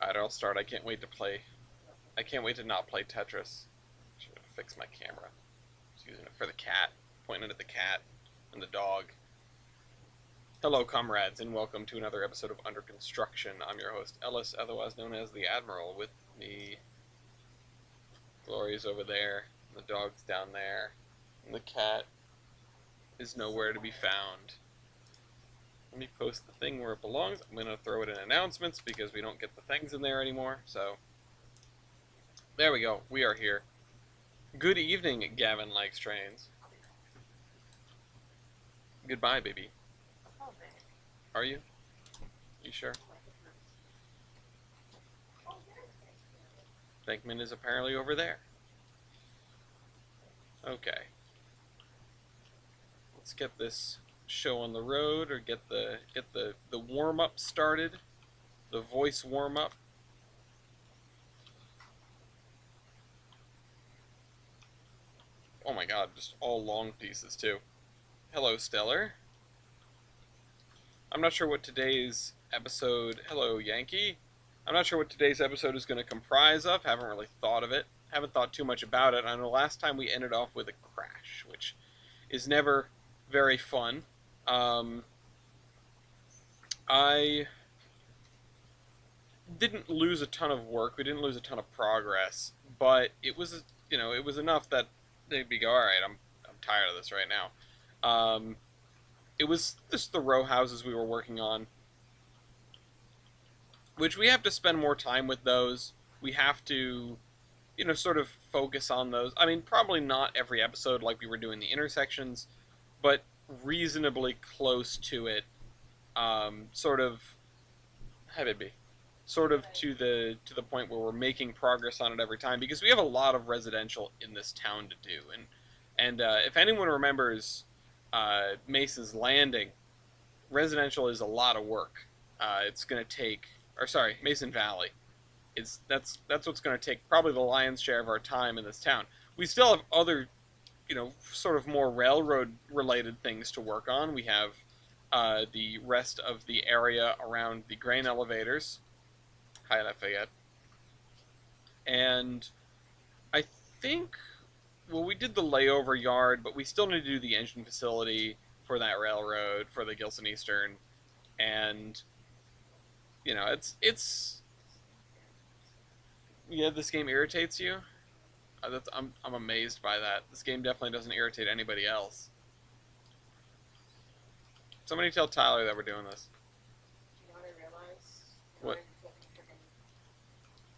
Alright, I'll start. I can't wait to play. I can't wait to not play Tetris. Should fix my camera. Just using it for the cat. Pointing at the cat and the dog. Hello, comrades, and welcome to another episode of Under Construction. I'm your host, Ellis, otherwise known as the Admiral. With me, Glory's over there, the dog's down there, and the cat is nowhere to be found. Let me post the thing where it belongs. I'm going to throw it in announcements because we don't get the things in there anymore. So, there we go. We are here. Good evening, Gavin likes trains. Goodbye, baby. Are you? You sure? Venkman is apparently over there. Okay. Let's get this show on the road, or get the warm up started, the voice warm up. Oh my God, just all long pieces too. Hello, Stellar. I'm not sure what today's episode. Hello, Yankee. I'm not sure what today's episode is going to comprise of. Haven't really thought of it. Haven't thought too much about it. I know last time we ended off with a crash, which is never very fun. I didn't lose a ton of work. We didn't lose a ton of progress, but it was, it was enough that they'd be go, all right, I'm tired of this right now. It was just the row houses we were working on, which we have to spend more time with those. We have to, sort of focus on those. I mean, probably not every episode like we were doing the intersections, but reasonably close to it. Sort of, hi baby, sort of to the point where we're making progress on it every time, because we have a lot of residential in this town to do, and if anyone remembers Mason's Landing, residential is a lot of work. It's going to take, Mason Valley. That's what's going to take probably the lion's share of our time in this town. We still have other, sort of more railroad-related things to work on. We have the rest of the area around the grain elevators. Hi, Lafayette. And I think, well, we did the layover yard, but we still need to do the engine facility for that railroad, for the Gilson Eastern. And, it's yeah, this game irritates you? I'm amazed by that. This game definitely doesn't irritate anybody else. Somebody tell Tyler that we're doing this. You know what I realized? What?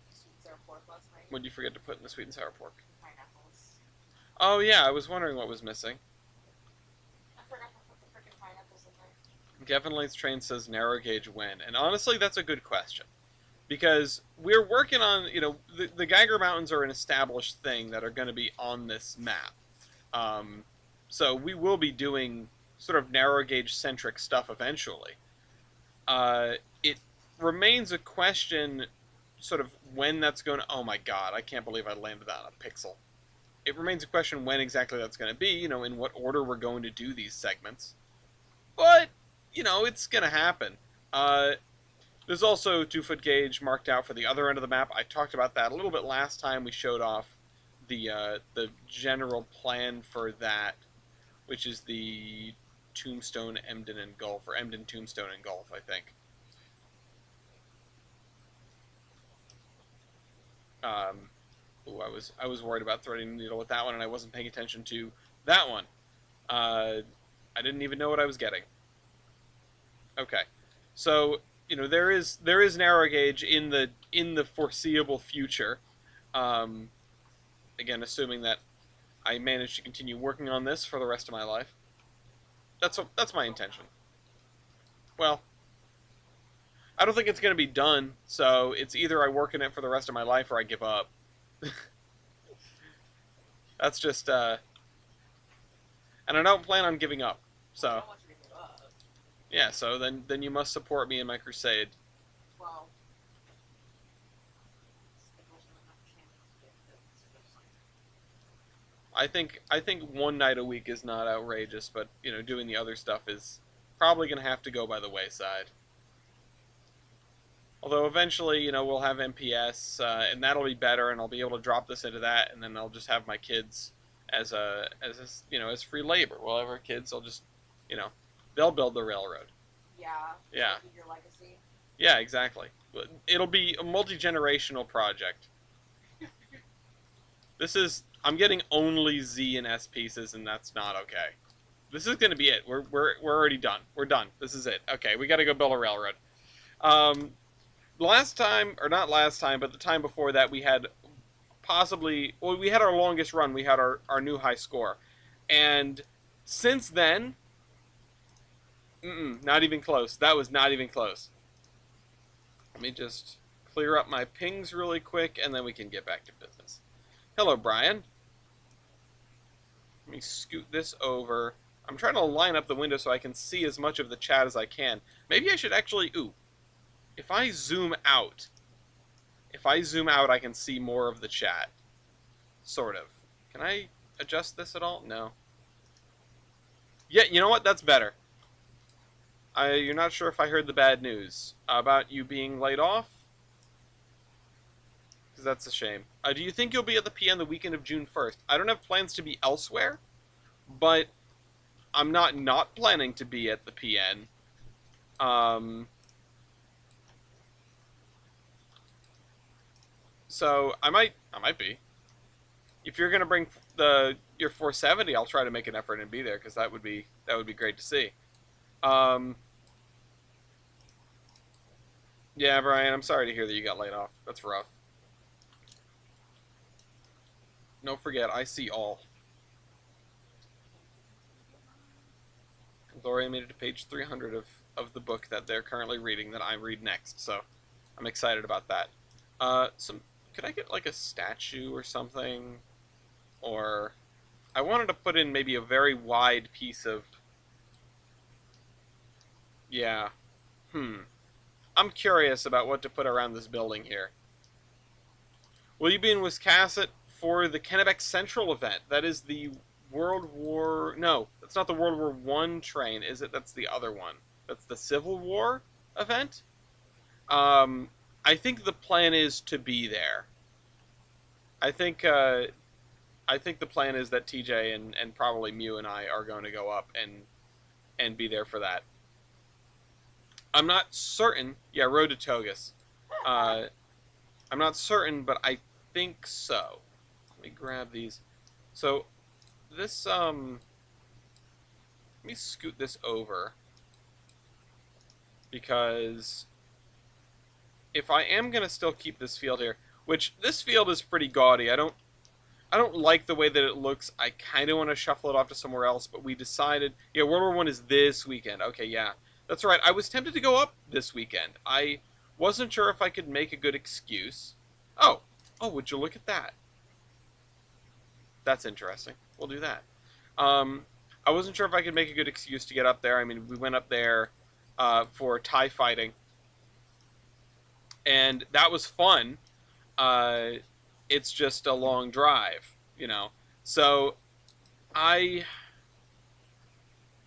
Sweet and sour pork last night. What did you forget to put in the sweet and sour pork? Pineapples. Oh yeah, I was wondering what was missing. I forgot to put the freaking pineapples in there. Gavin Light's Train says narrow gauge when, and honestly, that's a good question. Because we're working on, the Geiger Mountains are an established thing that are going to be on this map. So we will be doing sort of narrow gauge centric stuff eventually. It remains a question, sort of when that's going to. Oh my God! I can't believe I landed that on a pixel. It remains a question when exactly that's going to be. In what order we're going to do these segments. But it's going to happen. There's also 2-foot gauge marked out for the other end of the map. I talked about that a little bit last time. We showed off the general plan for that, which is the Tombstone, Emden, and Gulf, or Emden, Tombstone, and Gulf, I think. I was worried about threading the needle with that one, and I wasn't paying attention to that one. I didn't even know what I was getting. Okay, so there is narrow gauge in the foreseeable future. Again, assuming that I manage to continue working on this for the rest of my life. That's my intention. Well, I don't think it's going to be done, so it's either I work in it for the rest of my life or I give up. That's just and I don't plan on giving up. So yeah, so then you must support me in my crusade. Well, I think one night a week is not outrageous, but doing the other stuff is probably going to have to go by the wayside. Although eventually, we'll have MPS, and that'll be better, and I'll be able to drop this into that, and then I'll just have my kids as free labor. We'll have our kids. I'll just, you know, they'll build the railroad. Yeah, Yeah, keep your legacy. yeah, exactly. It'll be a multi-generational project. I'm getting only Z and S pieces, and that's not okay. This is gonna be it. We're already done. We're done. This is it. Okay, we got to go build a railroad. Um, last time, or not last time, but the time before that, we had we had our longest run. We had our new high score, and since then, not even close. That was not even close. Let me just clear up my pings really quick, and then we can get back to business. Hello, Brian. Let me scoot this over. I'm trying to line up the window so I can see as much of the chat as I can. Maybe I should actually, if I zoom out, I can see more of the chat. Sort of. Can I adjust this at all? No. Yeah, you know what? That's better. You're not sure if I heard the bad news about you being laid off? Because that's a shame. Do you think you'll be at the PN the weekend of June 1st? I don't have plans to be elsewhere, but I'm not planning to be at the PN. So I might be. If you're gonna bring your 470, I'll try to make an effort and be there because that would be great to see. Yeah, Brian, I'm sorry to hear that you got laid off. That's rough. Don't forget, I see all. Gloria made it to page 300 of the book that they're currently reading that I read next, so I'm excited about that. Could I get like a statue or something? Or I wanted to put in maybe a very wide piece of. Yeah. I'm curious about what to put around this building here. Will you be in Wiscasset for the Kennebec Central event? That is the World War. No, that's not the World War One train, is it? That's the other one. That's the Civil War event. I think the plan is to be there. I think the plan is that TJ and probably Mew and I are going to go up and be there for that. I'm not certain. Yeah, Road to Togus. I'm not certain, but I think so. Let me grab these. So this let me scoot this over because if I am gonna still keep this field here, which this field is pretty gaudy. I don't like the way that it looks. I kind of want to shuffle it off to somewhere else, but we decided, yeah, World War One is this weekend. Okay, yeah, that's right. I was tempted to go up this weekend. I wasn't sure if I could make a good excuse. Oh, would you look at that? That's interesting. We'll do that. I wasn't sure if I could make a good excuse to get up there. I mean, we went up there for TIE fighting, and that was fun. Uh, it's just a long drive. So I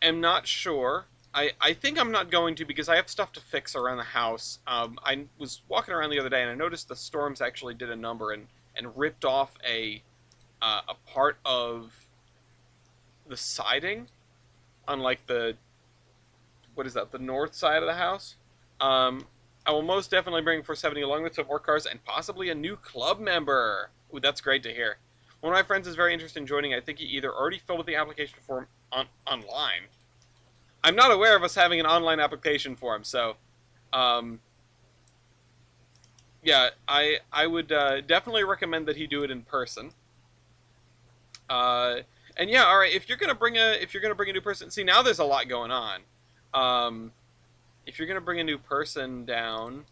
am not sure. I think I'm not going to because I have stuff to fix around the house. I was walking around the other day and I noticed the storms actually did a number and ripped off a part of the siding on like the what is that, the north side of the house. I will most definitely bring 470 along with some more cars and possibly a new club member. Ooh, that's great to hear. One of my friends is very interested in joining. I think he either already filled out the application form online. I'm not aware of us having an online application form, so yeah, I would definitely recommend that he do it in person. And yeah, all right. If you're gonna bring a new person, see now there's a lot going on. If you're gonna bring a new person down,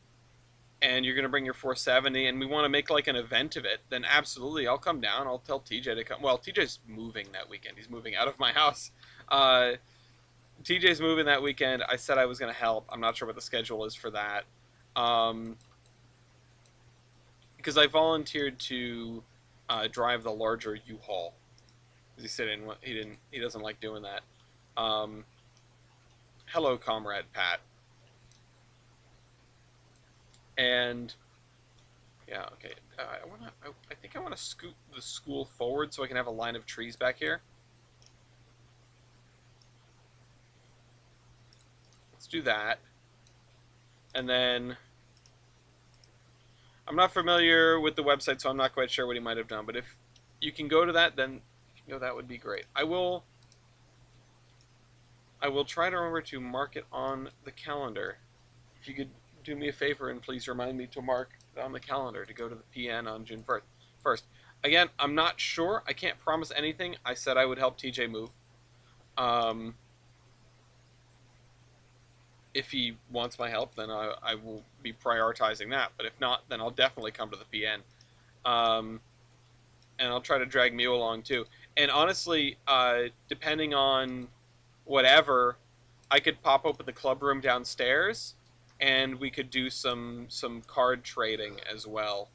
and you're gonna bring your 470, and we want to make like an event of it, then absolutely, I'll come down. I'll tell TJ to come. Well, TJ's moving that weekend. He's moving out of my house. TJ's moving that weekend. I said I was gonna help. I'm not sure what the schedule is for that. Because I volunteered to drive the larger U-Haul. He said he doesn't like doing that. Hello, comrade Pat. And yeah, okay. I think I want to scoot the school forward so I can have a line of trees back here. Let's do that. And then I'm not familiar with the website, so I'm not quite sure what he might have done. But if you can go to that, then that would be great. I will. I will try to remember to mark it on the calendar. If you could do me a favor and please remind me to mark it on the calendar to go to the PN on June 1st. Again, I'm not sure. I can't promise anything. I said I would help TJ move. Um, if he wants my help, then I will be prioritizing that. But if not, then I'll definitely come to the PN. Um, and I'll try to drag Mew along too. And honestly, depending on whatever, I could pop open the club room downstairs, and we could do some card trading as well.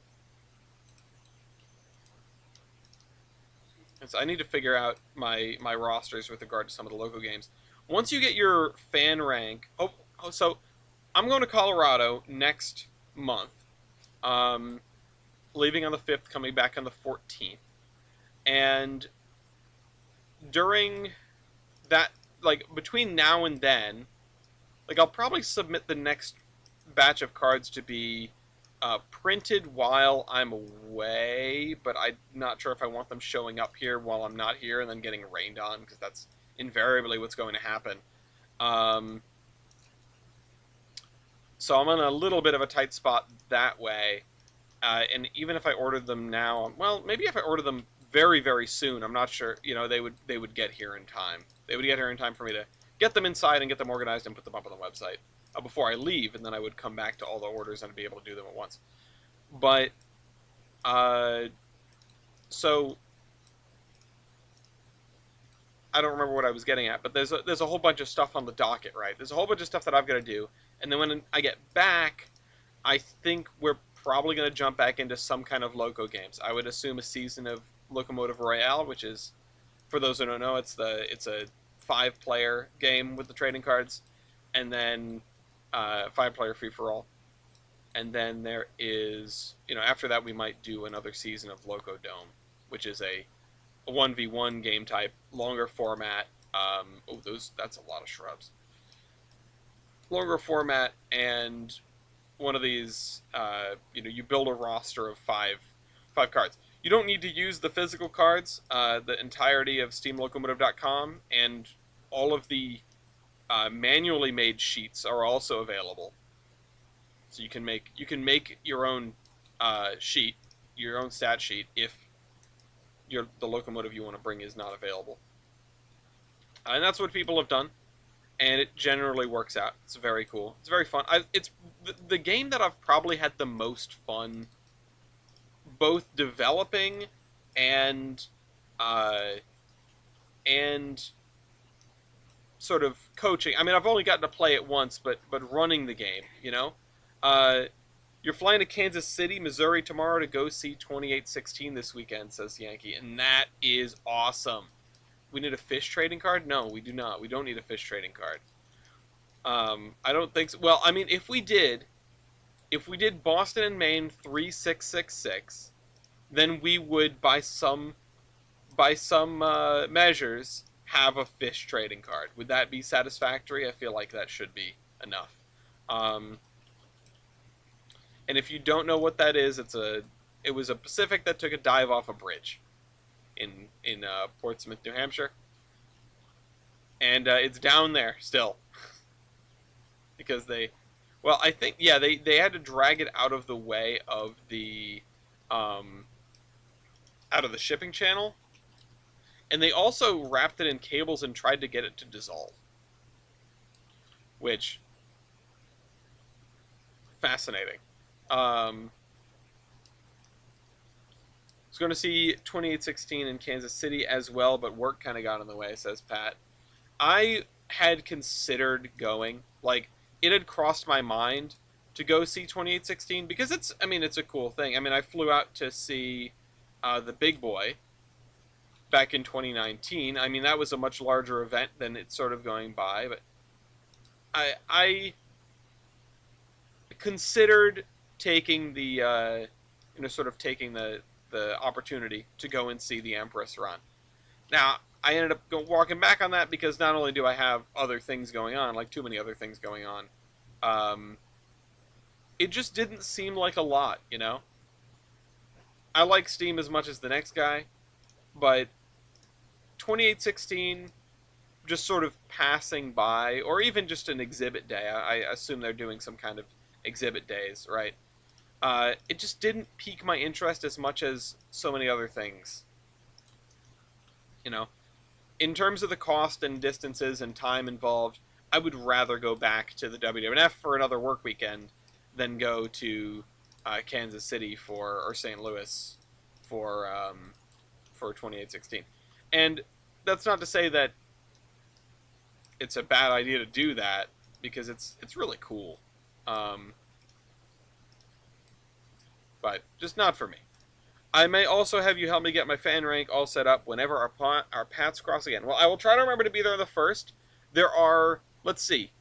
And so I need to figure out my rosters with regard to some of the local games. Once you get your fan rank, so I'm going to Colorado next month. Leaving on the 5th, coming back on the 14th. And during that, like, between now and then, like, I'll probably submit the next batch of cards to be printed while I'm away, but I'm not sure if I want them showing up here while I'm not here and then getting rained on, because that's invariably what's going to happen. So I'm in a little bit of a tight spot that way. And even if I ordered them now, well, maybe if I order them very, very soon, I'm not sure, they would get here in time. They would get here in time for me to get them inside and get them organized and put them up on the website before I leave, and then I would come back to all the orders and be able to do them at once. But, so, I don't remember what I was getting at, but there's a whole bunch of stuff on the docket, right? There's a whole bunch of stuff that I've got to do, and then when I get back, I think we're probably going to jump back into some kind of loco games. I would assume a season of Locomotive Royale, which is, for those who don't know, it's a 5-player game with the trading cards, and then 5-player free-for-all. And then there is, after that we might do another season of Loco Dome, which is a 1v1 game type, longer format. That's a lot of shrubs. Longer format, and one of these, you build a roster of five cards. You don't need to use the physical cards. The entirety of SteamLocomotive.com and all of the manually made sheets are also available. So you can make your own sheet, your own stat sheet, if the locomotive you want to bring is not available. And that's what people have done, and it generally works out. It's very cool. It's very fun. It's the game that I've probably had the most fun both developing and sort of coaching. I mean, I've only gotten to play it once, but running the game, you're flying to Kansas City, Missouri tomorrow to go see 2816 this weekend, says Yankee, and that is awesome. We need a fish trading card? No, we do not. We don't need a fish trading card. I don't think so. Well, I mean, if we did Boston and Maine 3666, then we would, by some measures, have a fish trading card. Would that be satisfactory? I feel like that should be enough. And if you don't know what that is, it was a Pacific that took a dive off a bridge in Portsmouth, New Hampshire, and it's down there still because I think they had to drag it out of the way of the out of the shipping channel, and they also wrapped it in cables and tried to get it to dissolve, which fascinating. I was going to see 2816 in Kansas City as well, but work kind of got in the way, says Pat. I had considered going. Like, it had crossed my mind to go see 2816 because it's a cool thing. I mean, I flew out to see the Big Boy back in 2019. I mean, that was a much larger event than it's sort of going by, but I considered taking the sort of taking the opportunity to go and see the Empress run. Now, I ended up walking back on that because not only do I have other things going on, like too many other things going on, um, it just didn't seem like a lot, you know? I like Steam as much as the next guy, but 2816 just sort of passing by, or even just an exhibit day. I assume they're doing some kind of exhibit days, right? It just didn't pique my interest as much as so many other things. You know, in terms of the cost and distances and time involved, I would rather go back to the WWF for another work weekend than go to Kansas City or St. Louis for 2816. And that's not to say that it's a bad idea to do that, because it's really cool, um, but just not for me. I may also have you help me get my fan rank all set up whenever our paths cross again. Well, I will try to remember to be there on the first. There are, let's see,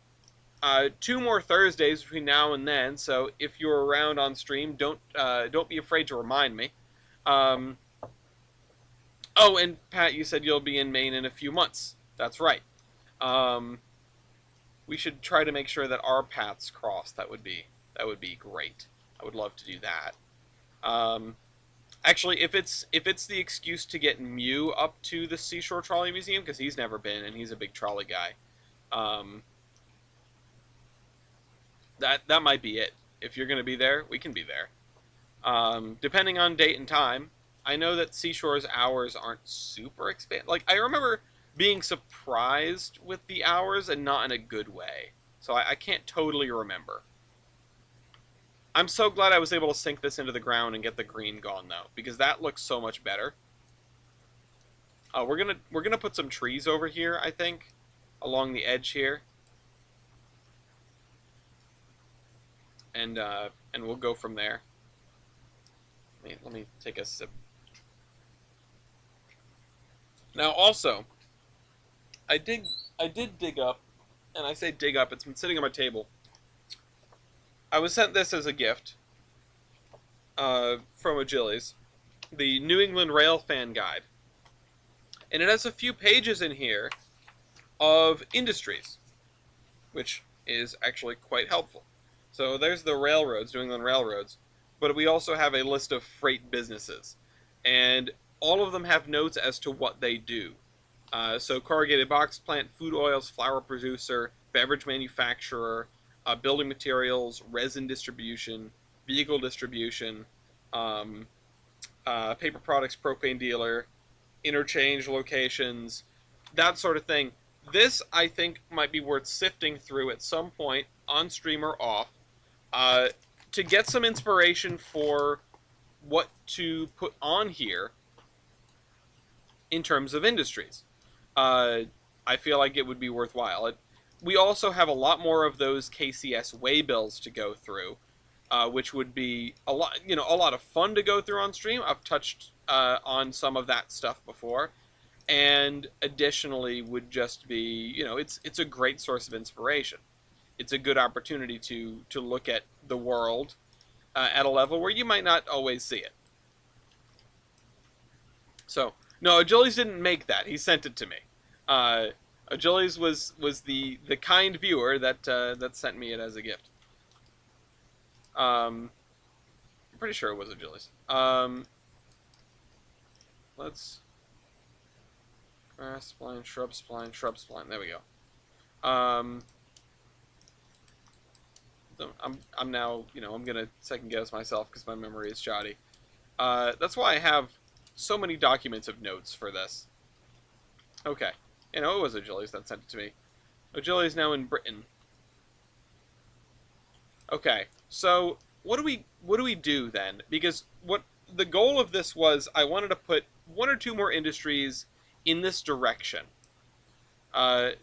2 more Thursdays between now and then. So if you're around on stream, don't be afraid to remind me. Um, oh, and Pat, you said you'll be in Maine in a few months. That's right. Um, we should try to make sure that our paths cross. That would be great. I would love to do that. Um, Actually, if it's the excuse to get Mew up to the Seashore Trolley Museum, because he's never been and he's a big trolley guy, um, that might be it. If you're going to be there, we can be there. Depending on date and time, I know that Seashore's hours aren't super expand. Like, I remember being surprised with the hours and not in a good way. So I can't totally remember. I'm so glad I was able to sink this into the ground and get the green gone though, because that looks so much better. We're gonna put some trees over here, I think, along the edge here, and we'll go from there. Let me take a sip. Now also, I did dig up, and I say dig up. It's been sitting on my table. I was sent this as a gift from Achilles, the New England Rail Fan Guide. And it has a few pages in here of industries, which is actually quite helpful. So there's the railroads, New England railroads, but we also have a list of freight businesses. And all of them have notes as to what they do. So corrugated box plant, food oils, flour producer, beverage manufacturer, building materials, resin distribution, vehicle distribution, paper products, propane dealer, interchange locations, that sort of thing. This, I think, might be worth sifting through at some point, on stream or off, to get some inspiration for what to put on here in terms of industries. I feel like it would be worthwhile. We also have a lot more of those KCS waybills to go through, which would be a lot of fun to go through on stream. I've touched on some of that stuff before, and additionally would just be, it's a great source of inspiration. It's a good opportunity to look at the world at a level where you might not always see it. So, no, Achilles didn't make that. He sent it to me. Achilles was the kind viewer that sent me it as a gift. I'm pretty sure it was Achilles. Let's grass spline, shrub spline, shrub spline. There we go. I'm now, I'm gonna second guess myself because my memory is shoddy. That's why I have so many documents of notes for this. Okay. It was Achilles that sent it to me. Achilles now in Britain. Okay, so what do we do then? Because what the goal of this was, I wanted to put 1 or 2 more industries in this direction.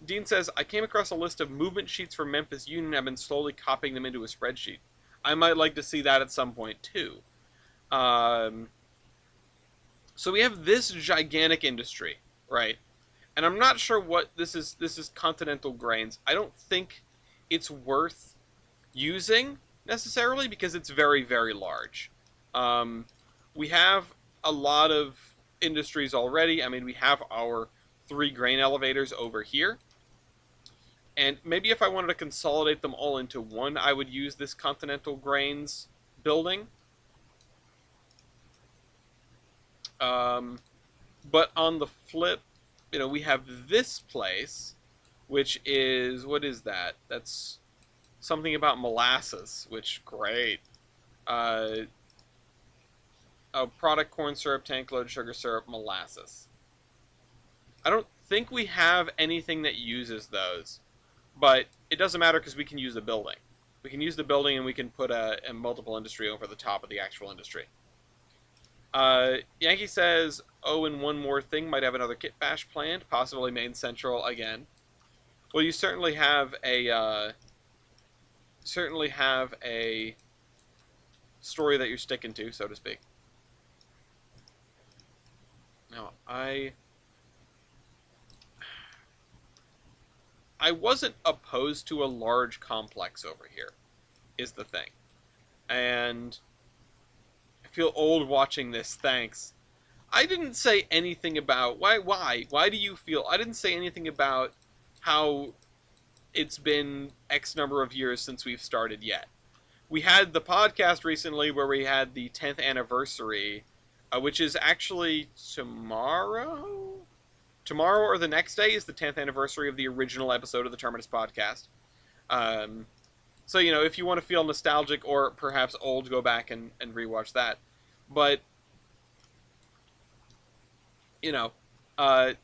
Dean says, I came across a list of movement sheets for Memphis Union and have been slowly copying them into a spreadsheet. I might like to see that at some point too. So we have this gigantic industry, right? And I'm not sure what this is. This is Continental Grains. I don't think it's worth using, necessarily because it's very, very large. Um, we have a lot of industries already. I mean, we have our 3 grain elevators over here. And maybe if I wanted to consolidate them all into one, I would use this Continental Grains building. Um, but on the flip, we have this place, which is, what is that? That's something about molasses, which, great. Uh, a product, corn syrup, tank load, sugar syrup, molasses. I don't think we have anything that uses those, but it doesn't matter because we can use the building. We can use the building and we can put a multiple industry over the top of the actual industry. Yankee says, oh, and one more thing, might have another kit bash planned, possibly Main Central again. Well, you certainly have a story that you're sticking to, so to speak. Now, I wasn't opposed to a large complex over here, is the thing. And I feel old watching this, thanks. I didn't say anything about why do you feel I didn't say anything about how it's been X number of years since we've started yet. We had the podcast recently where we had the 10th anniversary, which is actually tomorrow. Tomorrow or the next day is the 10th anniversary of the original episode of the Terminus podcast. Um, so, if you want to feel nostalgic or perhaps old, go back and rewatch that. But, you know,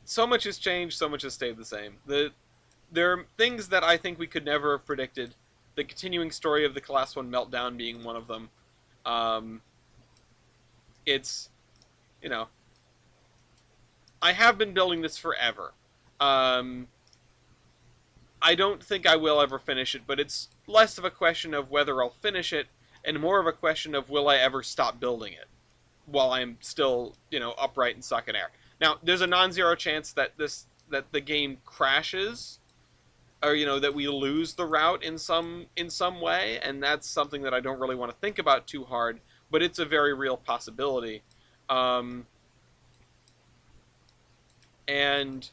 so much has changed, so much has stayed the same. There are things that I think we could never have predicted. The continuing story of the Class 1 meltdown being one of them. Um, it's, you know, I have been building this forever. Um, I don't think I will ever finish it, but it's less of a question of whether I'll finish it and more of a question of will I ever stop building it while I'm still, upright and sucking air. Now, there's a non-zero chance that the game crashes or that we lose the route in some way, and that's something that I don't really want to think about too hard, but it's a very real possibility. Um, and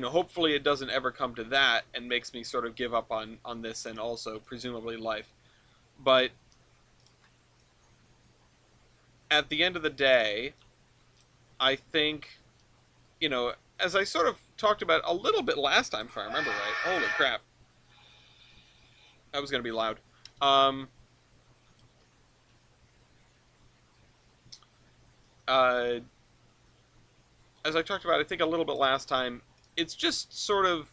hopefully it doesn't ever come to that and makes me sort of give up on this and also presumably life. But at the end of the day, I think, as I sort of talked about a little bit last time, if I remember right. Holy crap. That was going to be loud. Um, uh, as I talked about, I think a little bit last time, it's just sort of,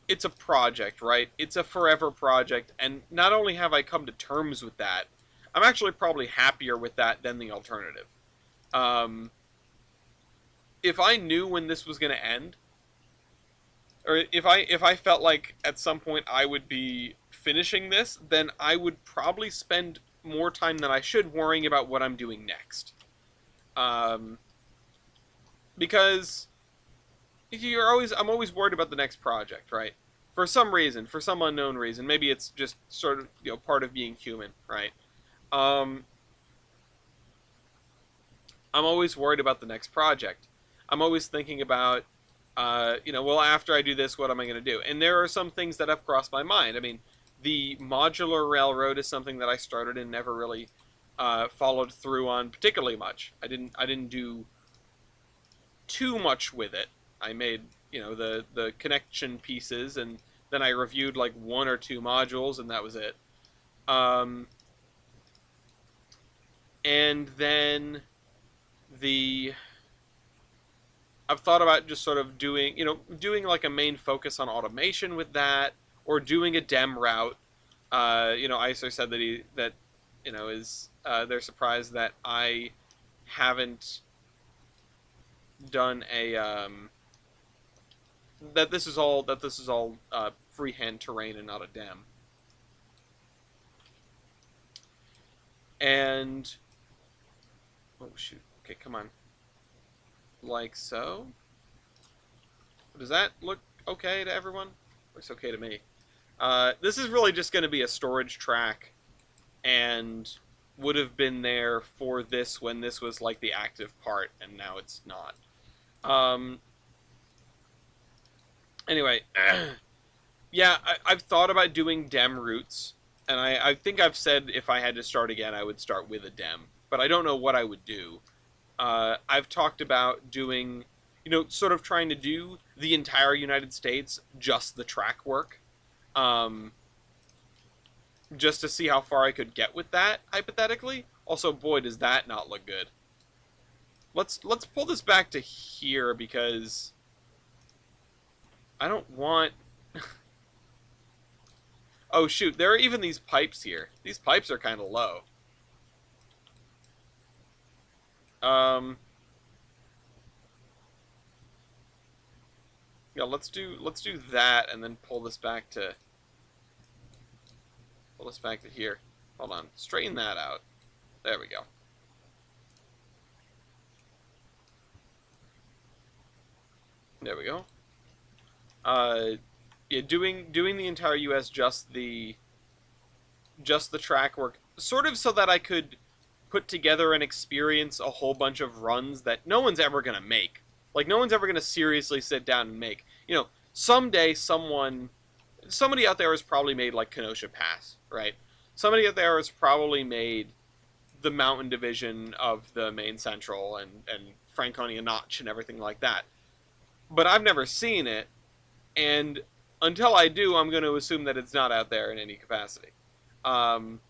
it's a project, right? It's a forever project, and not only have I come to terms with that, I'm actually probably happier with that than the alternative. Um, if I knew when this was going to end, or if I felt like at some point I would be finishing this, then I would probably spend more time than I should worrying about what I'm doing next. Um, because I'm always worried about the next project, right? For some reason, for some unknown reason, maybe it's just sort of part of being human, right? Um, I'm always worried about the next project. I'm always thinking about, well, after I do this, what am I going to do? And there are some things that have crossed my mind. I mean, the modular railroad is something that I started and never really followed through on particularly much. I didn't do too much with it. I made, the connection pieces, and then I reviewed like 1 or 2 modules, and that was it. Um, and then the I've thought about just sort of doing like a main focus on automation with that, or doing a dem route. ISO said that is they're surprised that I haven't done a that this is all freehand terrain and not a dem. And oh shoot, okay, come on. Like so. Does that look okay to everyone? Looks okay to me. This is really just going to be a storage track and would have been there for this when this was like the active part, and now it's not. Um, anyway, yeah, I've thought about doing dem routes, and I think I've said if I had to start again, I would start with a dem, but I don't know what I would do. I've talked about doing, sort of trying to do the entire United States, just the track work, um, just to see how far I could get with that, hypothetically. Also, boy, does that not look good. Let's pull this back to here because I don't want. Oh shoot, there are even these pipes here. These pipes are kind of low. Um, yeah, let's do that and then pull this back to here. Hold on, straighten that out. There we go. There we go. Uh, yeah, doing the entire U.S. just the track work, sort of so that I could put together and experience a whole bunch of runs that no one's ever gonna make. Like no one's ever gonna seriously sit down and make. Someday somebody out there has probably made like Kenosha Pass, right? Somebody out there has probably made the Mountain Division of the Main Central and Franconia Notch and everything like that. But I've never seen it, and until I do, I'm going to assume that it's not out there in any capacity. Um,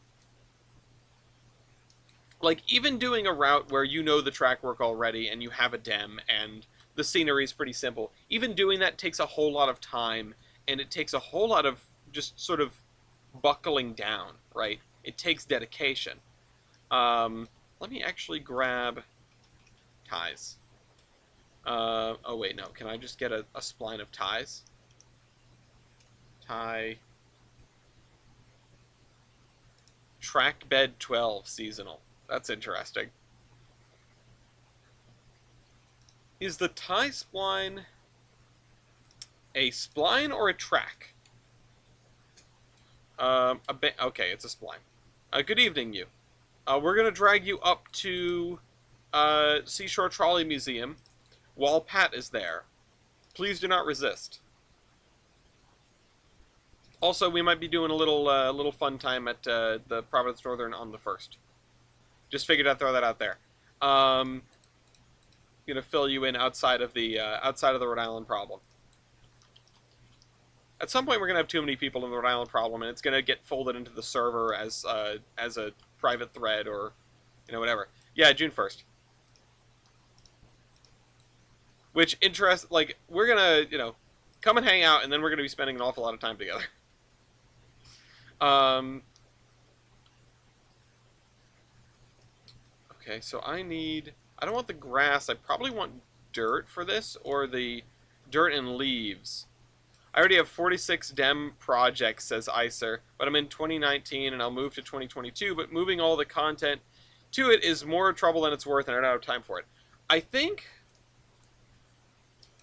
like even doing a route where you know the track work already and you have a dem and the scenery is pretty simple. Even doing that takes a whole lot of time, and it takes a whole lot of just sort of buckling down, right? It takes dedication. Let me actually grab ties. Oh wait, no. Can I just get a spline of ties? Tie. Track bed 12 seasonal. That's interesting. Is the tie spline a spline or a track? Okay, it's a spline. Good evening, you. We're gonna drag you up to Seashore Trolley Museum while Pat is there. Please do not resist. Also, we might be doing a little fun time at the Providence Northern on the 1st. Just figured I'd throw that out there. Gonna fill you in outside of the Rhode Island problem. At some point, we're gonna have too many people in the Rhode Island problem, and it's gonna get folded into the server as a private thread or whatever. Yeah, June 1st. Which we're gonna come and hang out, and then we're gonna be spending an awful lot of time together. Okay, so I don't want the grass. I probably want dirt for this, or the dirt and leaves. I already have 46 dem projects, says Icer, but I'm in 2019 and I'll move to 2022, but moving all the content to it is more trouble than it's worth and I don't have time for it. I think,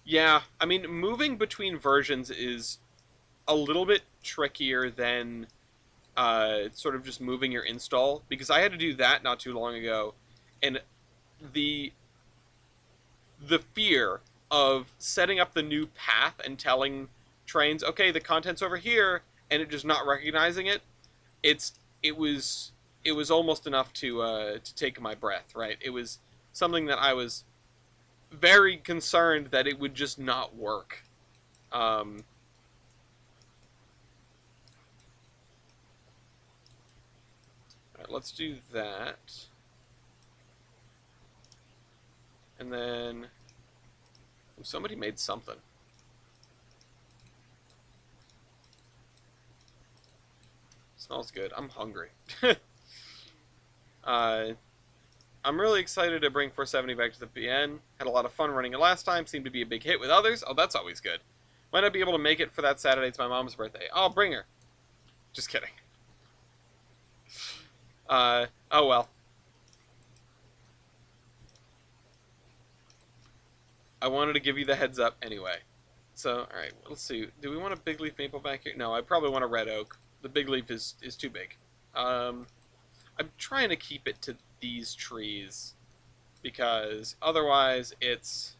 yeah, I mean, moving between versions is a little bit trickier than sort of just moving your install, because I had to do that not too long ago, and the fear of setting up the new path and telling Trainz, okay, the content's over here, and it just not recognizing it, it was almost enough to take my breath, right? It was something that I was very concerned that it would just not work. All right, let's do that. And then somebody made something. Smells good. I'm hungry. I'm really excited to bring 470 back to the PN. Had a lot of fun running it last time. Seemed to be a big hit with others. Oh, that's always good. Might not be able to make it for that Saturday. It's my mom's birthday. I'll bring her. Just kidding. Oh well. I wanted to give you the heads up anyway. So, alright, let's see. Do we want a big leaf maple back here? No, I probably want a red oak. The big leaf is too big. I'm trying to keep it to these trees because otherwise it's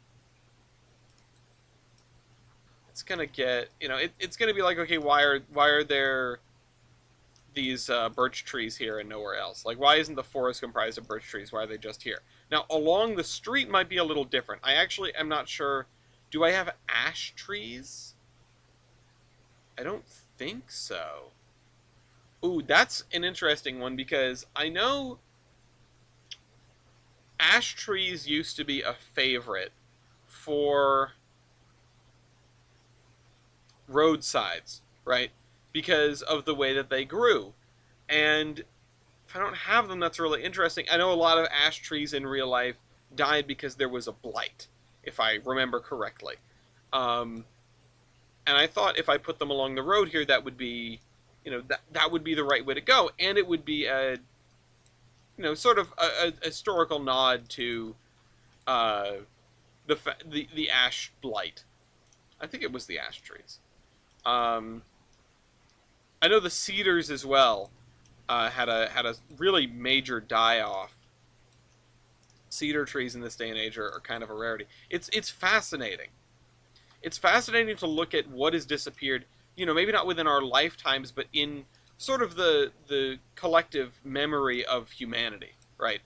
gonna get, it's gonna be like, okay, why are there these birch trees here and nowhere else? Like, why isn't the forest comprised of birch trees? Why are they just here? Now, along the street might be a little different. I actually am not sure. Do I have ash trees? I don't think so. Ooh, that's an interesting one because I know ash trees used to be a favorite for roadsides, right? Because of the way that they grew. And if I don't have them, that's really interesting. I know a lot of ash trees in real life died because there was a blight, if I remember correctly. Um, and I thought if I put them along the road here, that would be, that would be the right way to go, and it would be a, sort of a historical nod to uh, the ash blight. I think it was the ash trees. Um, I know the cedars as well had a really major die off. Cedar trees in this day and age are kind of a rarity. It's fascinating. It's fascinating to look at what has disappeared. Maybe not within our lifetimes, but in sort of the collective memory of humanity, right?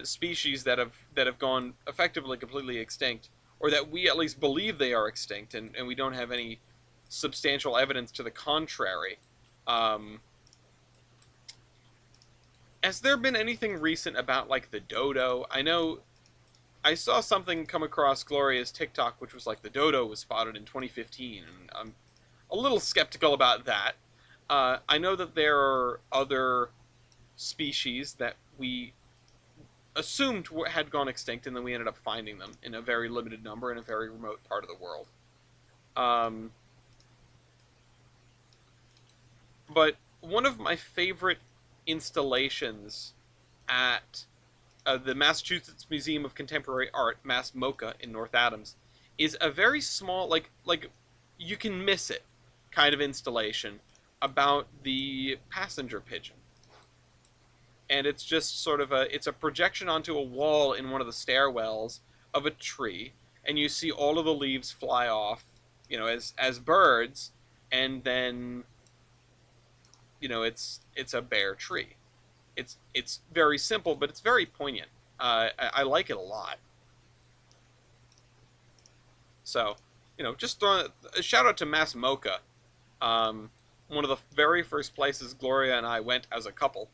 Species that have gone effectively completely extinct, or that we at least believe they are extinct, and we don't have any substantial evidence to the contrary. Um, has there been anything recent about like the dodo? I know I saw something come across Gloria's TikTok, which was like the dodo was spotted in 2015, and I'm a little skeptical about that. I know that there are other species that we assumed had gone extinct, and then we ended up finding them in a very limited number in a very remote part of the world. Um, but one of my favorite installations at the Massachusetts Museum of Contemporary Art, Mass MoCA in North Adams, is a very small, like you can miss it, kind of installation about the passenger pigeon. And it's just sort of it's a projection onto a wall in one of the stairwells of a tree, and you see all of the leaves fly off, as birds, and then it's a bare tree. It's very simple, but it's very poignant. I like it a lot. So, just throwing a shout out to Mass MoCA, one of the very first places Gloria and I went as a couple.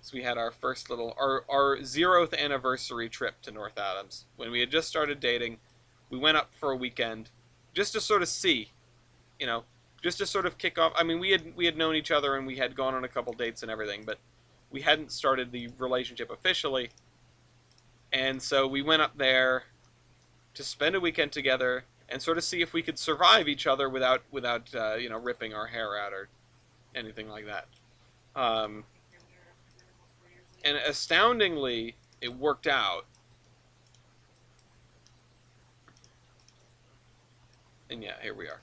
So we had our first our 0th anniversary trip to North Adams when we had just started dating. We went up for a weekend just to sort of see, you know, just to sort of kick off. I mean, we had known each other and we had gone on a couple dates and everything, but we hadn't started the relationship officially. And so we went up there to spend a weekend together and sort of see if we could survive each other without ripping our hair out or anything like that. Um, and astoundingly, it worked out. And yeah, here we are.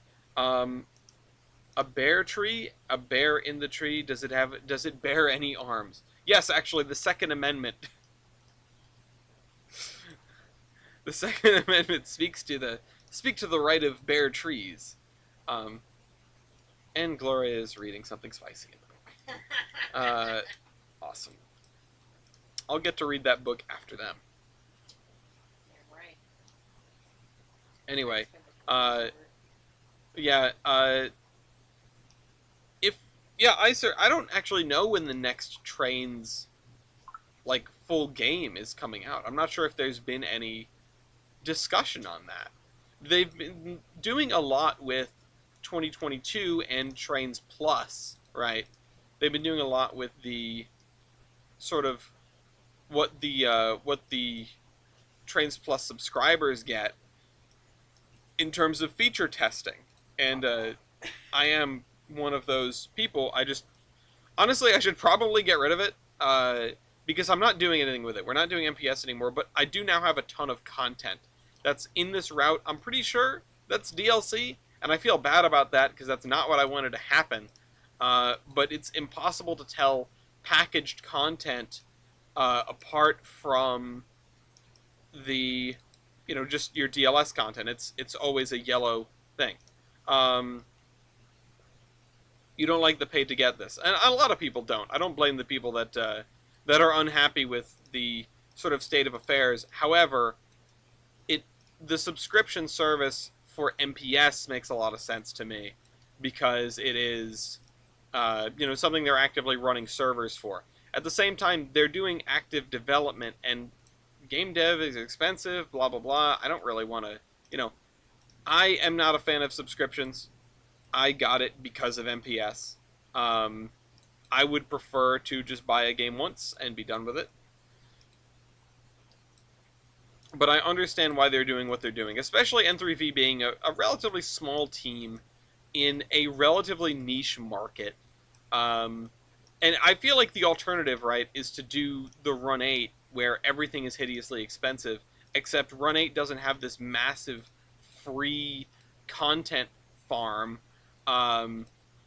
A bear tree, a bear in the tree. Does it bear any arms? Yes, actually, the Second Amendment. The Second Amendment speaks to the right of bare trees. And Gloria is reading something spicy. Awesome. I'll get to read that book after them. Yeah, right. Anyway, I don't actually know when the next Trainz full game is coming out. I'm not sure if there's been any discussion on that. They've been doing a lot with 2022 and Trainz Plus, right? They've been doing a lot with the sort of what the Trainz Plus subscribers get in terms of feature testing, and I am one of those people. Honestly, I should probably get rid of it because I'm not doing anything with it. We're not doing MPS anymore, but I do now have a ton of content that's in this route. I'm pretty sure that's DLC, and I feel bad about that because that's not what I wanted to happen. but it's impossible to tell packaged content apart from the, just your DLS content. It's always a yellow thing. Um, you don't like the pay to get this, and a lot of people don't. I don't blame the people that are unhappy with the sort of state of affairs. However, it the subscription service for MPS makes a lot of sense to me because it is something they're actively running servers for. At the same time, they're doing active development, and game dev is expensive. Blah blah blah. I don't really want to. I am not a fan of subscriptions. I got it because of MPS. Um, I would prefer to just buy a game once and be done with it. But I understand why they're doing what they're doing, especially N3V being a relatively small team in a relatively niche market. Um, and I feel like the alternative, right, is to do the Run 8 where everything is hideously expensive, except Run 8 doesn't have this massive free content farm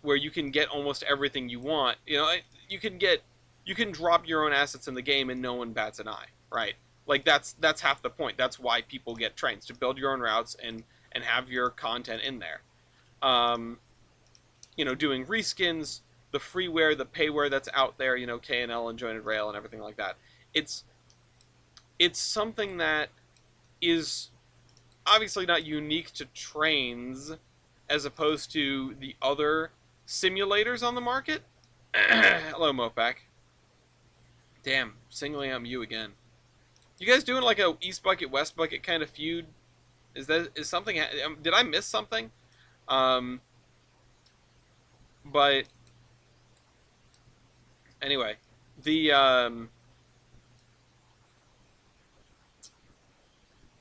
where you can get almost everything you want. You can drop your own assets in the game and no one bats an eye, right? Like that's half the point. That's why people get Trainz, to build your own routes and have your content in there. Um, doing reskins, the freeware, the payware that's out there, KNL and Jointed Rail and everything like that. It's something that is obviously not unique to Trainz as opposed to the other simulators on the market. Hello, Mopac. Damn, singling out you again. You guys doing like a East Bucket West Bucket kind of feud? Is something? Did I miss something? Um, but anyway, the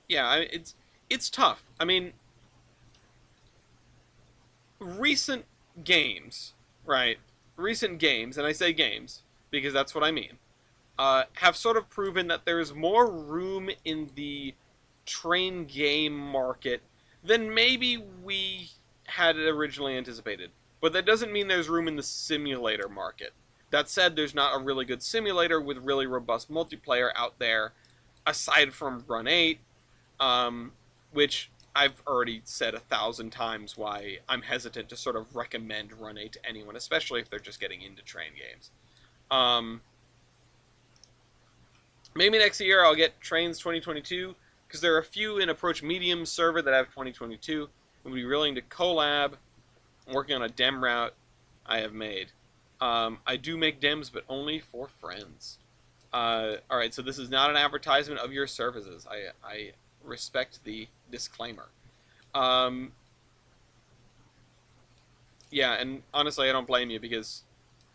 yeah, it's tough. I mean, recent games, right? Recent games, and I say games because that's what I mean, have sort of proven that there's more room in the train game market than maybe we had originally anticipated. But that doesn't mean there's room in the simulator market. That said, there's not a really good simulator with really robust multiplayer out there aside from Run 8, which I've already said 1,000 times why I'm hesitant to sort of recommend Run 8 to anyone, especially if they're just getting into train games. Um, Maybe next year I'll get Trainz 2022, because there are a few in Approach Medium server that have 2022. Would be willing to collab. I'm working on a dem route I have made. I do make dems, but only for friends. Alright, so this is not an advertisement of your services. I respect the disclaimer. Yeah, and honestly, I don't blame you, because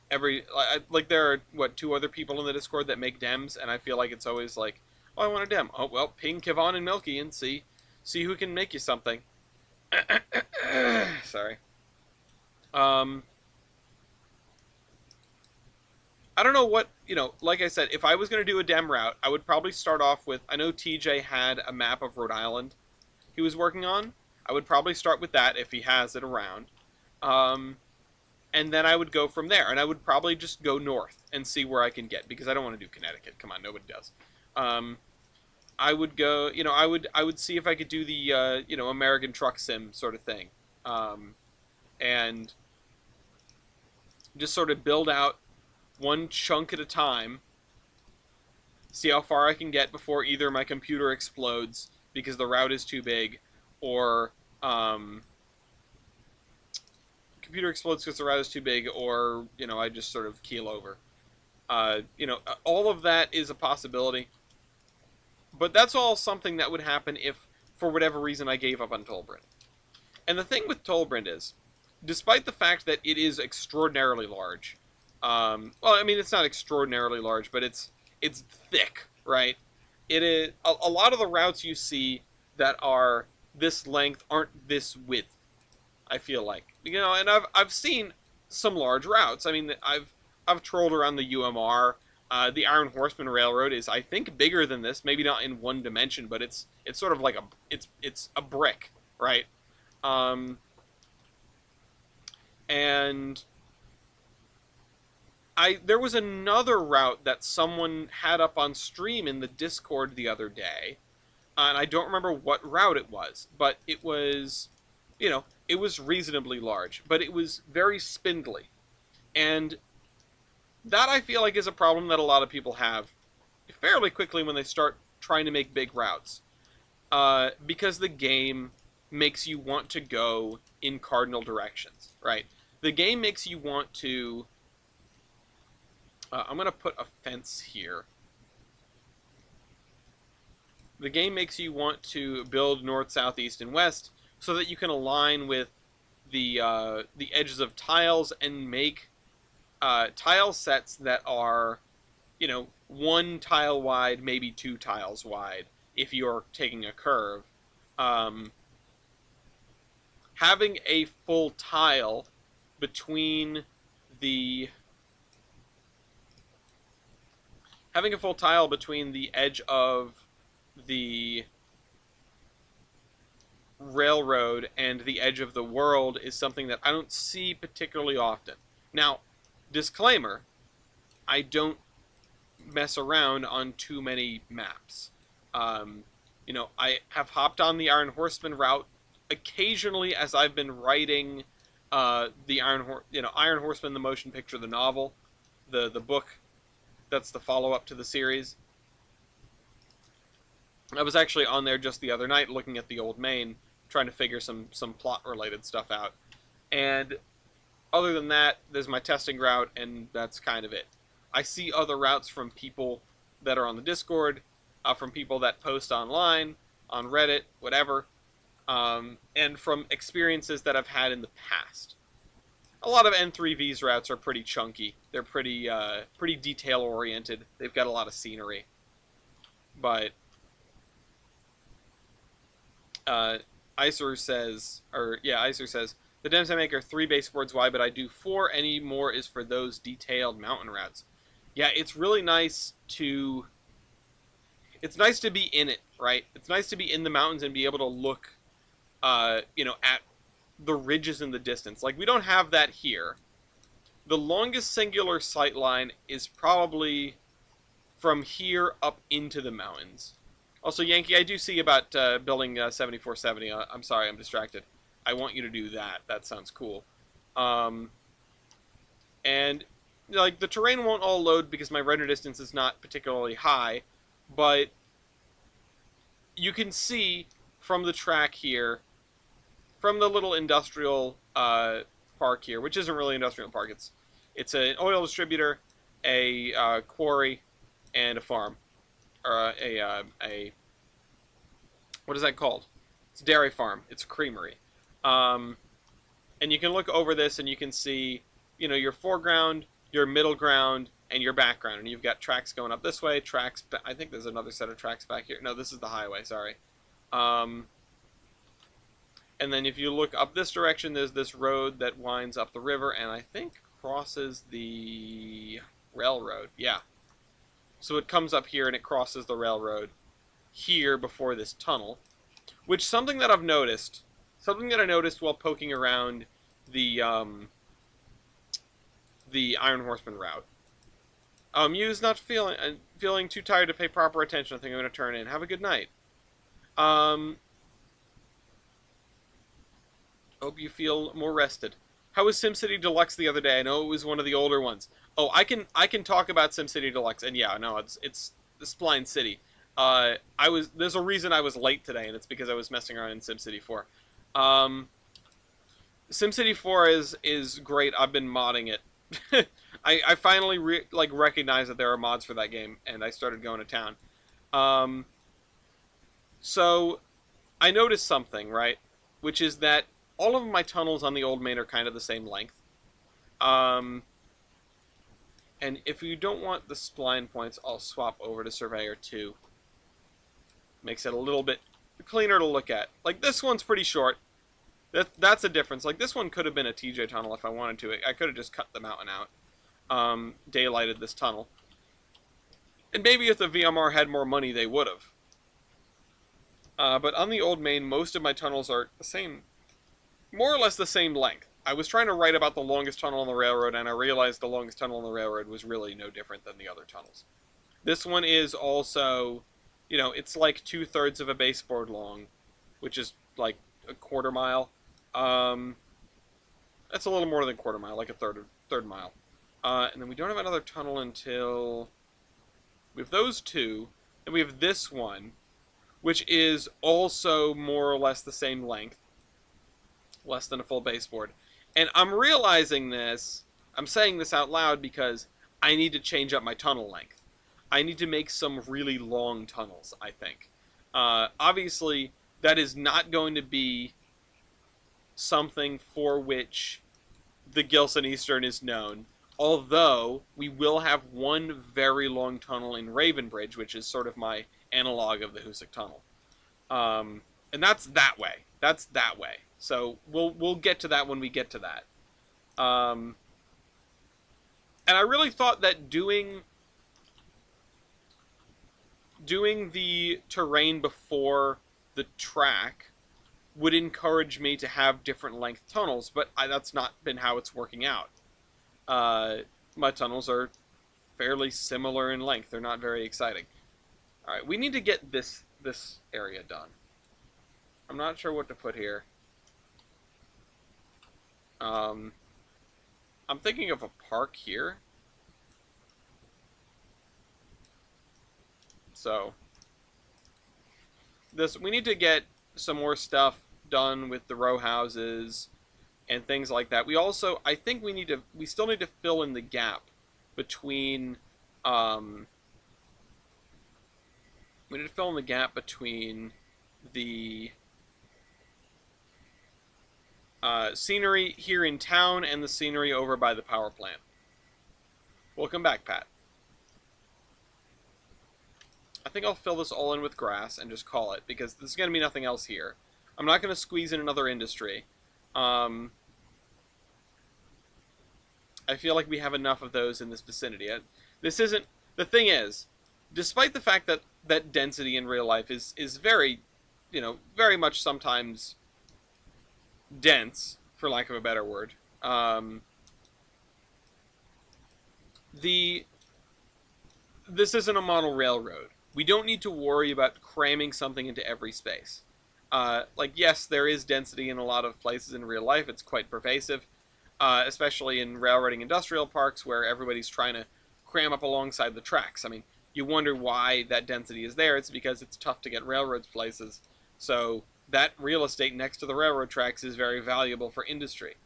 there are, what, 2 other people in the Discord that make dems, and I feel like it's always like, oh, I want a dem. Oh, well, ping Kevon and Milky and see who can make you something. Sorry. I don't know what, like I said, if I was going to do a dem route, I would probably start off with, I know TJ had a map of Rhode Island he was working on. I would probably start with that if he has it around. And then I would go from there, and I would probably just go north and see where I can get, because I don't want to do Connecticut. Come on, nobody does. I would go, I would see if I could do the, American Truck Sim sort of thing, and just sort of build out one chunk at a time, see how far I can get before either my computer explodes because the route is too big, or computer explodes because the route is too big, or I just sort of keel over. All of that is a possibility, but that's all something that would happen if, for whatever reason, I gave up on Tolbrand. And the thing with Tolbrand is, despite the fact that it is extraordinarily large, well, I mean, it's not extraordinarily large, but it's thick, right? It is a lot of the routes you see that are this length aren't this width. I feel like, and I've seen some large routes. I mean, I've trolled around the UMR. The Iron Horseman Railroad is, I think, bigger than this. Maybe not in one dimension, but it's sort of like it's a brick, right? And there was another route that someone had up on stream in the Discord the other day, and I don't remember what route it was, but it was, it was reasonably large, but it was very spindly, and that I feel like is a problem that a lot of people have fairly quickly when they start trying to make big routes, because the game makes you want to go in cardinal directions, right? The game makes you want to. I'm gonna put a fence here. The game makes you want to build north, south, east, and west so that you can align with the edges of tiles and make tile sets that are, one tile wide, maybe two tiles wide if you're taking a curve. Um, Having a full tile between the edge of the railroad and the edge of the world is something that I don't see particularly often. Now, disclaimer, I don't mess around on too many maps. I have hopped on the Iron Horseman route occasionally as I've been writing the Iron Horseman, the motion picture, the novel, the book that's the follow up to the series. I was actually on there just the other night looking at the old main, trying to figure some plot related stuff out. And other than that, there's my testing route, and that's kind of it. I see other routes from people that are on the Discord, from people that post online, on Reddit, whatever, and from experiences that I've had in the past. A lot of N3V's routes are pretty chunky. They're pretty detail oriented. They've got a lot of scenery, but Icer says, the Dems I make are 3 baseboards wide, but I do 4. Any more is for those detailed mountain routes. Yeah, it's really nice to. It's nice to be in it, right? It's nice to be in the mountains and be able to look, at the ridges in the distance. Like, we don't have that here. The longest singular sight line is probably from here up into the mountains. Also, Yankee, I do see about building 7470. I'm sorry, I'm distracted. I want you to do that. That sounds cool. And like, the terrain won't all load because my render distance is not particularly high, but you can see from the track here, from the little industrial park here, which isn't really an industrial park. It's an oil distributor, a quarry, and a farm, or a what is that called? It's a dairy farm. It's a creamery. And you can look over this and you can see, your foreground, your middle ground, and your background. And you've got tracks going up this way, tracks. I think there's another set of tracks back here. No, this is the highway. Sorry. And then if you look up this direction, there's this road that winds up the river and I think crosses the railroad. Yeah. So it comes up here and it crosses the railroad here before this tunnel. Which, something that I noticed while poking around the Iron Horseman route. Yu's not feeling too tired to pay proper attention. I think I'm going to turn in. Have a good night. Hope you feel more rested. How was SimCity Deluxe the other day? I know it was one of the older ones. Oh, I can talk about SimCity Deluxe, and yeah, no, it's the Spline City. There's a reason I was late today, and it's because I was messing around in SimCity 4. SimCity 4 is great. I've been modding it. I finally recognized that there are mods for that game, and I started going to town. So I noticed something, right? Which is that all of my tunnels on the old main are kind of the same length. And if you don't want the spline points, I'll swap over to Surveyor 2. Makes it a little bit cleaner to look at. Like, this one's pretty short. That's a difference. Like, this one could have been a TJ tunnel if I wanted to. I could have just cut the mountain out. Daylighted this tunnel. And maybe if the VMR had more money, they would have. But on the old main, most of my tunnels are the same, more or less the same length. I was trying to write about the longest tunnel on the railroad, and I realized the longest tunnel on the railroad was really no different than the other tunnels. This one is also, it's like 2/3 of a baseboard long, which is like a quarter mile. Um, that's a little more than a quarter mile, like a third mile. And then we don't have another tunnel until we have those two, and we have this one, which is also more or less the same length, less than a full baseboard. And I'm realizing this, I'm saying this out loud because I need to change up my tunnel length. I need to make some really long tunnels, I think. Obviously, that is not going to be something for which the Gilson Eastern is known. Although, we will have one very long tunnel in Ravenbridge, which is sort of my analog of the Hoosick Tunnel. And that's that way. That's that way. So we'll get to that when we get to that. And I really thought that doing the terrain before the track would encourage me to have different length tunnels, but that's not been how it's working out. My tunnels are fairly similar in length. They're not very exciting. All right, we need to get this area done. I'm not sure what to put here. I'm thinking of a park here. So we need to get some more stuff done with the row houses and things like that. We also, I think we still need to fill in the gap between, we need to fill in the gap between the scenery here in town and the scenery over by the power plant. Welcome back, Pat. I think I'll fill this all in with grass and just call it, because there's going to be nothing else here. I'm not going to squeeze in another industry. I feel like we have enough of those in this vicinity. This isn't... The thing is, despite the fact that density in real life is very, very much sometimes dense, for lack of a better word, this isn't a model railroad. We don't need to worry about cramming something into every space. Yes, there is density in a lot of places in real life. It's quite pervasive, especially in railroading industrial parks where everybody's trying to cram up alongside the tracks. I mean, you wonder why that density is there. It's because it's tough to get railroads places. So that real estate next to the railroad tracks is very valuable for industry.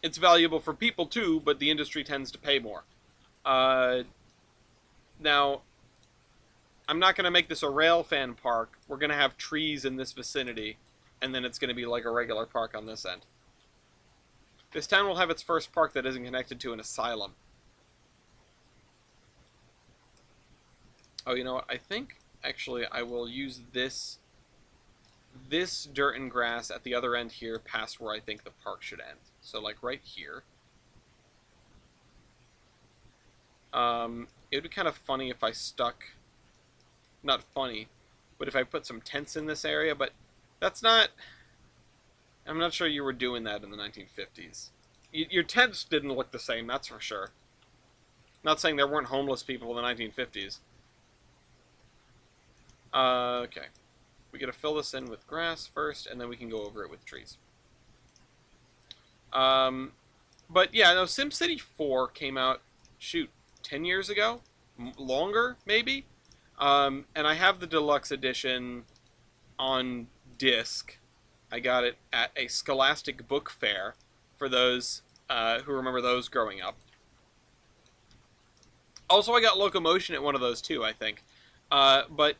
It's valuable for people too, but the industry tends to pay more. Now, I'm not going to make this a rail fan park. We're going to have trees in this vicinity, and then it's going to be like a regular park on this end. This town will have its first park that isn't connected to an asylum. Oh, you know what? I think, actually, I will use this dirt and grass at the other end here past where I think the park should end. So, like, right here. It would be kind of funny if I stuck... Not funny, but if I put some tents in this area, but that's not... I'm not sure you were doing that in the 1950s. Your tents didn't look the same, that's for sure. Not saying there weren't homeless people in the 1950s. Okay. We gotta fill this in with grass first, and then we can go over it with trees. But yeah, no, SimCity 4 came out, shoot, 10 years ago? Longer, maybe? And I have the deluxe edition on disc. I got it at a Scholastic book fair, for those who remember those growing up. Also, I got Locomotion at one of those too, I think. But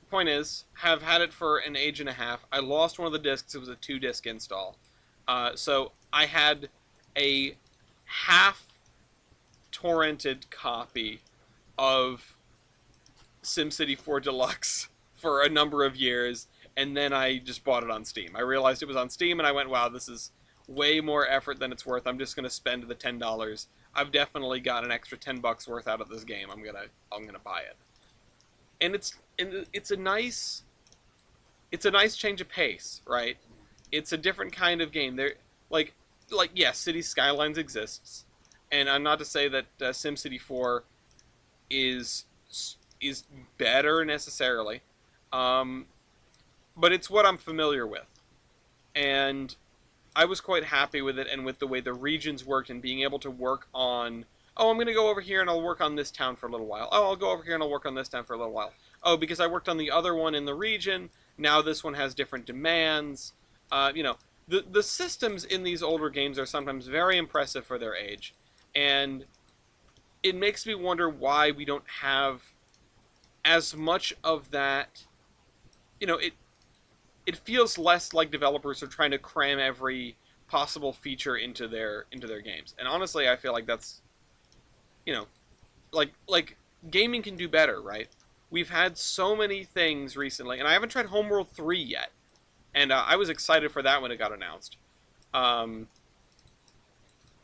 point is, have had it for an age and a half. I lost one of the discs. It was a 2-disc install. So I had a half torrented copy of SimCity 4 Deluxe for a number of years, and then I just bought it on Steam. I realized it was on Steam, and I went, wow, this is way more effort than it's worth. I'm just going to spend the $10. I've definitely got an extra $10 worth out of this game. I'm gonna buy it. And it's a nice change of pace, right? It's a different kind of game. There, like, like yes, City Skylines exists, and I'm not to say that SimCity 4 is is better necessarily, um, but it's what I'm familiar with, and I was quite happy with it and with the way the regions worked and being able to work on. Oh, I'm going to go over here and I'll work on this town for a little while. Oh, I'll go over here and I'll work on this town for a little while. Oh, because I worked on the other one in the region, now this one has different demands. The systems in these older games are sometimes very impressive for their age, and it makes me wonder why we don't have as much of that. It feels less like developers are trying to cram every possible feature into their games. And honestly, I feel like that's you know like gaming can do better, right? We've had so many things recently, and I haven't tried Homeworld 3 yet, and I was excited for that when it got announced. Um,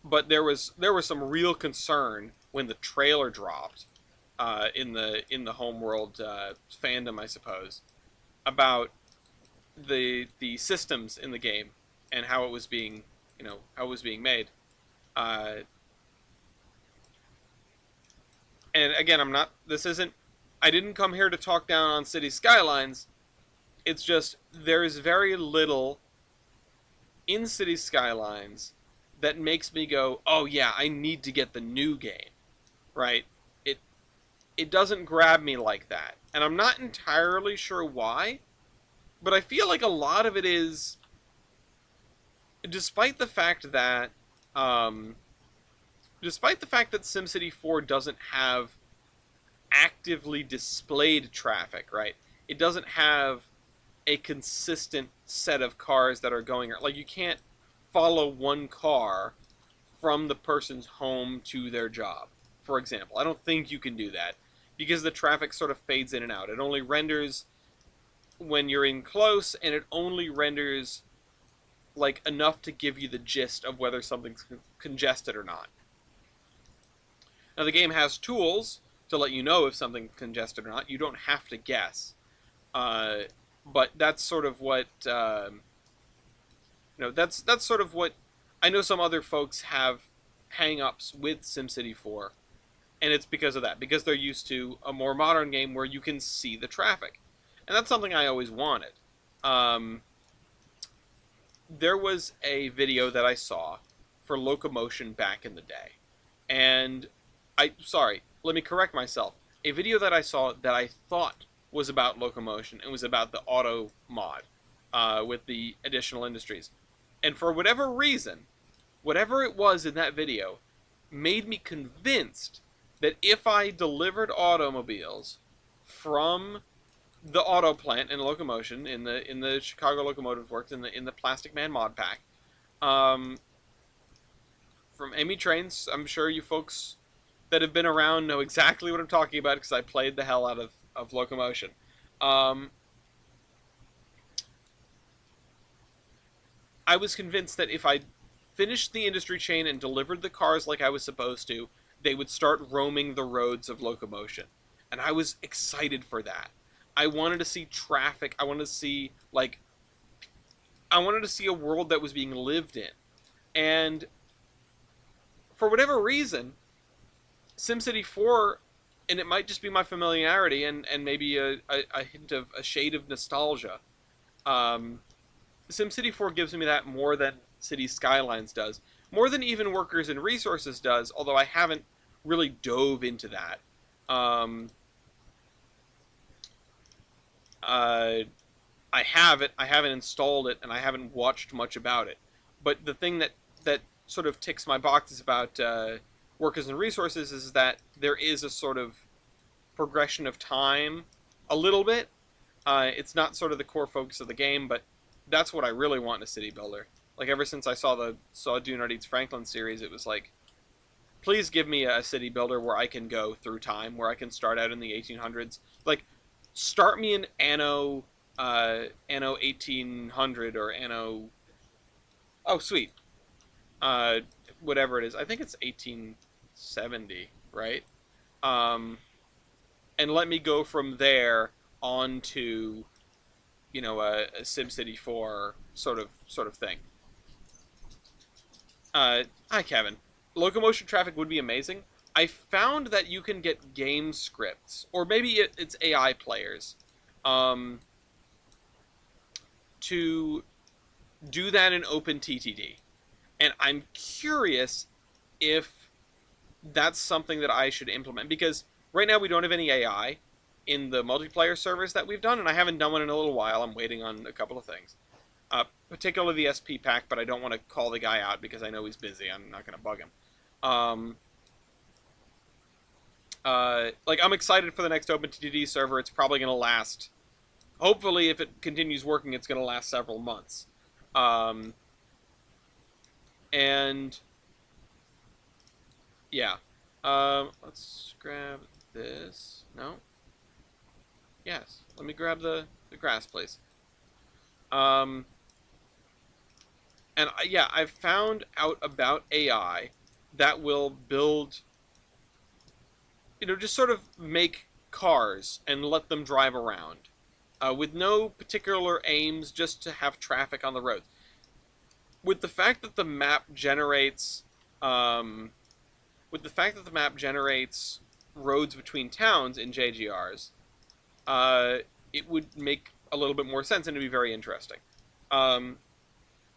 but there was some real concern when the trailer dropped in the Homeworld fandom, I suppose, about the systems in the game and how it was being how it was being made. Uh, and again, I'm not. This isn't. I didn't come here to talk down on City Skylines. It's just there is very little in City Skylines that makes me go, "Oh yeah, I need to get the new game." Right? It it doesn't grab me like that, and I'm not entirely sure why. But I feel like a lot of it is, despite the fact that, um, despite the fact that SimCity 4 doesn't have actively displayed traffic, right? It doesn't have a consistent set of cars that are going. Like you can't follow one car from the person's home to their job, for example. I don't think you can do that because the traffic sort of fades in and out. It only renders when you're in close, and it only renders like enough to give you the gist of whether something's congested or not. Now the game has tools to let you know if something's congested or not. You don't have to guess, uh, but that's sort of what that's sort of what I know. Some other folks have hang-ups with SimCity 4, and it's because of that. Because they're used to a more modern game where you can see the traffic, and that's something I always wanted. Um, there was a video that I saw for locomotion back in the day. And let me correct myself. A video that I saw that I thought was about locomotion and was about the auto mod with the additional industries. And for whatever reason, whatever it was in that video, made me convinced that if I delivered automobiles from the auto plant in locomotion in the Chicago Locomotive Works in the Plastic Man mod pack, um, from Amy Trainz. I'm sure you folks that have been around know exactly what I'm talking about because I played the hell out of locomotion. Um, I was convinced that if I finished the industry chain and delivered the cars like I was supposed to, they would start roaming the roads of locomotion. And I was excited for that. I wanted to see traffic. I wanted to see a world that was being lived in. And for whatever reason, SimCity 4, and it might just be my familiarity and maybe a hint of a shade of nostalgia. Um, SimCity 4 gives me that more than City Skylines does, more than even Workers and Resources does. Although I haven't really dove into that. Um, uh, I have it. I haven't installed it, and I haven't watched much about it. But the thing that sort of ticks my boxes about Workers and Resources is that there is a sort of progression of time, a little bit. It's not sort of the core focus of the game, but that's what I really want in a city builder. Like ever since I saw Do Not Eats Franklin series, it was like, please give me a city builder where I can go through time, where I can start out in the 1800s. Like, start me in Anno 1800 or Anno. Oh, sweet. Uh, Whatever it is. I think it's 1870, right? Um, and let me go from there on to, a SimCity 4 sort of thing. Hi Kevin. Locomotion traffic would be amazing. I found that you can get game scripts, or maybe it's AI players, um, to do that in OpenTTD. And I'm curious if that's something that I should implement, because right now we don't have any AI in the multiplayer servers that we've done, and I haven't done one in a little while. I'm waiting on a couple of things, particularly the SP pack, but I don't want to call the guy out because I know he's busy. I'm not going to bug him. Um, like I'm excited for the next OpenTTD server. It's probably going to last. Hopefully, if it continues working, it's going to last several months. Um, and yeah, let's grab this. No. Yes. Let me grab the grass, please. Um, and yeah, I've found out about AI that will build, just sort of make cars and let them drive around with no particular aims, just to have traffic on the roads. With the fact that the map generates, um, with the fact that the map generates roads between towns in JGRs, uh, it would make a little bit more sense and it'd be very interesting. Um,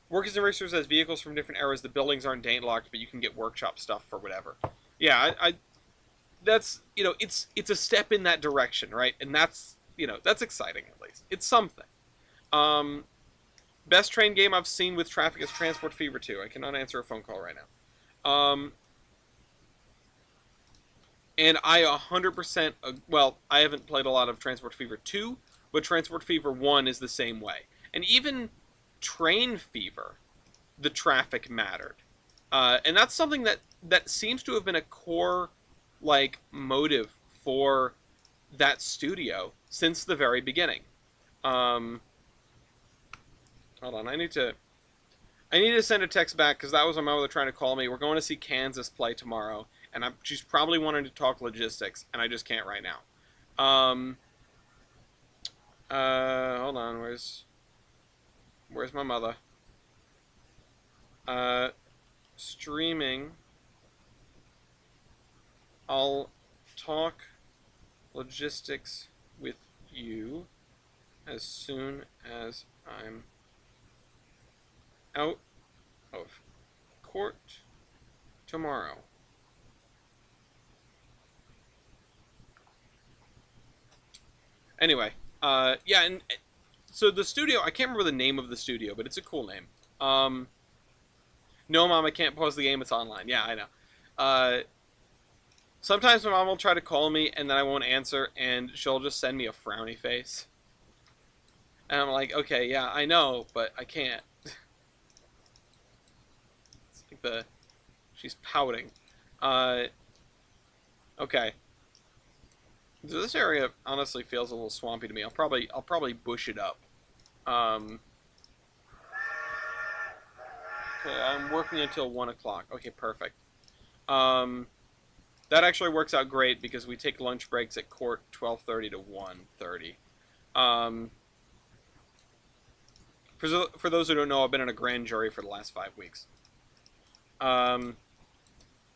Workers and Racers has vehicles from different eras. The buildings aren't date locked, but you can get workshop stuff for whatever. Yeah, I that's it's a step in that direction, right? And that's exciting at least. It's something. Um, Best train game I've seen with traffic is Transport Fever 2. I cannot answer a phone call right now. And I 100%, well, I haven't played a lot of Transport Fever 2, but Transport Fever 1 is the same way. And even Train Fever, the traffic mattered. And that's something that seems to have been a core, like, motive for that studio since the very beginning. Um, Hold on, I need to send a text back because that was my mother trying to call me. We're going to see Kansas play tomorrow, and she's probably wanting to talk logistics, and I just can't right now. Hold on, where's my mother? Uh, Streaming. I'll talk logistics with you as soon as I'm out of court tomorrow. Anyway, yeah, and so the studio, I can't remember the name of the studio, but it's a cool name. No, Mom, I can't pause the game, it's online. Yeah, I know. Sometimes my mom will try to call me, and then I won't answer, and she'll just send me a frowny face. And I'm like, okay, yeah, I know, but I can't. It's like she's pouting. Uh, okay. So this area honestly feels a little swampy to me. I'll probably bush it up. Um, okay, I'm working until 1 o'clock. Okay, perfect. Um, that actually works out great because we take lunch breaks at court 12:30 to 1:30. Um, for those who don't know, I've been in a grand jury for the last 5 weeks. Um,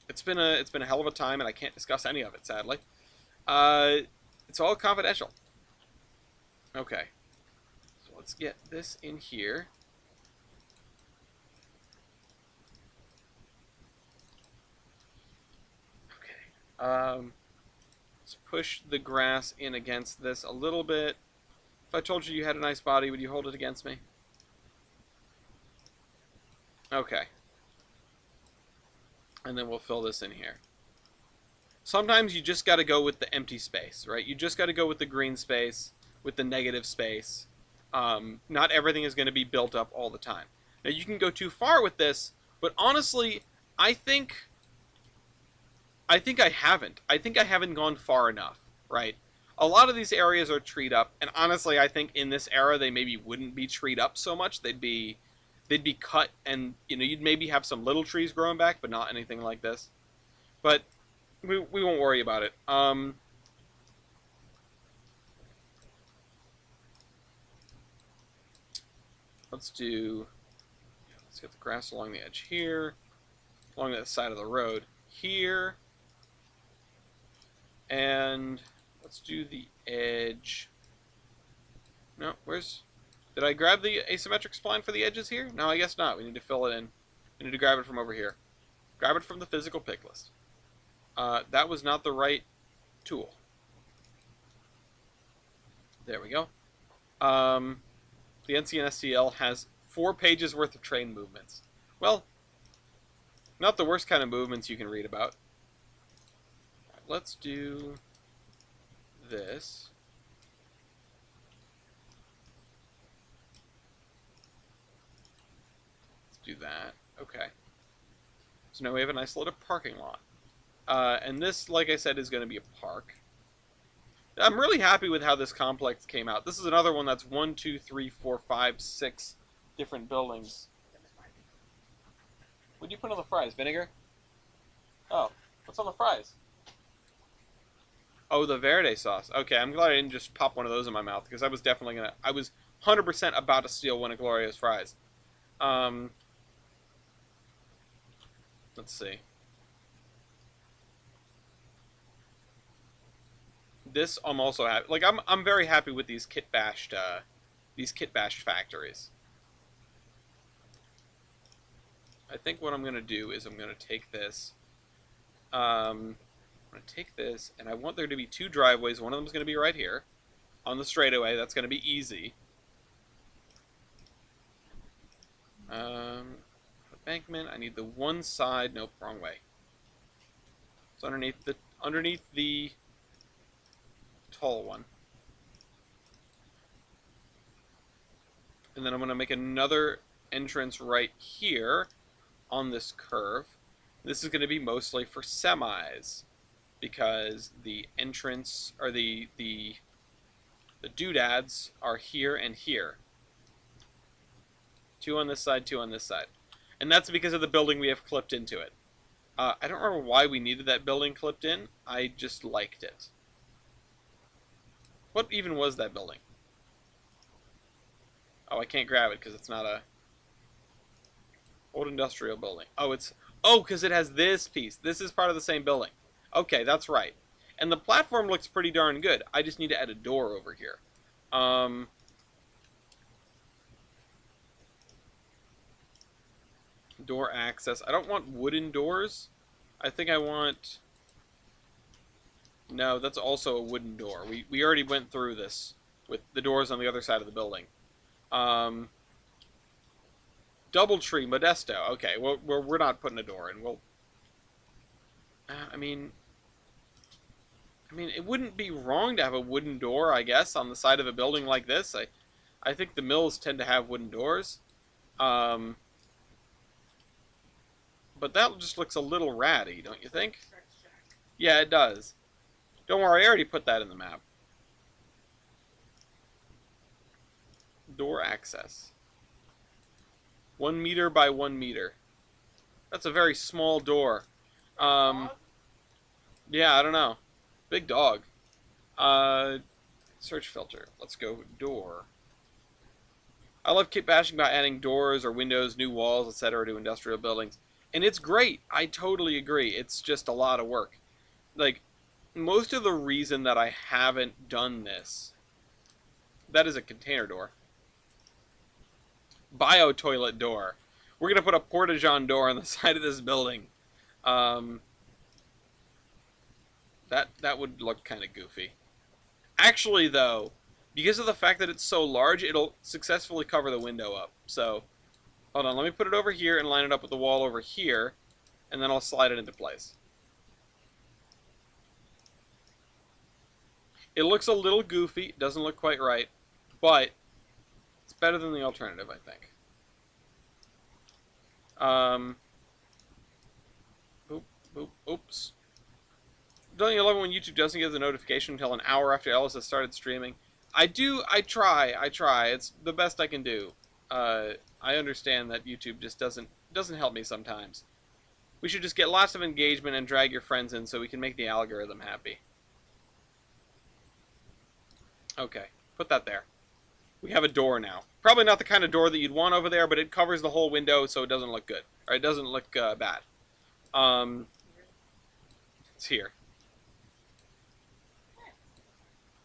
it's been a hell of a time, and I can't discuss any of it, sadly. Uh, it's all confidential. Okay, so let's get this in here. Okay. Let's push the grass in against this a little bit. If I told you you had a nice body, would you hold it against me? Okay. And then we'll fill this in here. Sometimes you just got to go with the empty space, right? You just got to go with the green space, with the negative space. Not everything is going to be built up all the time. Now, you can go too far with this, but honestly, I think I haven't. I think I haven't gone far enough, right? A lot of these areas are treed up, and honestly, I think in this era they maybe wouldn't be treed up so much. They'd be cut, and you'd maybe have some little trees growing back, but not anything like this. But we won't worry about it. let's get the grass along the edge here, along that side of the road here, and let's do the edge. No, did I grab the asymmetric spline for the edges here? No, I guess not. We need to fill it in. We need to grab it from over here. Grab it from the physical pick list. That was not the right tool. There we go. The NCNSTL has 4 pages worth of train movements. Well, not the worst kind of movements you can read about. Right, let's do this. Let's do that. Okay. So now we have a nice little parking lot. And this, like I said, is going to be a park. I'm really happy with how this complex came out. This is another one that's 1, 2, 3, 4, 5, 6 different buildings. What'd you put on the fries? Vinegar? Oh, what's on the fries? Oh, the verde sauce. Okay, I'm glad I didn't just pop one of those in my mouth, because I was definitely gonna. I was 100% about to steal one of Gloria's fries. Let's see. This I'm also happy. Like I'm very happy with these kit bashed factories. I think what I'm gonna do is I'm gonna take this. I'm gonna take this, and I want there to be 2 driveways. One of them is gonna be right here, on the straightaway. That's gonna be easy. Embankment. I need the one side. Nope, wrong way. It's underneath the tall one. And then I'm going to make another entrance right here on this curve. This is going to be mostly for semis, because the entrance, or the doodads are here and here. 2 on this side, 2 on this side. And that's because of the building we have clipped into it. I don't remember why we needed that building clipped in. I just liked it. What even was that building? Oh, I can't grab it because it's not a old industrial building. Oh, because it has this piece. This is part of the same building. Okay, that's right. And the platform looks pretty darn good. I just need to add a door over here. Door access. I don't want wooden doors. I think I want... No, that's also a wooden door. We already went through this with the doors on the other side of the building. Doubletree, Modesto. Okay, well, we're not putting a door in. We'll... I mean, it wouldn't be wrong to have a wooden door, I guess, on the side of a building like this. I think the mills tend to have wooden doors. But that just looks a little ratty, don't you think? Yeah, it does. Don't worry, I already put that in the map. Door access. 1 meter by 1 meter. That's a very small door. Yeah, I don't know. Big dog. Search filter. Let's go door. I love kit bashing by adding doors or windows, new walls, etc. to industrial buildings. And it's great. I totally agree. It's just a lot of work. Like, most of the reason that I haven't done this... That is a container door. Bio-toilet door. We're going to put a porta-john door on the side of this building. That would look kind of goofy. Actually, though, because of the fact that it's so large, it'll successfully cover the window up. So... Hold on, let me put it over here and line it up with the wall over here, and then I'll slide it into place. It looks a little goofy, it doesn't look quite right, but it's better than the alternative, I think. Oops. Don't you love it when YouTube doesn't give the notification until an hour after Ellis has started streaming? I try. It's the best I can do. I understand that YouTube just doesn't help me sometimes. We should just get lots of engagement and drag your friends in so we can make the algorithm happy. Okay, put that there. We have a door now. Probably not the kind of door that you'd want over there, but it covers the whole window, so it doesn't look good, or it doesn't look bad. Um, it's here.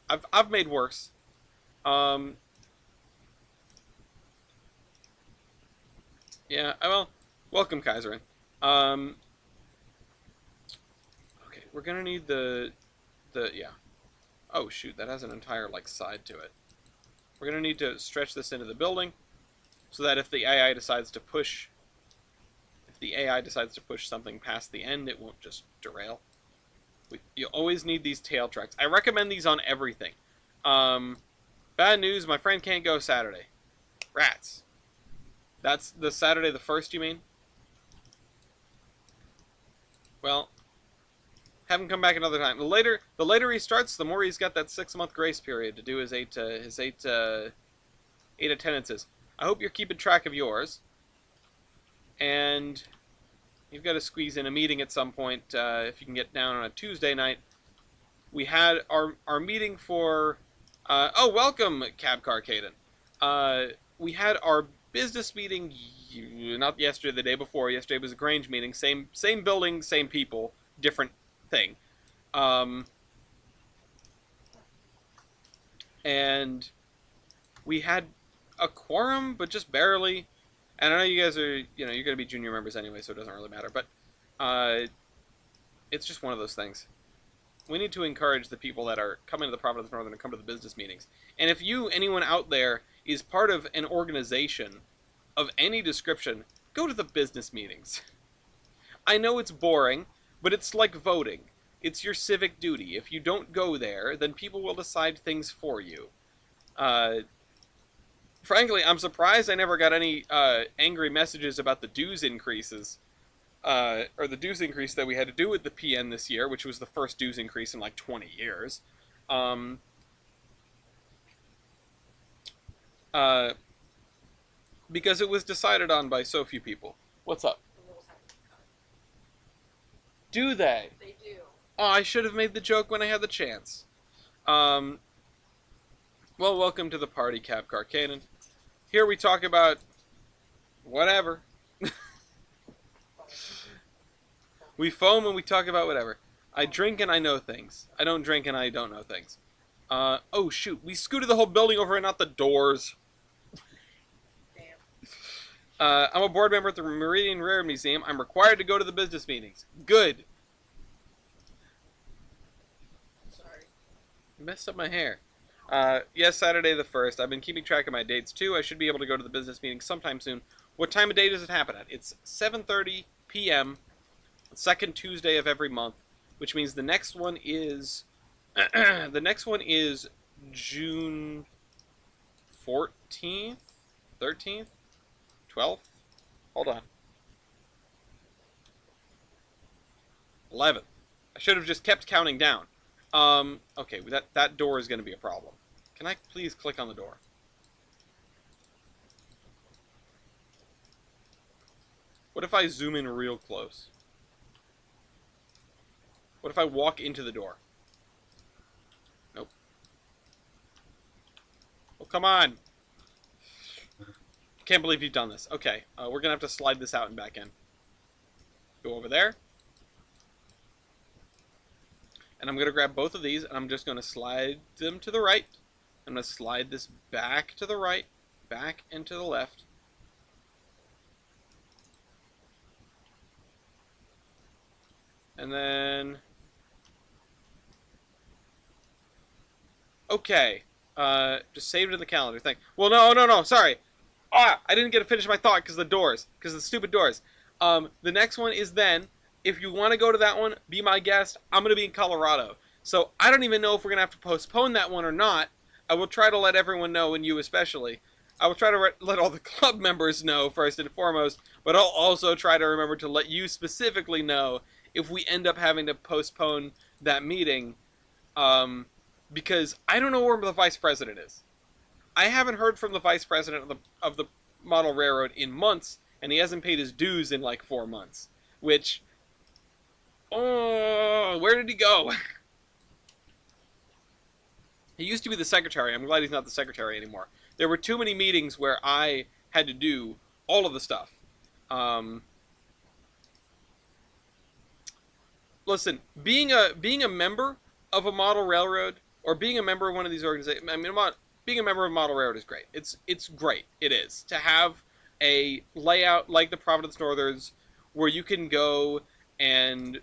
I've made worse. Um, yeah. Well, welcome, Kaiserin. Um, okay, we're gonna need the yeah. Oh shoot, that has an entire like side to it. We're gonna need to stretch this into the building, so that if the AI decides to push, something past the end, it won't just derail. You always need these tail tracks. I recommend these on everything. Bad news, my friend can't go Saturday. Rats. That's the Saturday the 1st, you mean? Well, have him come back another time. The later he starts, the more he's got that 6-month grace period to do his eight attendances. I hope you're keeping track of yours. And you've got to squeeze in a meeting at some point if you can get down on a Tuesday night. We had our meeting for... oh, welcome, Cab Car Caden. We had our business meeting, not yesterday, the day before. Yesterday was a Grange meeting. Same building, same people, different thing. And we had a quorum, but just barely. And I know you guys are, you're going to be junior members anyway, so it doesn't really matter. But it's just one of those things. We need to encourage the people that are coming to the Providence Northern to come to the business meetings. And if anyone out there, is part of an organization of any description, go to the business meetings. I know it's boring, but it's like voting. It's your civic duty. If you don't go there, then people will decide things for you. Frankly, I'm surprised I never got any angry messages about the dues increases. Or the dues increase that we had to do with the PN this year, which was the first dues increase in like 20 years. Because it was decided on by so few people. What's up? Do they? They do. Oh, I should have made the joke when I had the chance. Well, welcome to the party, Cab Car Canon. Here we talk about whatever. We foam and we talk about whatever. I drink and I know things. I don't drink and I don't know things. Oh shoot, we scooted the whole building over and not the doors. Damn. I'm a board member at the Meridian Rare Museum. I'm required to go to the business meetings. Good. Sorry. I messed up my hair. Yes, Saturday the 1st. I've been keeping track of my dates too. I should be able to go to the business meeting sometime soon. What time of day does it happen at? It's 7:30 p.m. second Tuesday of every month, which means the next one is June 14th, 13th, 12th. Hold on. 11th. I should have just kept counting down. Okay, that door is going to be a problem. Can I please click on the door? What if I zoom in real close? What if I walk into the door? Nope. Oh, come on. Can't believe you've done this. Okay, we're going to have to slide this out and back in. Go over there. And I'm going to grab both of these, and I'm just going to slide them to the right. I'm going to slide this back to the right, back and to the left. And then... Okay. Just save it in the calendar. Thank. Well, no, sorry. I didn't get to finish my thought because of the stupid doors. The next one is then, if you want to go to that one, be my guest. I'm going to be in Colorado. So I don't even know if we're going to have to postpone that one or not. I will try to let everyone know, and you especially. I will try to let all the club members know first and foremost, but I'll also try to remember to let you specifically know if we end up having to postpone that meeting, because I don't know where the vice president is. I haven't heard from the vice president of the model railroad in months, and he hasn't paid his dues in like 4 months. Which, oh, where did he go? He used to be the secretary. I'm glad he's not the secretary anymore. There were too many meetings where I had to do all of the stuff. Um, Listen, being a member of a model railroad or being a member of one of these organizations, I mean, being a member of a model railroad is great. It's great. It is to have a layout like the Providence Northers where you can go and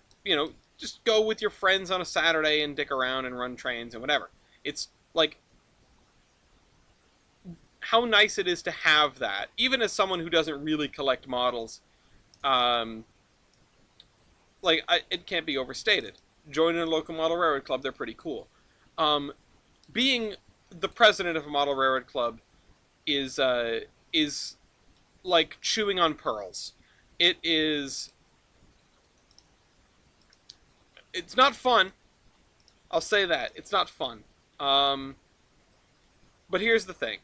just go with your friends on a Saturday and dick around and run trains and whatever. It's like how nice it is to have that, even as someone who doesn't really collect models. Um, it can't be overstated. Joining a local model railroad club, they're pretty cool. Um, Being the president of a model railroad club is like chewing on pearls. It is. It's not fun. I'll say that it's not fun. Um, but here's the thing: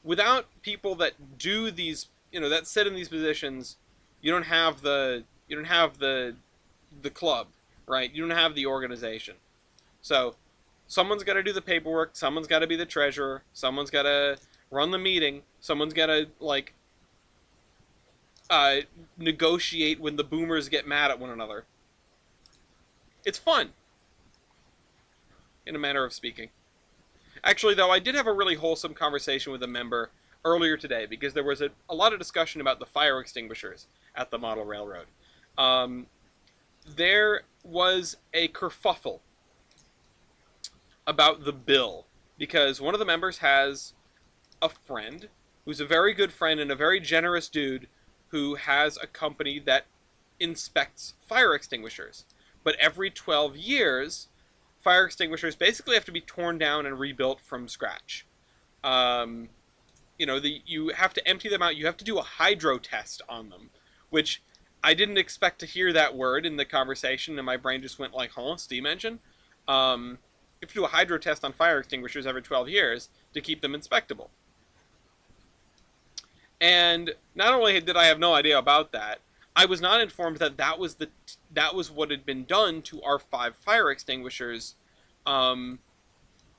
without people that do these, that sit in these positions, you don't have the club, right? You don't have the organization. So someone's got to do the paperwork. Someone's got to be the treasurer. Someone's got to run the meeting. Someone's got to uh, negotiate when the boomers get mad at one another. It's fun, in a manner of speaking. Actually, though, I did have a really wholesome conversation with a member earlier today because there was a lot of discussion about the fire extinguishers at the model railroad. Um, there was a kerfuffle about the bill because one of the members has a friend who's a very good friend and a very generous dude who has a company that inspects fire extinguishers. But every 12 years, fire extinguishers basically have to be torn down and rebuilt from scratch. Um, you have to empty them out. You have to do a hydro test on them, which I didn't expect to hear that word in the conversation, and my brain just went like, "Huh, steam engine." You have to do a hydro test on fire extinguishers every 12 years to keep them inspectable. And not only did I have no idea about that, I was not informed that that was what had been done to our 5 fire extinguishers um,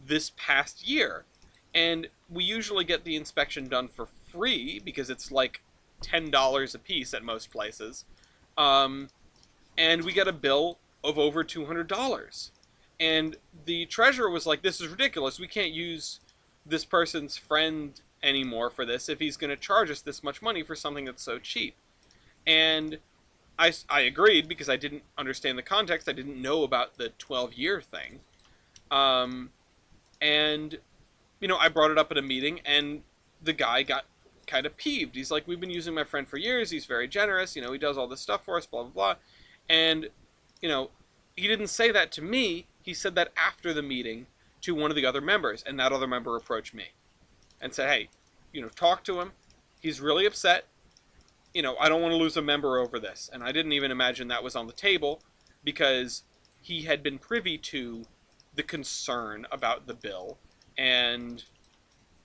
this past year. And we usually get the inspection done for free because it's like $10 a piece at most places. Um, and we get a bill of over $200. And the treasurer was like, "This is ridiculous. We can't use this person's friend anymore for this if he's going to charge us this much money for something that's so cheap." And I agreed because I didn't understand the context. I didn't know about the 12-year thing. Um, and, I brought it up at a meeting, and the guy got kind of peeved. He's like, "We've been using my friend for years. He's very generous. He does all this stuff for us, blah, blah, blah." And, you know, he didn't say that to me. He said that after the meeting to one of the other members. And that other member approached me and said, "Hey, talk to him. He's really upset. I don't want to lose a member over this." And I didn't even imagine that was on the table because he had been privy to the concern about the bill and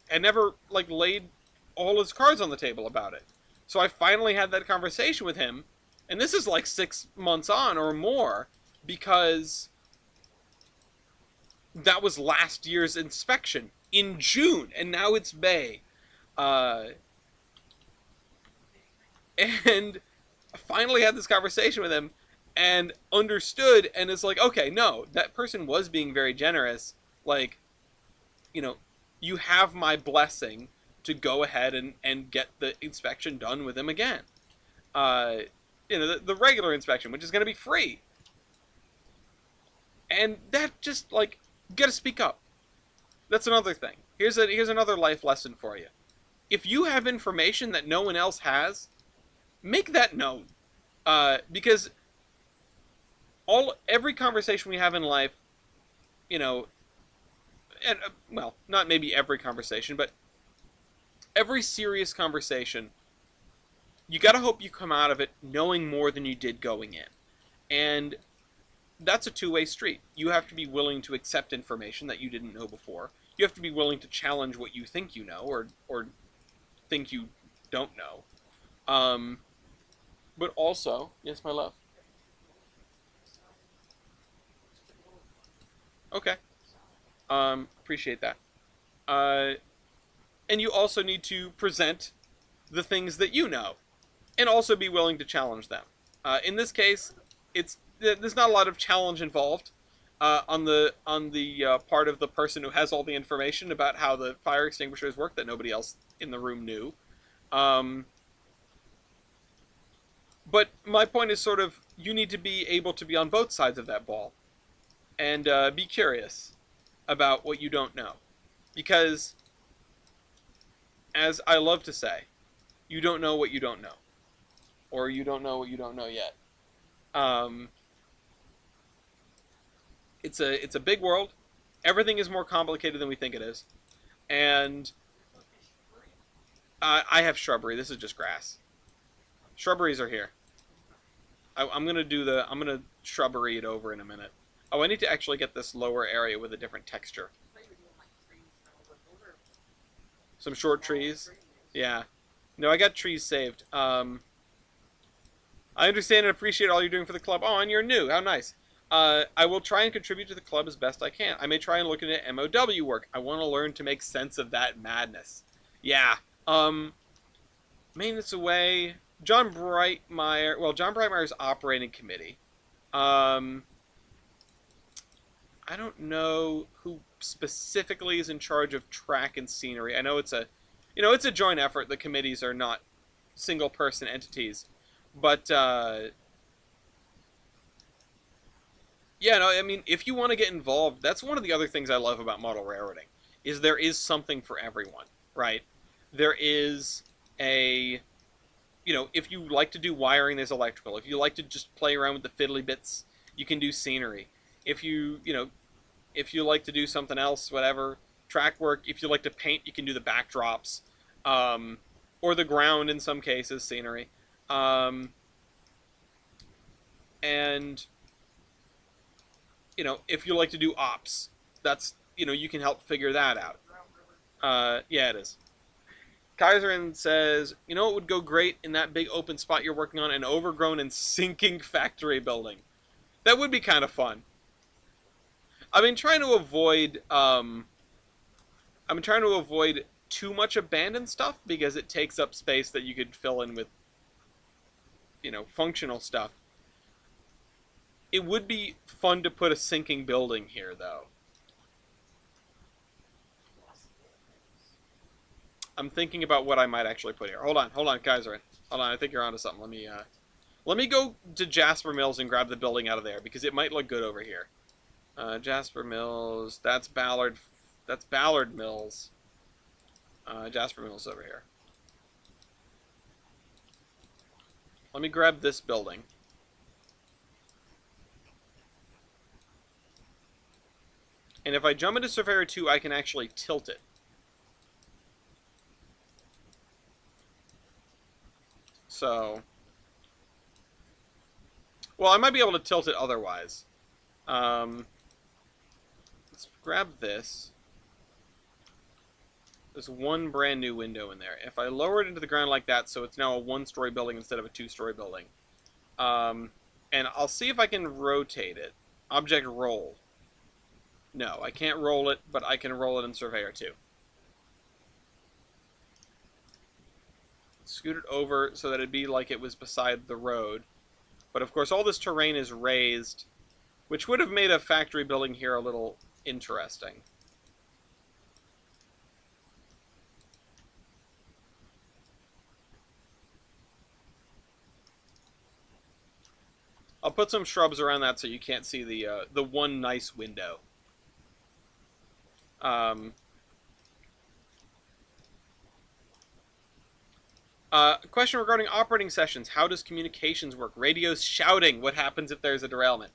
had never laid all his cards on the table about it. So I finally had that conversation with him, and this is 6 months on or more because that was last year's inspection in June, and now it's May. Uh, and I finally had this conversation with him and understood, and it's like, okay, no, that person was being very generous. Like, you know, you have my blessing to go ahead and get the inspection done with him again. Uh, the regular inspection, which is going to be free. And that just, you got to speak up. That's another thing. Here's another life lesson for you. If you have information that no one else has, make that known. Because every conversation we have in life, and well, not maybe every conversation, but every serious conversation, you gotta hope you come out of it knowing more than you did going in. And that's a two-way street. You have to be willing to accept information that you didn't know before. You have to be willing to challenge what you think you know or think you don't know. But also, yes, my love. Okay. Appreciate that. Uh, and you also need to present the things that you know, and also be willing to challenge them. In this case, there's not a lot of challenge involved on the part of the person who has all the information about how the fire extinguishers work that nobody else in the room knew. Um, but my point is sort of you need to be able to be on both sides of that ball and be curious about what you don't know, because as I love to say, you don't know what you don't know, or you don't know what you don't know yet. Um, it's a big world. Everything is more complicated than we think it is, and I have shrubbery. This is just grass. Shrubberies are here. I'm gonna do the. I'm gonna shrubbery it over in a minute. Oh, I need to actually get this lower area with a different texture. Some short trees. Yeah. No, I got trees saved. I understand and appreciate all you're doing for the club. Oh, and you're new. How nice. I will try and contribute to the club as best I can. I may try and look into MOW work. I want to learn to make sense of that madness. Yeah. Maintenance away. John Brightmeyer. Well, John Brightmeyer's operating committee. Um, I don't know who specifically is in charge of track and scenery. I know it's a joint effort. The committees are not single person entities, but yeah, no, I mean, if you want to get involved, that's one of the other things I love about model railroading, is there is something for everyone, right? There is a, if you like to do wiring, there's electrical. If you like to just play around with the fiddly bits, you can do scenery. If you like to do something else, whatever, track work. If you like to paint, you can do the backdrops, or the ground in some cases, scenery. Um, and if you like to do ops, that's you can help figure that out. Yeah, it is. Kaiserin says, it would go great in that big open spot you're working on, an overgrown and sinking factory building. That would be kind of fun. I've been trying to avoid, too much abandoned stuff because it takes up space that you could fill in with, functional stuff. It would be fun to put a sinking building here, though. I'm thinking about what I might actually put here. Hold on, Kaiser. Hold on, I think you're onto something. Let me go to Jasper Mills and grab the building out of there because it might look good over here. Jasper Mills. That's Ballard. That's Ballard Mills. Jasper Mills over here. Let me grab this building. And if I jump into Surveyor 2, I can actually tilt it. So, well, I might be able to tilt it otherwise. Let's grab this. There's one brand new window in there. If I lower it into the ground like that, so it's now a one-story building instead of a two-story building. And I'll see if I can rotate it. Object roll. No, I can't roll it, but I can roll it in Surveyor 2. Scoot it over so that it'd be like it was beside the road. But of course all this terrain is raised, which would have made a factory building here a little interesting. I'll put some shrubs around that so you can't see the one nice window. Question regarding operating sessions. How does communications work? Radios shouting. What happens if there's a derailment?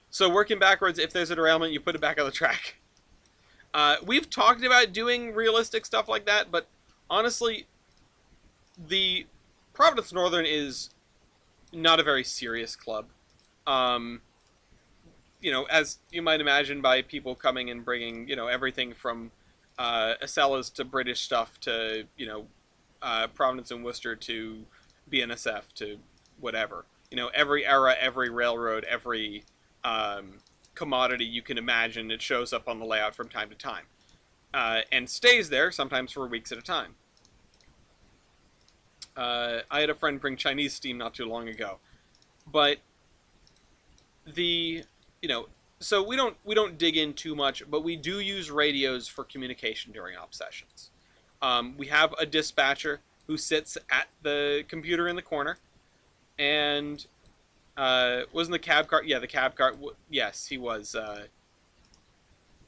So working backwards, if there's a derailment, you put it back on the track. We've talked about doing realistic stuff like that, but honestly, the Providence Northern is not a very serious club. As you might imagine by people coming and bringing, everything from Acellas to British stuff to, Providence and Worcester to BNSF to whatever. Every era, every railroad, every commodity you can imagine, it shows up on the layout from time to time. and stays there sometimes for weeks at a time. I had a friend bring Chinese steam not too long ago, but the you know so we don't dig in too much, but we do use radios for communication during op sessions. We have a dispatcher who sits at the computer in the corner, and wasn't the cab car? Yeah, the cab car. Yes, he was.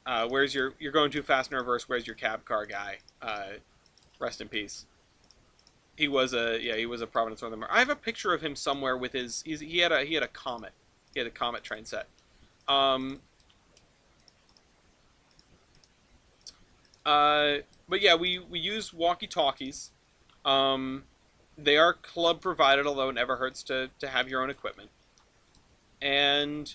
Where's your? You're going too fast in reverse. Where's your cab car guy? Rest in peace. He was a Providence Northern member. I have a picture of him somewhere with he had a comet. He had a comet train set. Um, uh, but yeah, we use walkie talkies. Um, they are club provided, although it never hurts to have your own equipment. And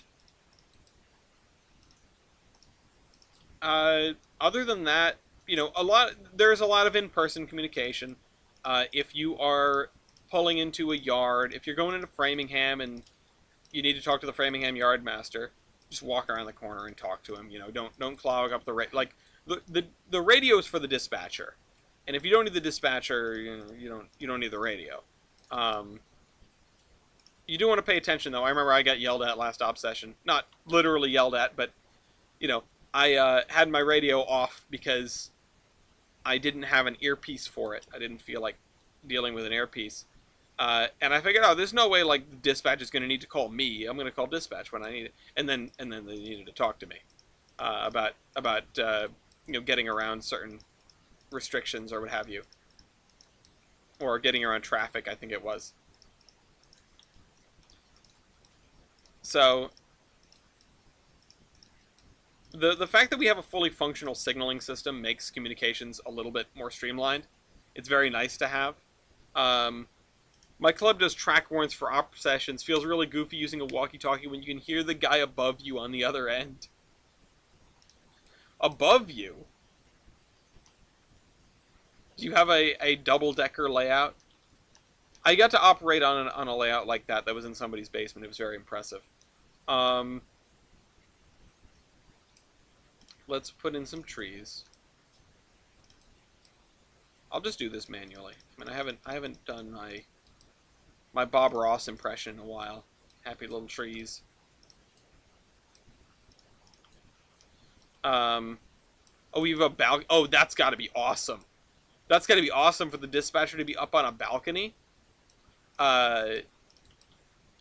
other than that, there's a lot of in-person communication. If you are pulling into a yard, if you're going into Framingham and you need to talk to the Framingham yard master, just walk around the corner and talk to him. Don't clog up like the radio's for the dispatcher, and if you don't need the dispatcher, you don't need the radio. Um, you do want to pay attention though. I remember I got yelled at last op session, not literally yelled at, but you know I had my radio off because I didn't have an earpiece for it. I didn't feel like dealing with an earpiece. And I figured, oh, there's no way like dispatch is going to need to call me. I'm going to call dispatch when I need it. And then they needed to talk to me about getting around certain restrictions or what have you, or getting around traffic. I think it was. So the fact that we have a fully functional signaling system makes communications a little bit more streamlined. It's very nice to have. Um, My club does track warrants for op sessions. Feels really goofy using a walkie-talkie when you can hear the guy above you on the other end. Above you? Do you have a double-decker layout? I got to operate on a layout like that was in somebody's basement. It was very impressive. Um, let's put in some trees. I'll just do this manually. I mean, I haven't done my Bob Ross impression in a while. Happy little trees. Um, oh, we have a balcony. Oh, that's got to be awesome. That's got to be awesome for the dispatcher to be up on a balcony. Uh,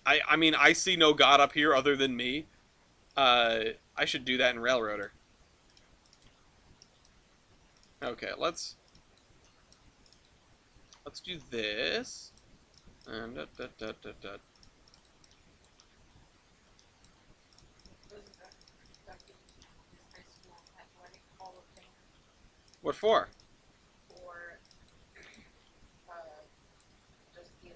I mean, I see no God up here other than me. I should do that in Railroader. Okay, let's do this. And what for? For just the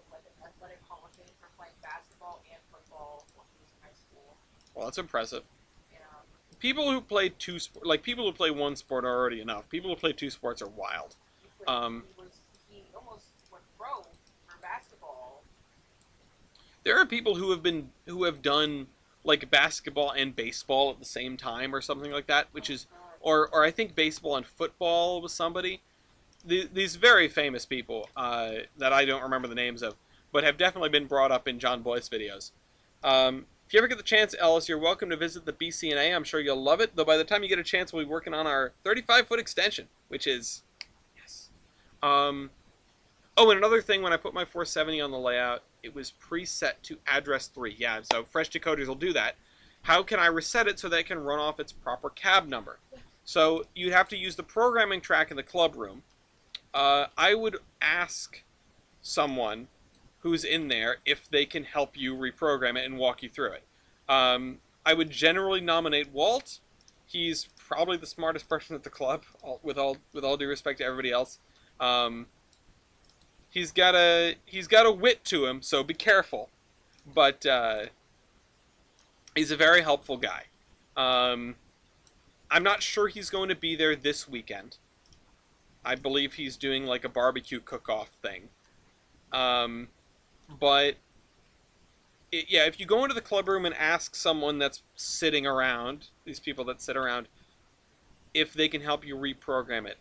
athletic hall of fame for playing basketball and football when he was in high school. Well, that's impressive. Yeah. People who play people who play one sport are already enough. People who play two sports are wild. Um, He almost went pro for basketball. there are people who have done like basketball and baseball at the same time or something like that, which is or I think baseball and football was somebody. These very famous people that I don't remember the names of, but have definitely been brought up in John Boyce videos. If you ever get the chance, Ellis, you're welcome to visit the BCNA. I'm sure you'll love it. Though by the time you get a chance, we'll be working on our 35-foot extension, which is yes. Oh, and another thing, when I put my 470 on the layout, it was preset to address 3. Yeah, so fresh decoders will do that. How can I reset it so that it can run off its proper cab number? So you'd have to use the programming track in the club room. I would ask someone who's in there if they can help you reprogram it and walk you through it. I would generally nominate Walt. He's probably the smartest person at the club, with all due respect to everybody else. He's got a wit to him, so be careful. But he's a very helpful guy. I'm not sure he's going to be there this weekend. I believe he's doing like a barbecue cook-off thing. But yeah, if you go into the club room and ask someone that's sitting around, these people that sit around, if they can help you reprogram it,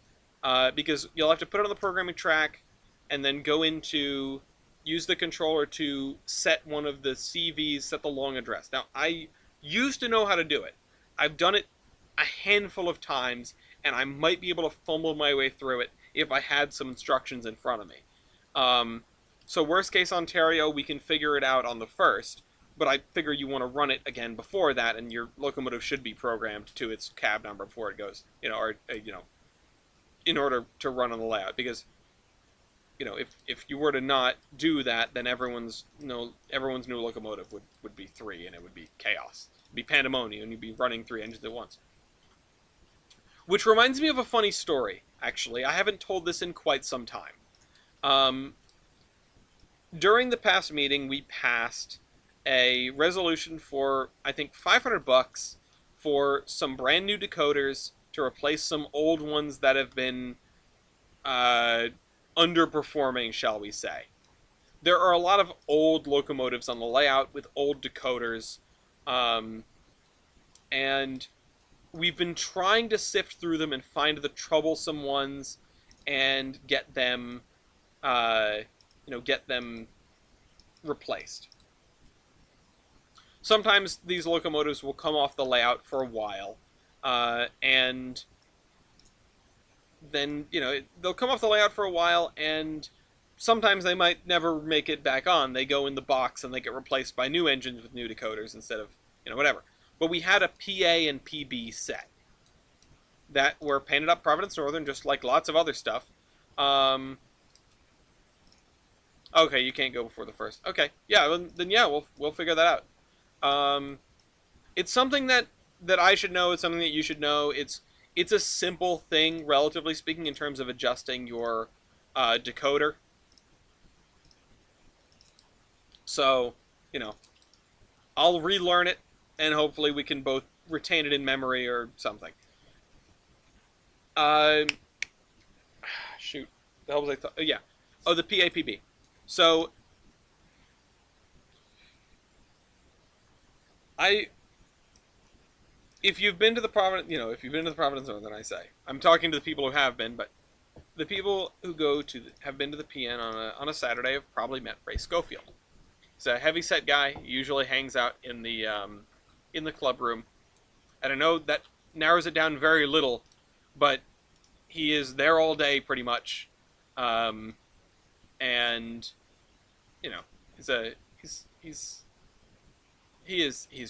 because you'll have to put it on the programming track, and then go into use the controller to set one of the CVs, set the long address. Now, I used to know how to do it. I've done it a handful of times, and I might be able to fumble my way through it if I had some instructions in front of me. Um, so worst case Ontario, we can figure it out on the first, but I figure you want to run it again before that, and your locomotive should be programmed to its cab number before it goes, or in order to run on the layout. Because if you were to not do that, then everyone's new locomotive would be 3, and it would be chaos. It'd be pandemonium, and you'd be running 3 engines at once. Which reminds me of a funny story. Actually, I haven't told this in quite some time. Um, During the past meeting, we passed a resolution for, I think, $500 for some brand new decoders to replace some old ones that have been uh, underperforming, shall we say. There are a lot of old locomotives on the layout with old decoders, um, and we've been trying to sift through them and find the troublesome ones and uh, get them replaced. Sometimes these locomotives will come off the layout for a while, and then they'll come off the layout for a while, and sometimes they might never make it back on. They go in the box and they get replaced by new engines with new decoders instead of whatever. But we had a PA and PB set that were painted up Providence Northern, just like lots of other stuff. Okay, you can't go before the first. Okay, yeah, then yeah, we'll figure that out. It's something that I should know. It's something that you should know. It's a simple thing, relatively speaking, in terms of adjusting your decoder. So, I'll relearn it, and hopefully we can both retain it in memory or something. Uh, Shoot, the hell was I thought? Oh, yeah. Oh, the PAPB. So, I if you've been to the Providence Northern, I say I'm talking to the people who have been, but the people who have been to the PN on a Saturday have probably met Ray Schofield. He's a heavy set guy. He usually hangs out in the club room, and I know that narrows it down very little, but he is there all day pretty much, and he's a he's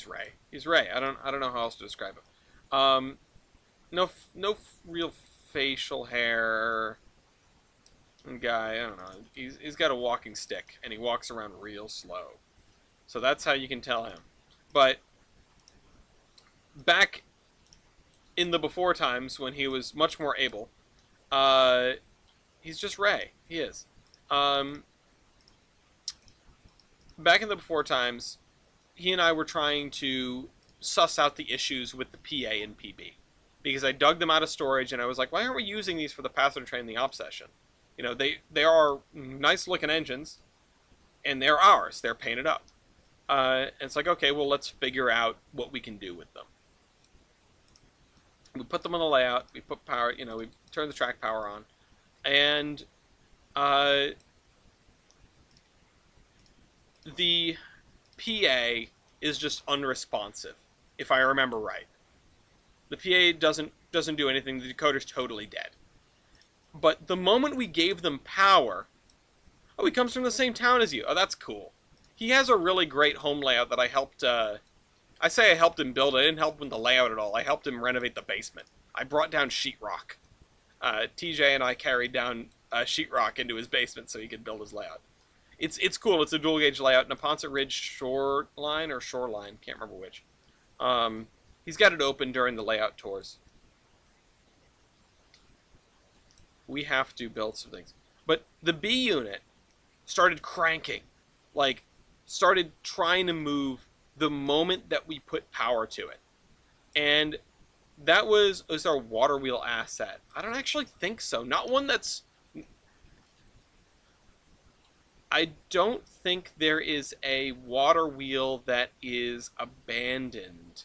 Ray. He's Ray. I don't know how else to describe him. No real facial hair guy. I don't know. He's got a walking stick, and he walks around real slow. So that's how you can tell him. But back in the before times when he was much more able, he's just Ray. He is. Back in the before times, he and I were trying to suss out the issues with the PA and PB, because I dug them out of storage and I was like, why aren't we using these for the passenger train and the op session? They are nice looking engines, and they're ours. They're painted up. And it's like, okay, well, let's figure out what we can do with them. We put them on the layout. We put power. We turn the track power on, and the PA is just unresponsive, if I remember right. The PA doesn't do anything. The decoder's totally dead. But the moment we gave them power, oh, he comes from the same town as you. Oh, that's cool. He has a really great home layout that I helped. I say I helped him build. I didn't help him with the layout at all. I helped him renovate the basement. I brought down sheetrock. TJ and I carried down sheetrock into his basement so he could build his layout. It's cool. It's a dual gauge layout, Neponset Ridge shoreline, can't remember which. He's got it open during the layout tours. We have to build some things. But the B unit started cranking. Started trying to move the moment that we put power to it. And that was our water wheel asset. I don't actually think so. Not one that's... I don't think there is a water wheel that is abandoned.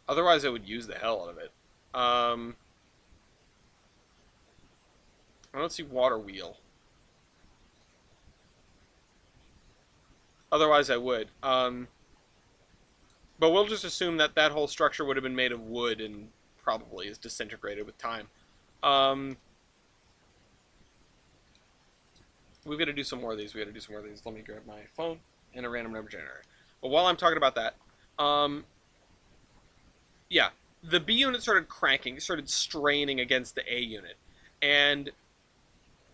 Otherwise, I would use the hell out of it. I don't see water wheel. Otherwise, I would. But we'll just assume that that whole structure would have been made of wood and probably is disintegrated with time. Um, we've got to do some more of these. We got to do some more of these. Let me grab my phone and a random number generator. But while I'm talking about that, um, yeah, the B unit started cranking, started straining against the A unit, and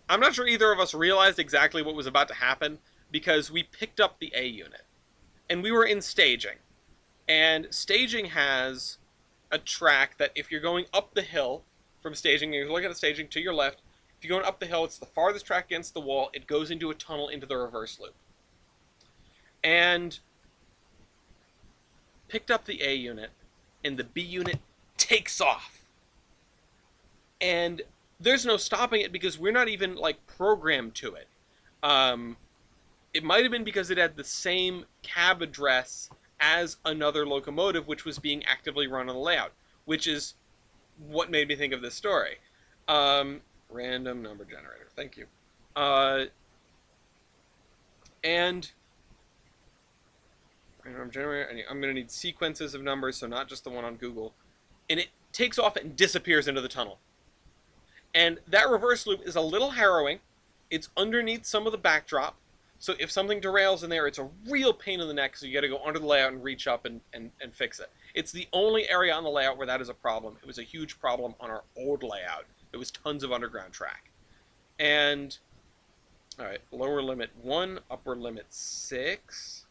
I'm not sure either of us realized exactly what was about to happen because we picked up the A unit and we were in staging. And staging has a track that if you're going up the hill from staging, you're looking at the staging to your left. If you're going up the hill, it's the farthest track against the wall. It goes into a tunnel into the reverse loop. And picked up the A unit, and the B unit takes off. And there's no stopping it because we're not even like programmed to it. Um, it might have been because it had the same cab address as another locomotive which was being actively run on the layout, which is what made me think of this story. Random number generator, thank you. And random generator, I'm going to need sequences of numbers, so not just the one on Google. And it takes off and disappears into the tunnel. And that reverse loop is a little harrowing. It's underneath some of the backdrop. So if something derails in there, it's a real pain in the neck, so you got to go under the layout and reach up and fix it. It's the only area on the layout where that is a problem. It was a huge problem on our old layout. There was tons of underground track. And, all right, lower limit 1, upper limit 6.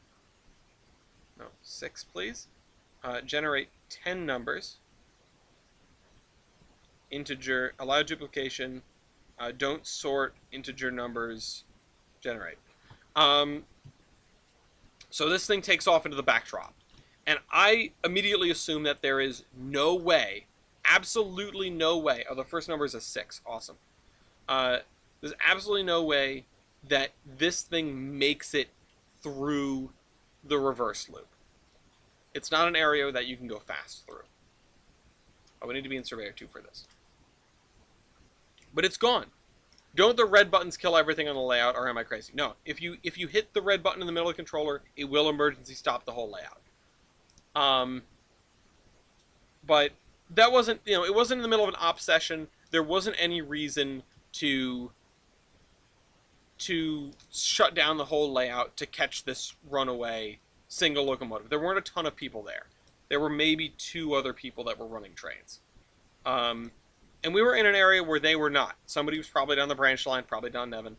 No, 6, please. Generate 10 numbers. Integer, allow duplication. Don't sort integer numbers. Generate. So this thing takes off into the backdrop. And I immediately assume that there is no way, absolutely no way. Oh, the first number is a 6. Awesome. There's absolutely no way that this thing makes it through the reverse loop. It's not an area that you can go fast through. Oh, we need to be in Surveyor 2 for this. But it's gone. Don't the red buttons kill everything on the layout, or am I crazy? No. If you hit the red button in the middle of the controller, it will emergency stop the whole layout. But that wasn't, it wasn't in the middle of an op session. There wasn't any reason to shut down the whole layout to catch this runaway single locomotive. There weren't a ton of people there. There were maybe 2 other people that were running trains. And we were in an area where they were not. Somebody was probably down the branch line, probably down Nevin.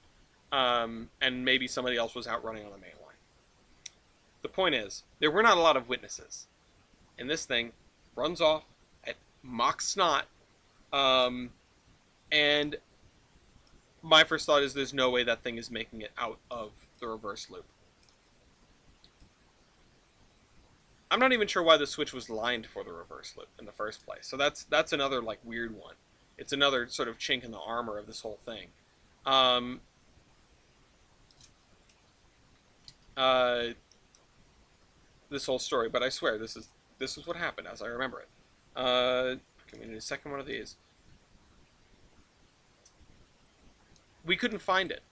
And maybe somebody else was out running on the main line. The point is, there were not a lot of witnesses. And this thing runs off at Mach snot. And my first thought is there's no way that thing is making it out of the reverse loop. I'm not even sure why the switch was lined for the reverse loop in the first place. So that's another like weird one. It's another sort of chink in the armor of this whole thing. This whole story, but I swear this is what happened as I remember it. Can we need a second one of these? We couldn't find it.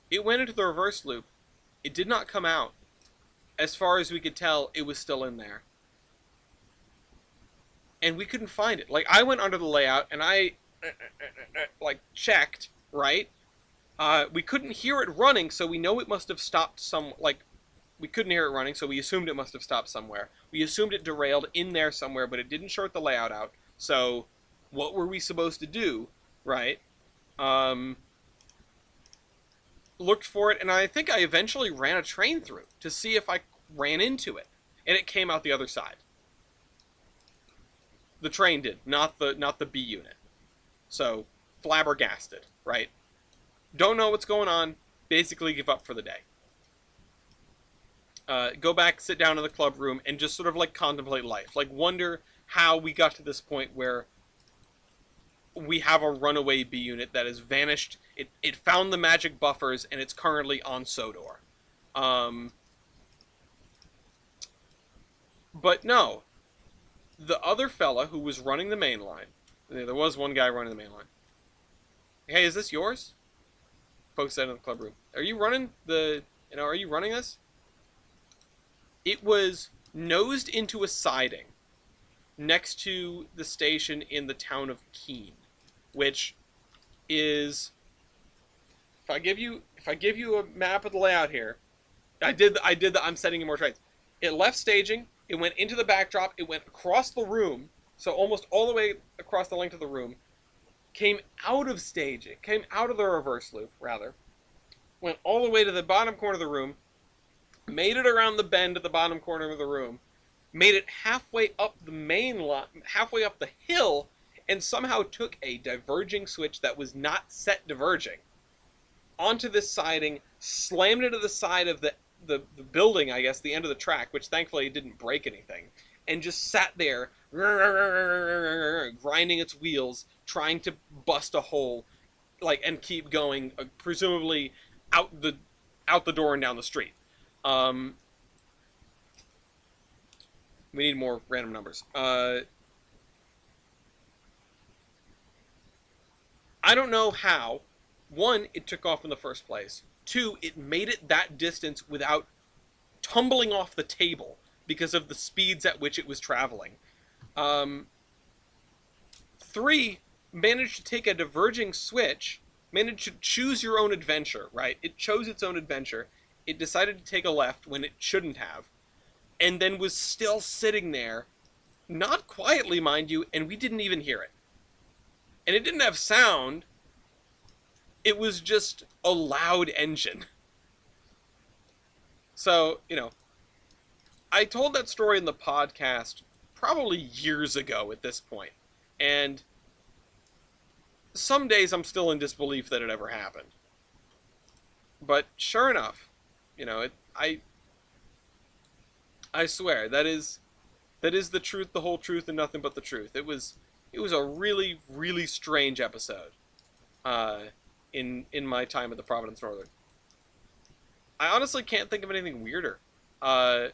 It went into the reverse loop. It did not come out. As far as we could tell, it was still in there. And we couldn't find it. Like, I went under the layout, and I, like, checked, right? We couldn't hear it running, so we know it must have stopped we couldn't hear it running, so we assumed it must have stopped somewhere. We assumed it derailed in there somewhere, but it didn't short the layout out. So, what were we supposed to do, right? Looked for it, and I think I eventually ran a train through to see if I ran into it, and it came out the other side. The train did, not the B unit. So, flabbergasted, right? Don't know what's going on. Basically, give up for the day. Go back, sit down in the club room, and just sort of like contemplate life. Like wonder how we got to this point where we have a runaway B unit that has vanished. It found the magic buffers, and it's currently on Sodor. But no. The other fella who was running the main line, there was one guy running the main line, Hey, is this yours? Folks said in the club room. Are you running the? Are you running this? It was nosed into a siding next to the station in the town of Keene, which is if I give you a map of the layout here, I did the I'm setting in more trains. It left staging, it went into the backdrop, it went across the room, so almost all the way across the length of the room, came out of staging, came out of the reverse loop rather, went all the way to the bottom corner of the room, made it around the bend at the bottom corner of the room, made it halfway up the main line, halfway up the hill, and somehow took a diverging switch that was not set diverging onto this siding, slammed into the side of the building, I guess, the end of the track, which thankfully didn't break anything, and just sat there grinding its wheels, trying to bust a hole, like, and keep going, presumably out the out the door and down the street. Um, we need more random numbers. I don't know how. One, it took off in the first place. Two, it made it that distance without tumbling off the table because of the speeds at which it was traveling. Um, Three, managed to take a diverging switch, managed to choose your own adventure, right? It chose its own adventure. It decided to take a left when it shouldn't have, and then was still sitting there, not quietly, mind you, and we didn't even hear it. And it didn't have sound, it was just a loud engine. So, I told that story in the podcast probably years ago at this point, and some days I'm still in disbelief that it ever happened. But sure enough, I swear that is the truth, the whole truth, and nothing but the truth. It was a really really strange episode. Uh, in my time at the Providence Northern, I honestly can't think of anything weirder. Uh,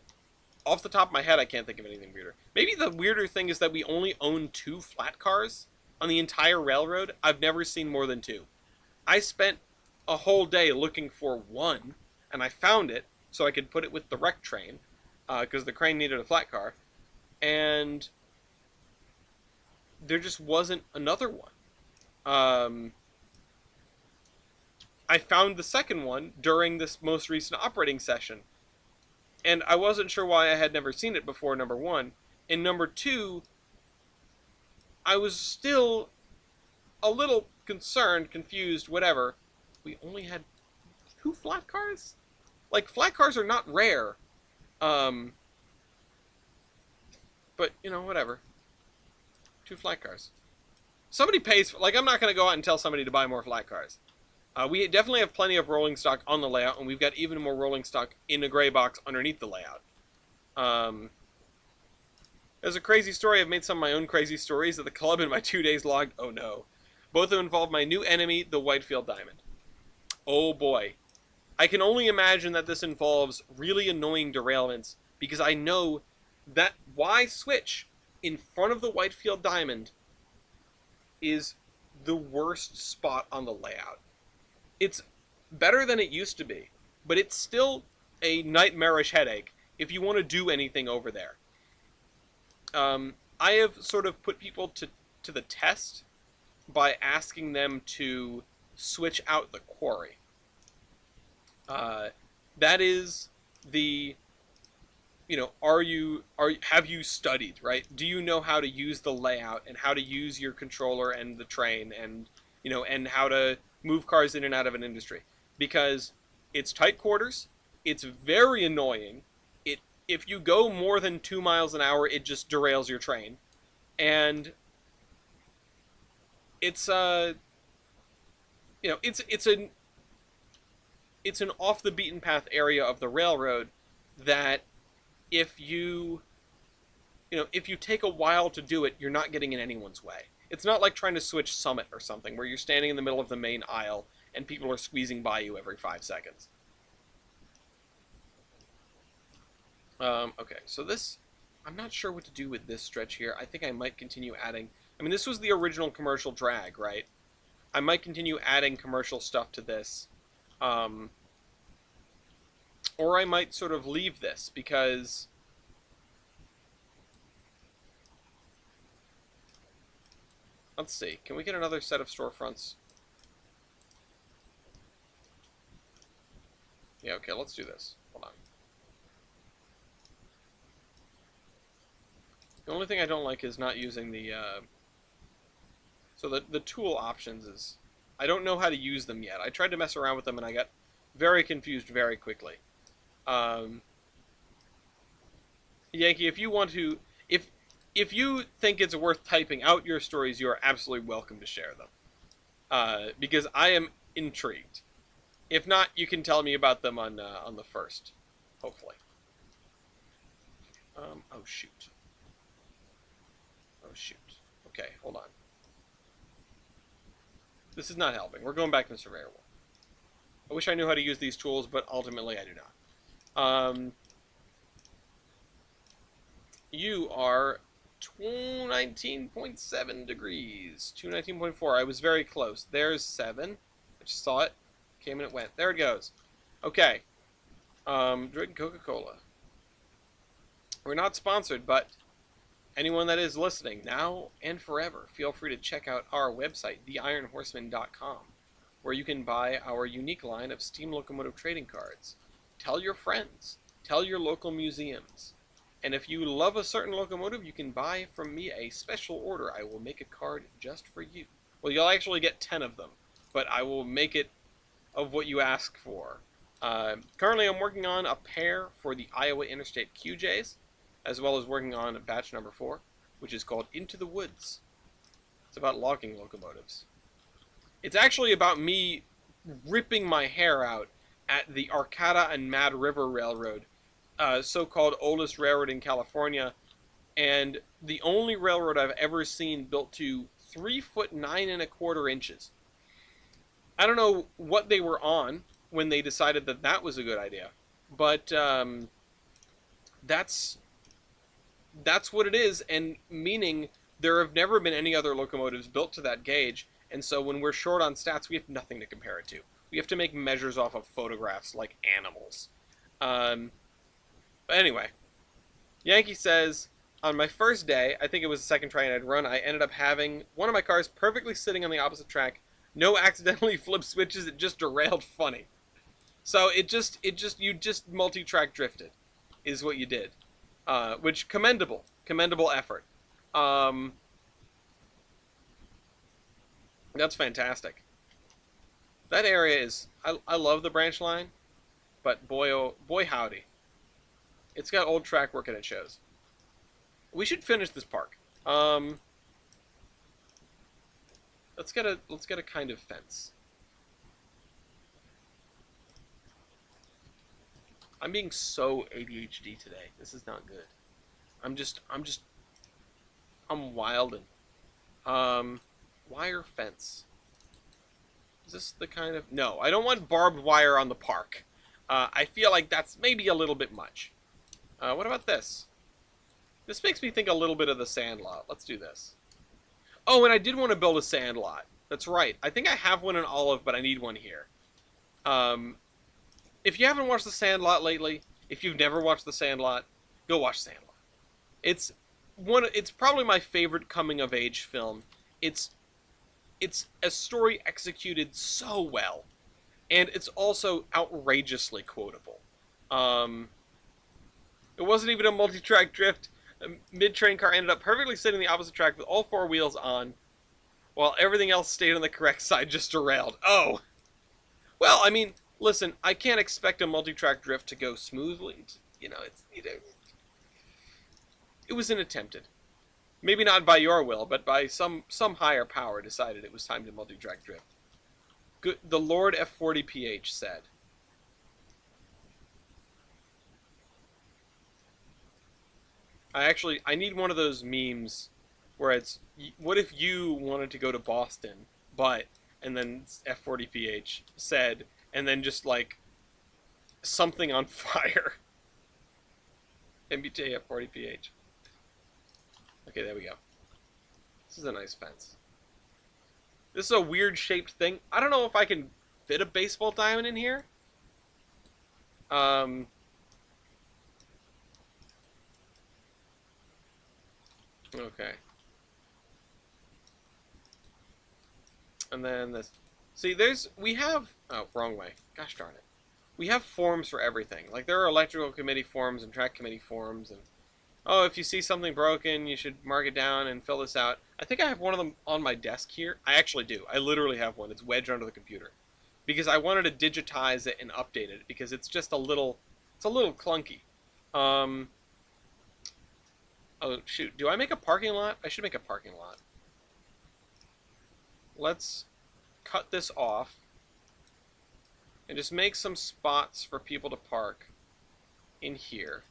Off the top of my head, I can't think of anything weirder. Maybe the weirder thing is that we only own two flat cars on the entire railroad. I've never seen more than two. I spent a whole day looking for one, and I found it so I could put it with the wreck train, because the crane needed a flat car, and there just wasn't another one. Um, I found the second one during this most recent operating session, and I wasn't sure why I had never seen it before, number one. And number two, I was still a little concerned, confused, whatever. We only had two flat cars? Like, flat cars are not rare. Um, but, whatever. Two flat cars. Somebody pays for, like, I'm not going to go out and tell somebody to buy more flat cars. We definitely have plenty of rolling stock on the layout, and we've got even more rolling stock in a gray box underneath the layout. Um, there's a crazy story. I've made some of my own crazy stories at the club in my 2 days log. Oh no. Both of them involve my new enemy, the Whitefield Diamond. Oh boy. I can only imagine that this involves really annoying derailments, because I know that Y switch in front of the Whitefield Diamond is the worst spot on the layout. It's better than it used to be, but it's still a nightmarish headache if you want to do anything over there. I have sort of put people to the test by asking them to switch out the quarry. That is the have you studied, right? Do you know how to use the layout and how to use your controller and the train, and and how to move cars in and out of an industry? Because it's tight quarters, it's very annoying. If you go more than 2 miles an hour, it just derails your train, and it's it's an off the beaten path area of the railroad that if if you take a while to do it, you're not getting in anyone's way. It's not like trying to switch Summit or something where you're standing in the middle of the main aisle and people are squeezing by you every 5 seconds. Okay, so I'm not sure what to do with this stretch here. I think I might continue adding. I mean, this was the original commercial drag, right? I might continue adding commercial stuff to this, um, or I might sort of leave this because let's see. Can we get another set of storefronts? Yeah, okay, let's do this. Hold on. The only thing I don't like is not using the, so the tool options is, I don't know how to use them yet. I tried to mess around with them and I got very confused very quickly. Um, Yankee, if you want to, if you think it's worth typing out your stories, you are absolutely welcome to share them. Because I am intrigued. If not, you can tell me about them on the first, hopefully. Oh shoot. Oh shoot. Okay, hold on. This is not helping. We're going back to Surveyor World. I wish I knew how to use these tools, but ultimately I do not. You are 219.7 degrees. 219.4. I was very close. There's 7. I just saw it. Came and it went. There it goes. Okay. Drink Coca-Cola. We're not sponsored, but anyone that is listening, now and forever, feel free to check out our website, theironhorseman.com, where you can buy our unique line of steam locomotive trading cards. Tell your friends. Tell your local museums. And if you love a certain locomotive, you can buy from me a special order. I will make a card just for you. Well, you'll actually get 10 of them, but I will make it of what you ask for. Currently, I'm working on a pair for the Iowa Interstate QJs, as well as working on batch number 4, which is called Into the Woods. It's about logging locomotives. It's actually about me ripping my hair out at the Arcata and Mad River Railroad, so-called oldest railroad in California, and the only railroad I've ever seen built to 3 foot 9 1/4 inches. I don't know what they were on when they decided that that was a good idea, but that's what it is, and meaning there have never been any other locomotives built to that gauge, and so when we're short on stats, we have nothing to compare it to. We have to make measures off of photographs like animals. But anyway, Yankee says, on my first day, I think it was the second train I'd run, I ended up having one of my cars perfectly sitting on the opposite track. No accidentally flipped switches, it just derailed funny. So you just multi-track drifted, is what you did. Which, commendable effort. That's fantastic. That area is, I love the branch line, but boy, oh, boy howdy. It's got old track work and it shows. We should finish this park. Let's get a kind of fence. I'm being so ADHD today. This is not good. I'm wildin'. Wire fence. Is this the kind of... No, I don't want barbed wire on the park. I feel like that's maybe a little bit much. What about this? This makes me think a little bit of the Sandlot. Let's do this. Oh, and I did want to build a Sandlot. That's right. I think I have one in Olive, but I need one here. If you haven't watched The Sandlot lately, if you've never watched The Sandlot, go watch Sandlot. It's probably my favorite coming-of-age film. It's a story executed so well, and it's also outrageously quotable. It wasn't even a multi-track drift. A mid-train car ended up perfectly sitting the opposite track with all 4 wheels on, while everything else stayed on the correct side, just derailed. Oh! Well, I mean, listen, I can't expect a multi-track drift to go smoothly. It was attempted. Maybe not by your will, but by some higher power decided it was time to multi-track drift. Good, the Lord F40PH said. I need one of those memes where it's, what if you wanted to go to Boston, but, and then F40PH said, and then just like, something on fire. MBJ F40PH. Okay, there we go. This is a nice fence. This is a weird shaped thing. I don't know if I can fit a baseball diamond in here. Um, okay. And then this. See, we have, oh, wrong way. Gosh darn it. We have forms for everything. Like, there are electrical committee forms and track committee forms, and, oh, if you see something broken, you should mark it down and fill this out. I think I have one of them on my desk here. I actually do. I literally have one. It's wedged under the computer. Because I wanted to digitize it and update it, because it's a little clunky. Um, oh, shoot. Do I make a parking lot? I should make a parking lot. Let's cut this off and just make some spots for people to park in here.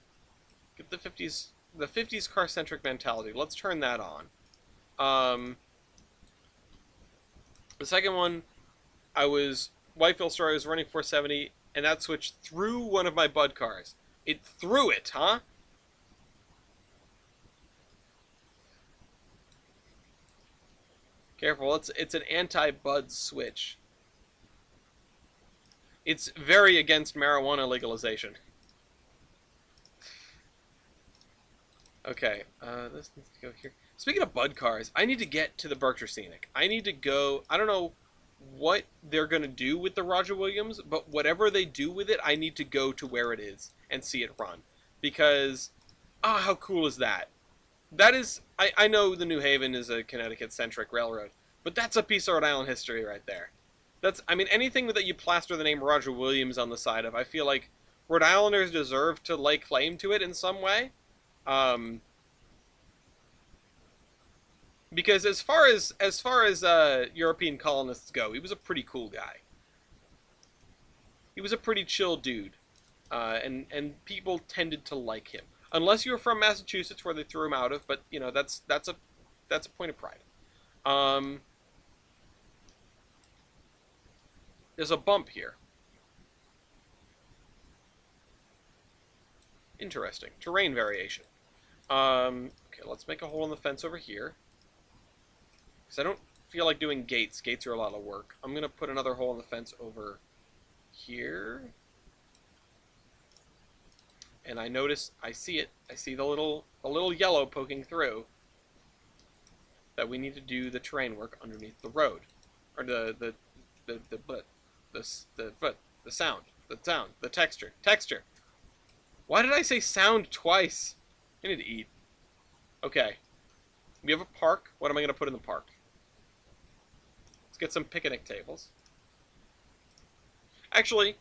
Get the 50s car-centric mentality. Let's turn that on. The second one, Whiteville story, I was running 470, and that switched through one of my Bud cars. It threw it, huh? Careful, it's an anti-Bud switch. It's very against marijuana legalization. Okay, this needs to go here. Speaking of Bud cars, I need to get to the Berkshire Scenic. I need to go, I don't know what they're going to do with the Roger Williams, but whatever they do with it, I need to go to where it is and see it run. Because, how cool is that? That is, I know the New Haven is a Connecticut-centric railroad, but that's a piece of Rhode Island history right there. I mean, anything that you plaster the name Roger Williams on the side of, I feel like Rhode Islanders deserve to lay claim to it in some way. Um, because as far as European colonists go, he was a pretty cool guy. He was a pretty chill dude, and people tended to like him, unless you were from Massachusetts, where they threw him out of. But you know that's a point of pride. Um, there's a bump here. Interesting terrain variation. Okay, let's make a hole in the fence over here. Because I don't feel like doing gates. Gates are a lot of work. I'm going to put another hole in the fence over here. And I see it. I see the little yellow poking through. That we need to do the terrain work underneath the road. Or the sound. The texture. Texture. Why did I say sound twice? I need to eat. Okay. We have a park. What am I going to put in the park? Let's get some picnic tables. Actually,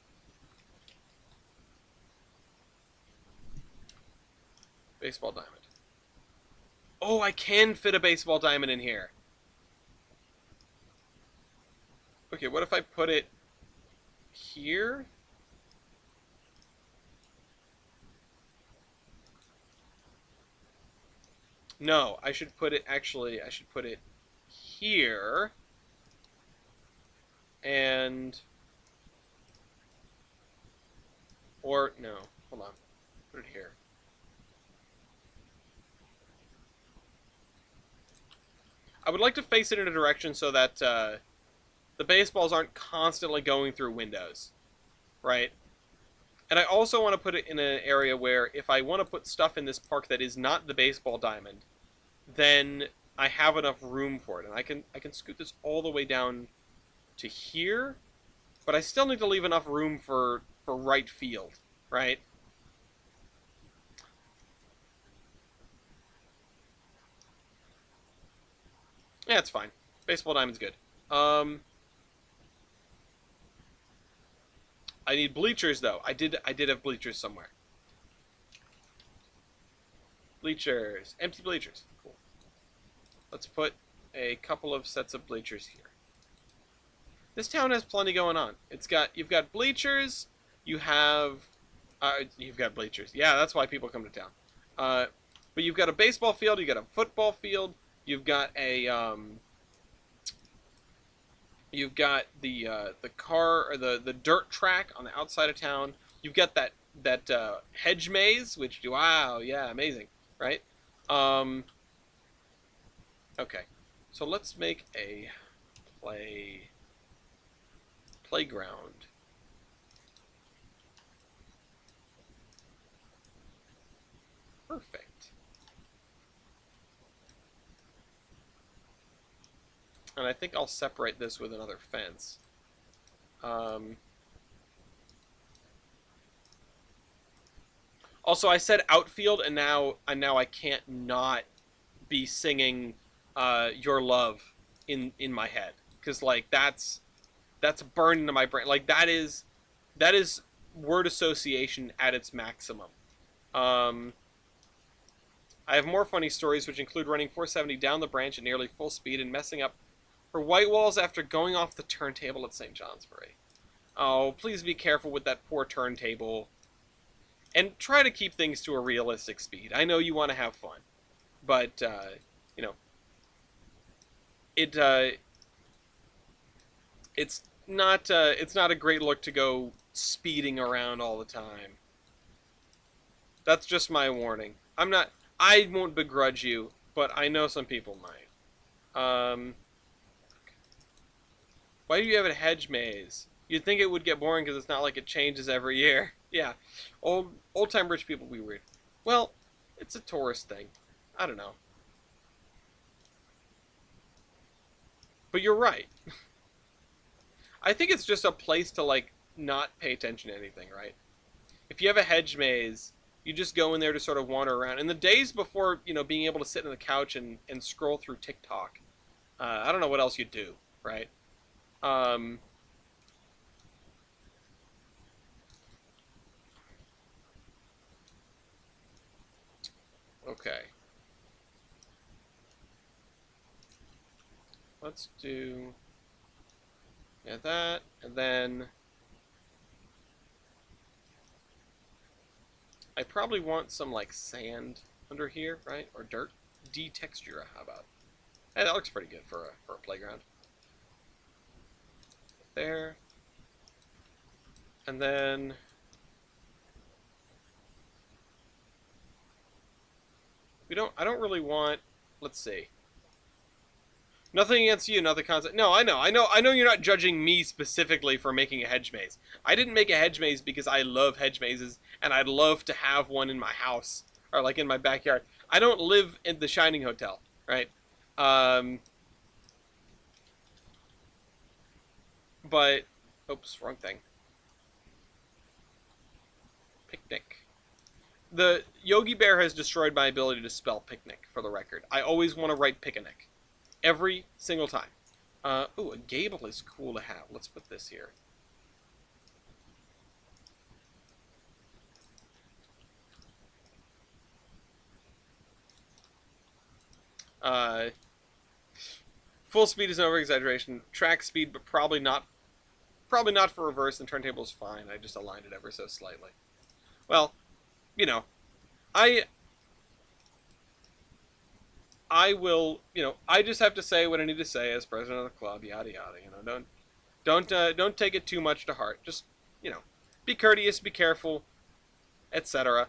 baseball diamond. Oh, I can fit a baseball diamond in here. Okay, what if I put it here? No, I should put it here. And, or, no, hold on. Put it here. I would like to face it in a direction so that the baseballs aren't constantly going through windows, right? And I also want to put it in an area where if I want to put stuff in this park that is not the baseball diamond, then I have enough room for it. And I can scoot this all the way down to here, but I still need to leave enough room for right field, right? Yeah, it's fine. Baseball diamond's good. I need bleachers though. I did have bleachers somewhere. Bleachers. Empty bleachers. Cool. Let's put a couple of sets of bleachers here. This town has plenty going on. You've got bleachers, you've got bleachers. Yeah, that's why people come to town. But you've got a baseball field, you've got a football field, you've got the car or the dirt track on the outside of town. You've got that hedge maze, which wow, yeah, amazing, right? Okay, so let's make a playground. Perfect. And I think I'll separate this with another fence. Also, I said outfield, and now I can't not be singing "Your Love" in my head, because like that's burned into my brain. Like that is word association at its maximum. Um, I have more funny stories, which include running 470 down the branch at nearly full speed and messing up her white walls after going off the turntable at St. Johnsbury. Oh, please be careful with that poor turntable. And try to keep things to a realistic speed. I know you want to have fun, but you know, it it's not a great look to go speeding around all the time. That's just my warning. I'm not. I won't begrudge you, but I know some people might. Why do you have a hedge maze? You'd think it would get boring because it's not like it changes every year. Yeah, old time rich people be weird. Well, it's a tourist thing. I don't know. But you're right. I think it's just a place to like not pay attention to anything, right? If you have a hedge maze, you just go in there to sort of wander around. In the days before, being able to sit on the couch and scroll through TikTok, I don't know what else you'd do, right? Um, okay. Let's do that, and then I probably want some like sand under here, right? Or dirt. De-texture, how about? Hey, that looks pretty good for a playground. There. And then I don't really want, let's see. Nothing against you, not the concept. No, I know you're not judging me specifically for making a hedge maze. I didn't make a hedge maze because I love hedge mazes and I'd love to have one in my house or like in my backyard. I don't live in the Shining Hotel, right? Um, but, oops, wrong thing. Picnic. The Yogi Bear has destroyed my ability to spell picnic, for the record. I always want to write picnic. Every single time. Ooh, a gable is cool to have. Let's put this here. Uh, full speed is an over-exaggeration. Track speed, but probably not for reverse, and turntable is fine. I just aligned it ever so slightly. Well, I I will, I just have to say what I need to say as president of the club, yada yada. Don't take it too much to heart. Just, be courteous, be careful, etc.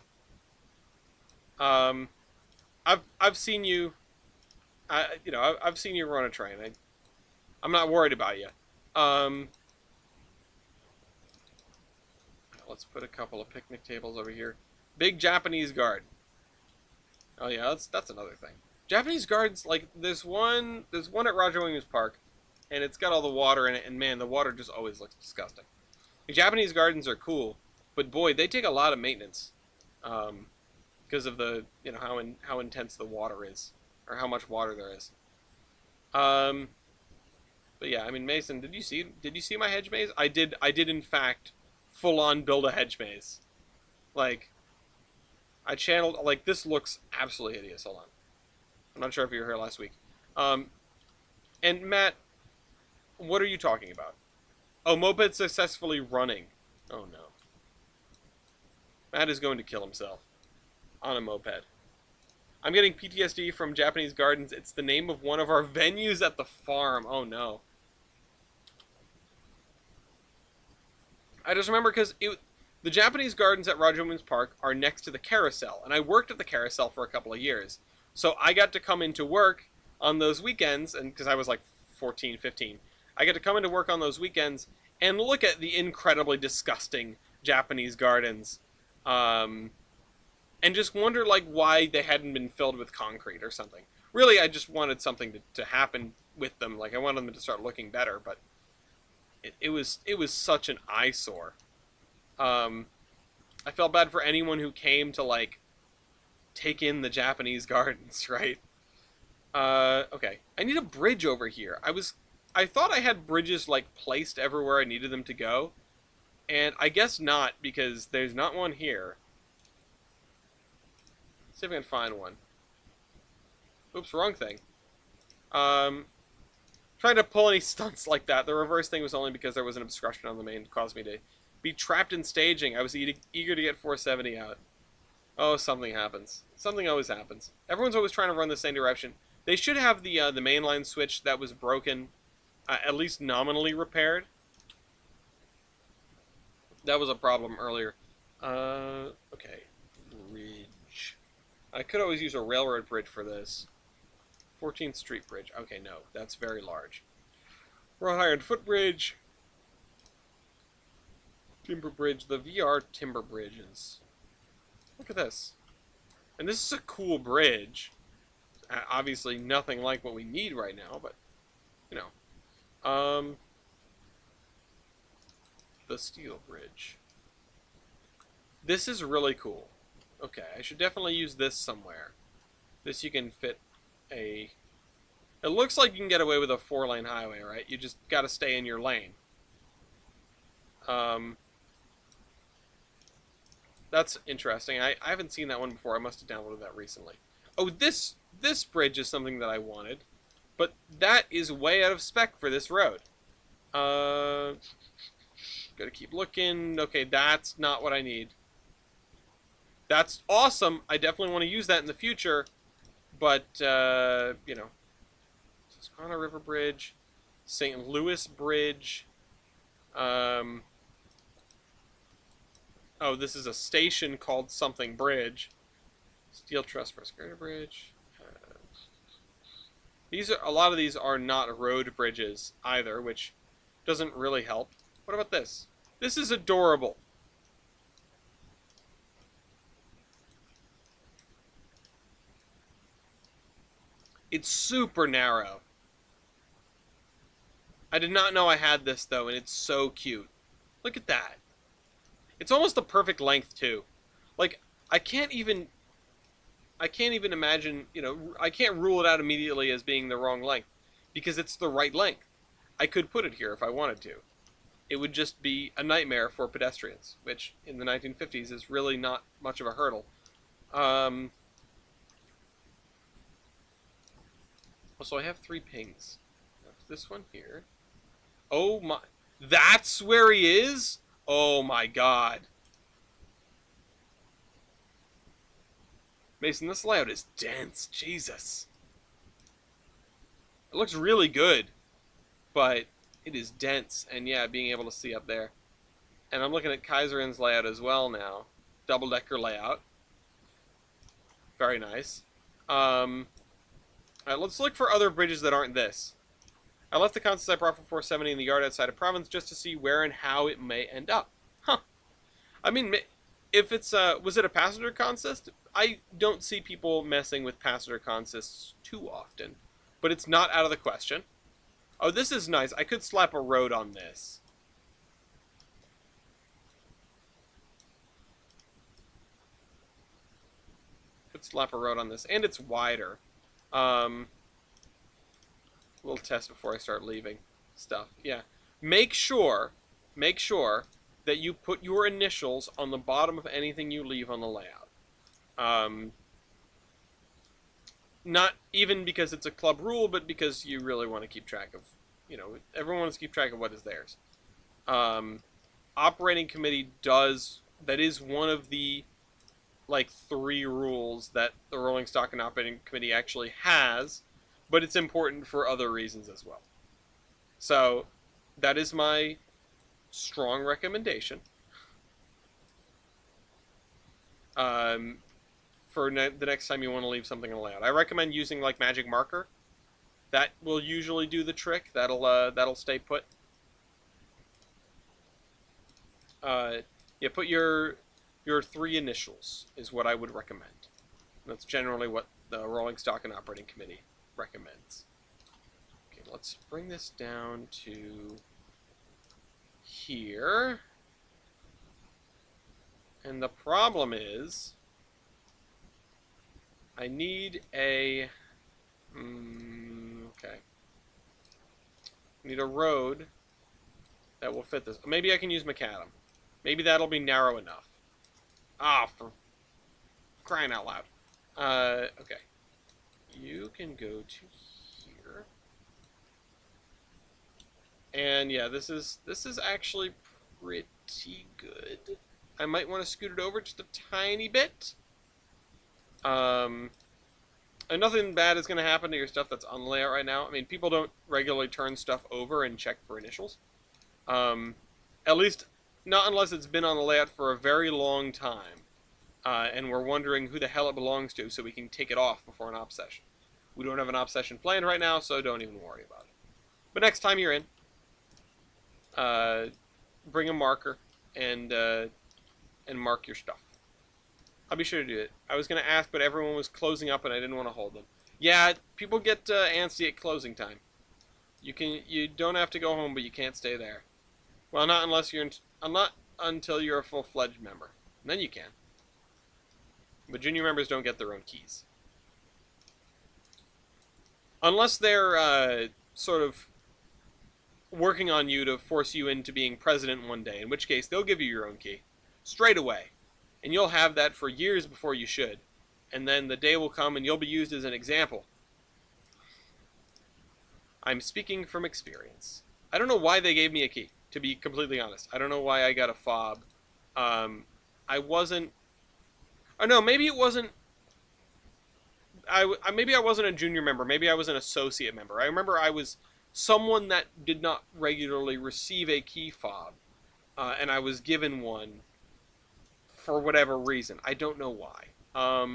Um, I've seen you, I've seen you run a train. I'm not worried about you. Um, let's put a couple of picnic tables over here. Big Japanese garden. Oh yeah, that's another thing. Japanese gardens, like there's one at Roger Williams Park, and it's got all the water in it, and man, the water just always looks disgusting. The Japanese gardens are cool, but boy, they take a lot of maintenance, because of the how intense the water is, or how much water there is. Um, but yeah, I mean, Mason, did you see my hedge maze? I did in fact full on build a hedge maze, like I channeled like this looks absolutely hideous. Hold on. I'm not sure if you were here last week. Um, and Matt, what are you talking about? Oh, moped successfully running. Oh no. Matt is going to kill himself on a moped. I'm getting PTSD from Japanese gardens. It's the name of one of our venues at the farm. Oh no. I just remember because the Japanese gardens at Roger Williams Park are next to the carousel, and I worked at the carousel for a couple of years. So I got to come into work on those weekends, and because I was like 14, 15, I get to come into work on those weekends and look at the incredibly disgusting Japanese gardens, um, and just wonder like why they hadn't been filled with concrete or something. Really, I just wanted something to happen with them. Like I wanted them to start looking better, but it was such an eyesore. Um, I felt bad for anyone who came to like take in the Japanese gardens, right? Okay. I need a bridge over here. I thought I had bridges like placed everywhere I needed them to go, and I guess not because there's not one here. Let's see if I can find one. Oops, wrong thing. Um, Trying to pull any stunts like that. The reverse thing was only because there was an obstruction on the main that caused me to be trapped in staging. I was eager to get 470 out. Oh, something happens. Something always happens. Everyone's always trying to run the same direction. They should have the mainline switch that was broken, at least nominally repaired. That was a problem earlier. Okay. Bridge. I could always use a railroad bridge for this. 14th Street Bridge. Okay, no. That's very large. Wrought iron footbridge. Timber bridge. The VR timber bridges. Look at this. And this is a cool bridge. Obviously nothing like what we need right now, but, you know. The steel bridge. This is really cool. Okay, I should definitely use this somewhere. This you can fit a... It looks like you can get away with a 4-lane highway, right? You just gotta stay in your lane. That's interesting. I haven't seen that one before. I must have downloaded that recently. Oh, this bridge is something that I wanted, but that is way out of spec for this road. Gotta keep looking. Okay, that's not what I need. That's awesome. I definitely want to use that in the future, but, you know. Susquehanna River Bridge, St. Louis Bridge, oh, this is a station called something bridge. Steel Truss Presbyterian Bridge. A lot of these are not road bridges either, which doesn't really help. What about this? This is adorable. It's super narrow. I did not know I had this though, and it's so cute. Look at that. It's almost the perfect length too. Like I can't even imagine, you know, I can't rule it out immediately as being the wrong length because it's the right length. I could put it here if I wanted to. It would just be a nightmare for pedestrians, which in the 1950s is really not much of a hurdle. So I have 3 pings. This one here. Oh my... That's where he is? Oh my god. Mason, this layout is dense. Jesus. It looks really good, but it is dense. And yeah, being able to see up there. And I'm looking at Kaiserin's layout as well now. Double-decker layout. Very nice. Alright, let's look for other bridges that aren't this. I left the constants I brought for 470 in the yard outside of Province just to see where and how it may end up. Huh. I mean, if it's, was it a passenger consist? I don't see people messing with passenger consists too often. But it's not out of the question. Oh, this is nice. I could slap a road on this. Could slap a road on this. And it's wider. Little test before I start leaving stuff. Yeah. Make sure that you put your initials on the bottom of anything you leave on the layout. Not even because it's a club rule, but because you really want to keep track of, you know, everyone wants to keep track of what is theirs. Operating committee that is one of the, like, 3 rules that the Rolling Stock and Operating Committee actually has, but it's important for other reasons as well. So, that is my strong recommendation. For the next time you want to leave something in the layout. I recommend using, like, magic marker. That will usually do the trick. That'll stay put. Uh, yeah, put your three initials is what I would recommend. That's generally what the Rolling Stock and Operating Committee recommends. Okay, let's bring this down to here. And the problem is, I need a okay. I need a road that will fit this. Maybe I can use macadam. Maybe that'll be narrow enough. Ah, for crying out loud. Okay. You can go to here. And yeah, this is actually pretty good. I might want to scoot it over just a tiny bit. And nothing bad is going to happen to your stuff that's on the layout right now. I mean, people don't regularly turn stuff over and check for initials. At least, not unless it's been on the layout for a very long time. And we're wondering who the hell it belongs to so we can take it off before an op session. We don't have an op session planned right now, so don't even worry about it. But next time you're in, bring a marker and mark your stuff. I'll be sure to do it. I was going to ask, but everyone was closing up and I didn't want to hold them. Yeah, people get antsy at closing time. You don't have to go home, but you can't stay there. Well, not unless you're not until you're a full-fledged member. And then you can. But junior members don't get their own keys. Unless they're sort of working on you to force you into being president one day, in which case they'll give you your own key. Straight away. And you'll have that for years before you should. And then the day will come and you'll be used as an example. I'm speaking from experience. I don't know why they gave me a key, to be completely honest. I don't know why I got a fob. I wasn't... Oh no, maybe it wasn't... Maybe I wasn't a junior member. Maybe I was an associate member. I remember I was someone that did not regularly receive a key fob. And I was given one for whatever reason. I don't know why. I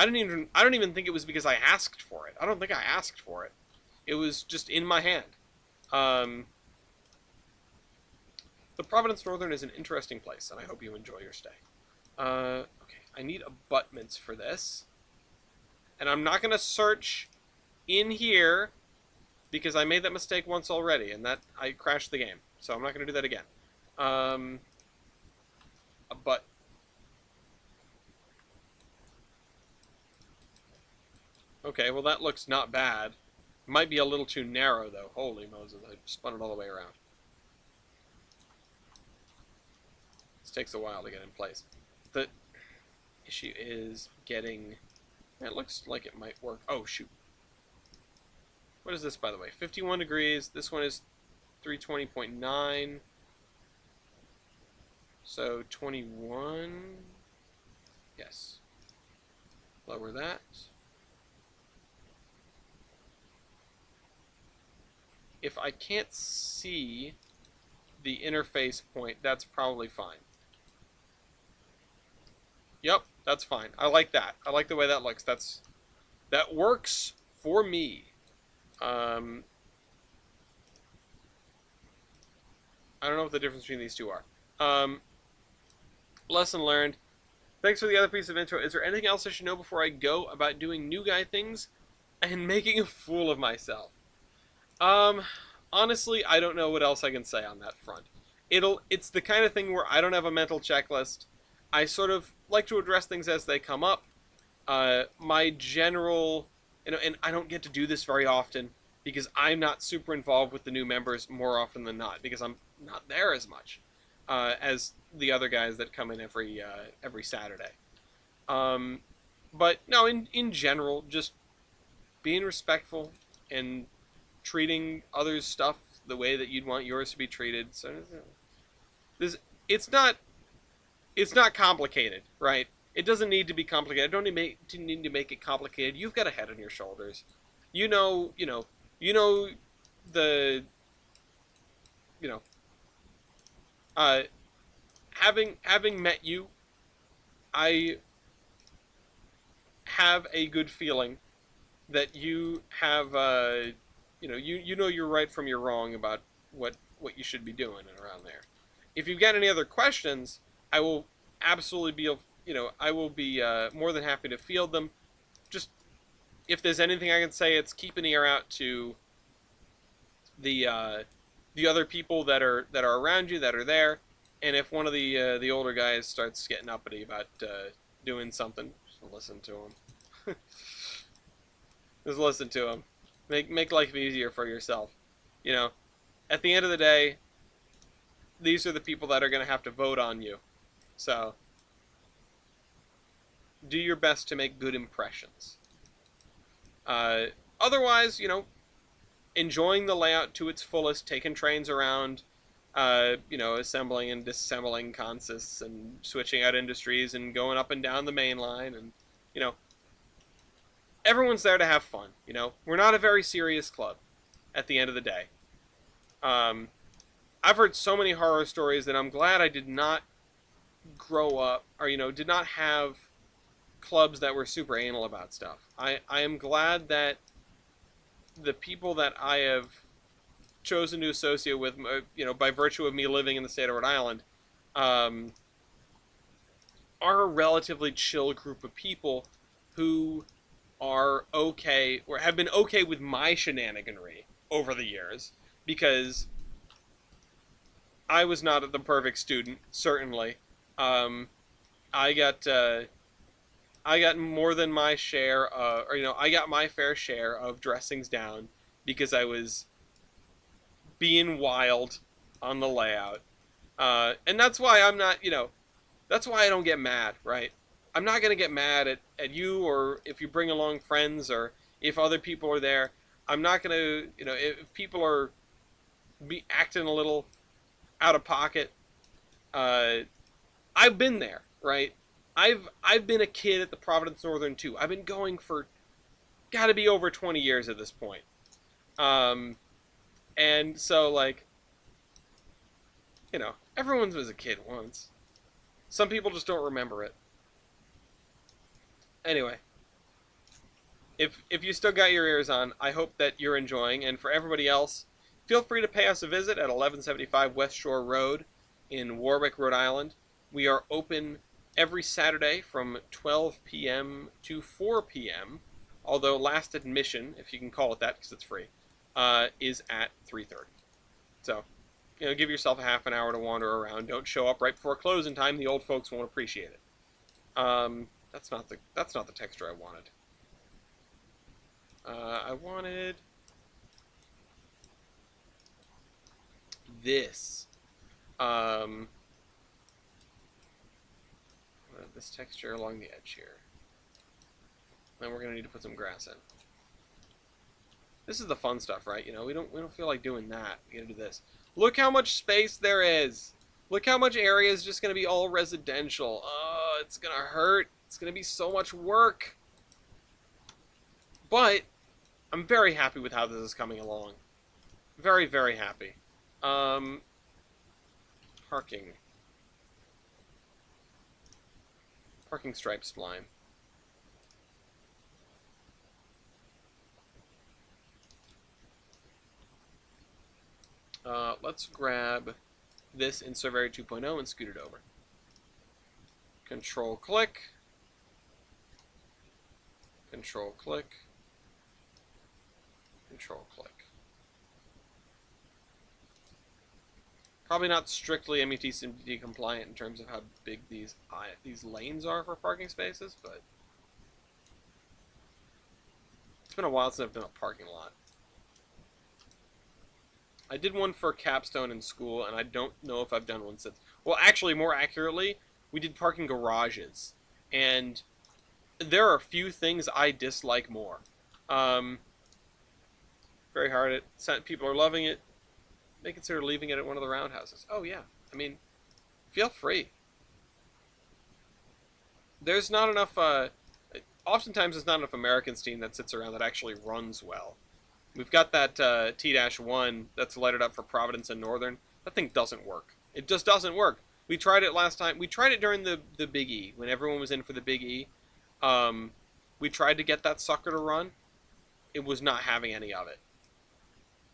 don't even think it was because I asked for it. I don't think I asked for it. It was just in my hand. The Providence Northern is an interesting place, and I hope you enjoy your stay. Okay, I need abutments for this. And I'm not going to search in here because I made that mistake once already, and that I crashed the game. So I'm not going to do that again. But okay, well that looks not bad. Might be a little too narrow though. Holy Moses, I spun it all the way around. This takes a while to get in place. The issue is getting... It looks like it might work. Oh, shoot. What is this, by the way? 51 degrees. This one is 320.9. So 21. Yes. Lower that. If I can't see the interface point, that's probably fine. Yep, that's fine. I like that. I like the way that looks. That works for me. I don't know what the difference between these two are. Lesson learned. Thanks for the other piece of intro. Is there anything else I should know before I go about doing new guy things and making a fool of myself? Honestly, I don't know what else I can say on that front. It's the kind of thing where I don't have a mental checklist. I sort of like to address things as they come up. My general, and I don't get to do this very often because I'm not super involved with the new members more often than not because I'm not there as much as the other guys that come in every Saturday. But no, in general, just being respectful and treating others' stuff the way that you'd want yours to be treated. So it's not complicated, right? It doesn't need to be complicated. I don't need to make it complicated. You've got a head on your shoulders. You know the having met you, I have a good feeling that you have, you know you're right from your wrong about what you should be doing around there. If you've got any other questions, I will absolutely be, I will be more than happy to field them. Just if there's anything I can say, it's keep an ear out to the other people that are around you that are there, and if one of the older guys starts getting uppity about doing something, just listen to him. Just listen to him. Make life easier for yourself. You know, at the end of the day, these are the people that are going to have to vote on you. So do your best to make good impressions. Uh, Otherwise, enjoying the layout to its fullest, taking trains around, assembling and disassembling consists and switching out industries and going up and down the main line, and you know, everyone's there to have fun. We're not a very serious club at the end of the day. Um, I've heard so many horror stories that I'm glad I did not grow up or did not have clubs that were super anal about stuff. I am glad that the people that I have chosen to associate with, by virtue of me living in the state of Rhode Island, um, are a relatively chill group of people who are okay or have been okay with my shenaniganry over the years, because I was not the perfect student, certainly. Um, I got I got more than my share, I got my fair share of dressings down because I was being wild on the layout, and that's why I'm not, that's why I don't get mad, right? I'm not gonna get mad at you, or if you bring along friends, or if other people are there. I'm not gonna, if people are be acting a little out of pocket. Uh, I've been there, right? I've been a kid at the Providence Northern too. I've been going for got to be over 20 years at this point. Um, and so like, everyone was a kid once. Some people just don't remember it. Anyway, if you still got your ears on, I hope that you're enjoying. And for everybody else, feel free to pay us a visit at 1175 West Shore Road in Warwick, Rhode Island. We are open every Saturday from 12 p.m. to 4 p.m., although last admission, if you can call it that because it's free, is at 3:30. So, give yourself a half an hour to wander around. Don't show up right before closing time. The old folks won't appreciate it. That's not the texture I wanted. I wanted this. This texture along the edge here. Then we're gonna need to put some grass in. This is the fun stuff, right? We don't feel like doing that. We gotta do this. Look how much space there is. Look how much area is just gonna be all residential. Oh, it's gonna hurt. It's gonna be so much work. But I'm very happy with how this is coming along. Very, very happy. Parking. Parking stripe spline. Let's grab this in Surveyor 2.0 and scoot it over. Control click. Control click. Control click. Probably not strictly MUTCD compliant in terms of how big these lanes are for parking spaces, but it's been a while since I've done a parking lot. I did one for capstone in school, and I don't know if I've done one since. Well, actually, more accurately, we did parking garages, and there are a few things I dislike more. Very hard. People are loving it. May consider leaving it at one of the roundhouses. Oh yeah, I mean, feel free. There's not enough. Oftentimes, there's not enough American steam that sits around that actually runs well. We've got that T-1 that's lighted up for Providence and Northern. That thing doesn't work. It just doesn't work. We tried it last time. We tried it during the Big E when everyone was in for the Big E. We tried to get that sucker to run. it was not having any of it,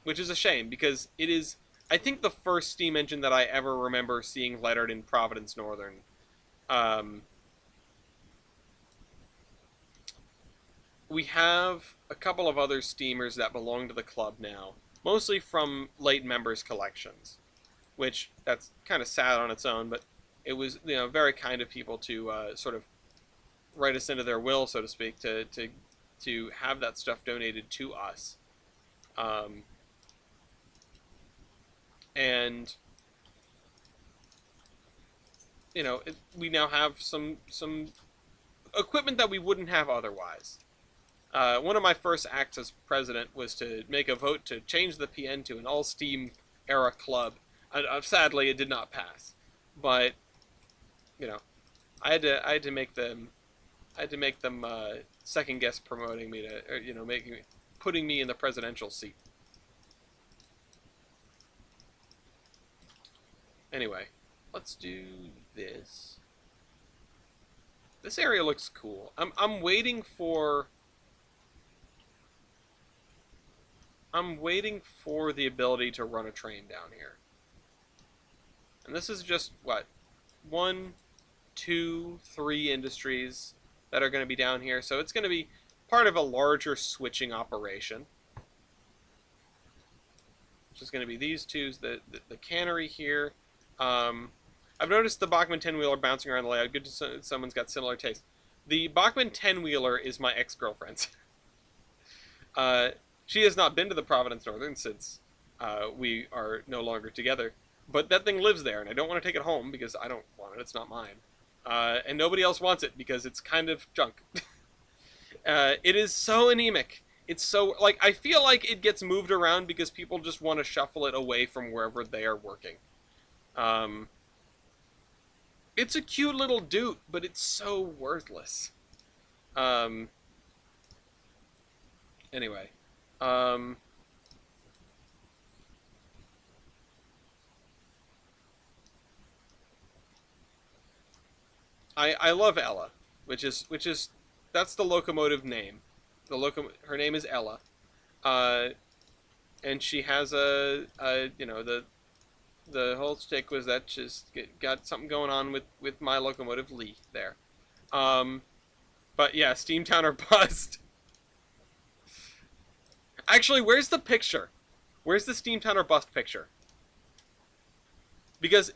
which is a shame because it is, I think, the first steam engine that I ever remember seeing lettered in Providence Northern. Um, we have a couple of other steamers that belong to the club now, mostly from late members' collections, which that's kind of sad on its own, but it was, very kind of people to sort of write us into their will, so to speak, to have that stuff donated to us. Um, and we now have some equipment that we wouldn't have otherwise. One of my first acts as president was to make a vote to change the PN to an all-steam era club. Sadly, it did not pass, but you know, I had to make them second guess promoting me to, or, putting me in the presidential seat. Anyway, let's do this. This area looks cool. I'm waiting for the ability to run a train down here. And this is just what, one, two, three industries that are going to be down here. So it's going to be part of a larger switching operation. Which is going to be these two, the cannery here. I've noticed the Bachmann 10-wheeler bouncing around the layout. Good to someone's got similar taste. The Bachmann 10-wheeler is my ex-girlfriend's. She has not been to the Providence Northern since we are no longer together. But that thing lives there, and I don't want to take it home because I don't want it. It's not mine. And nobody else wants it because it's kind of junk. It is so anemic. It's so, like, I feel like it gets moved around because people just want to shuffle it away from wherever they are working. It's a cute little doot, but it's so worthless. Anyway. I love Ella, which is that's the locomotive name. Her name is Ella, and she has the whole stick was that she's got something going on with my locomotive Lee there. But yeah, Steamtown or bust. Actually, where's the picture? Where's the Steamtown or bust picture? Because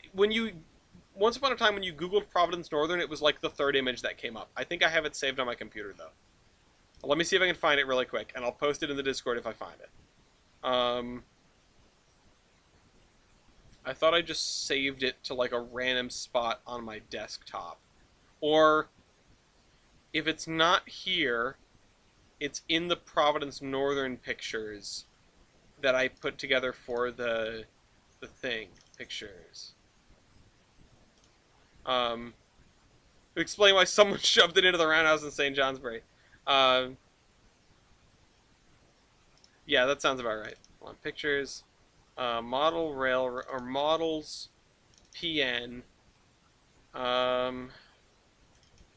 once upon a time when you Googled Providence Northern, it was like the third image that came up. I think I have it saved on my computer though. Let me see if I can find it really quick, and I'll post it in the Discord if I find it. I thought I just saved it to like a random spot on my desktop. Or if it's not here, it's in the Providence Northern pictures that I put together for the thing. Pictures. Explain why someone shoved it into the roundhouse in St. Johnsbury. Yeah, that sounds about right. Hold on, pictures. Model rail or models PN.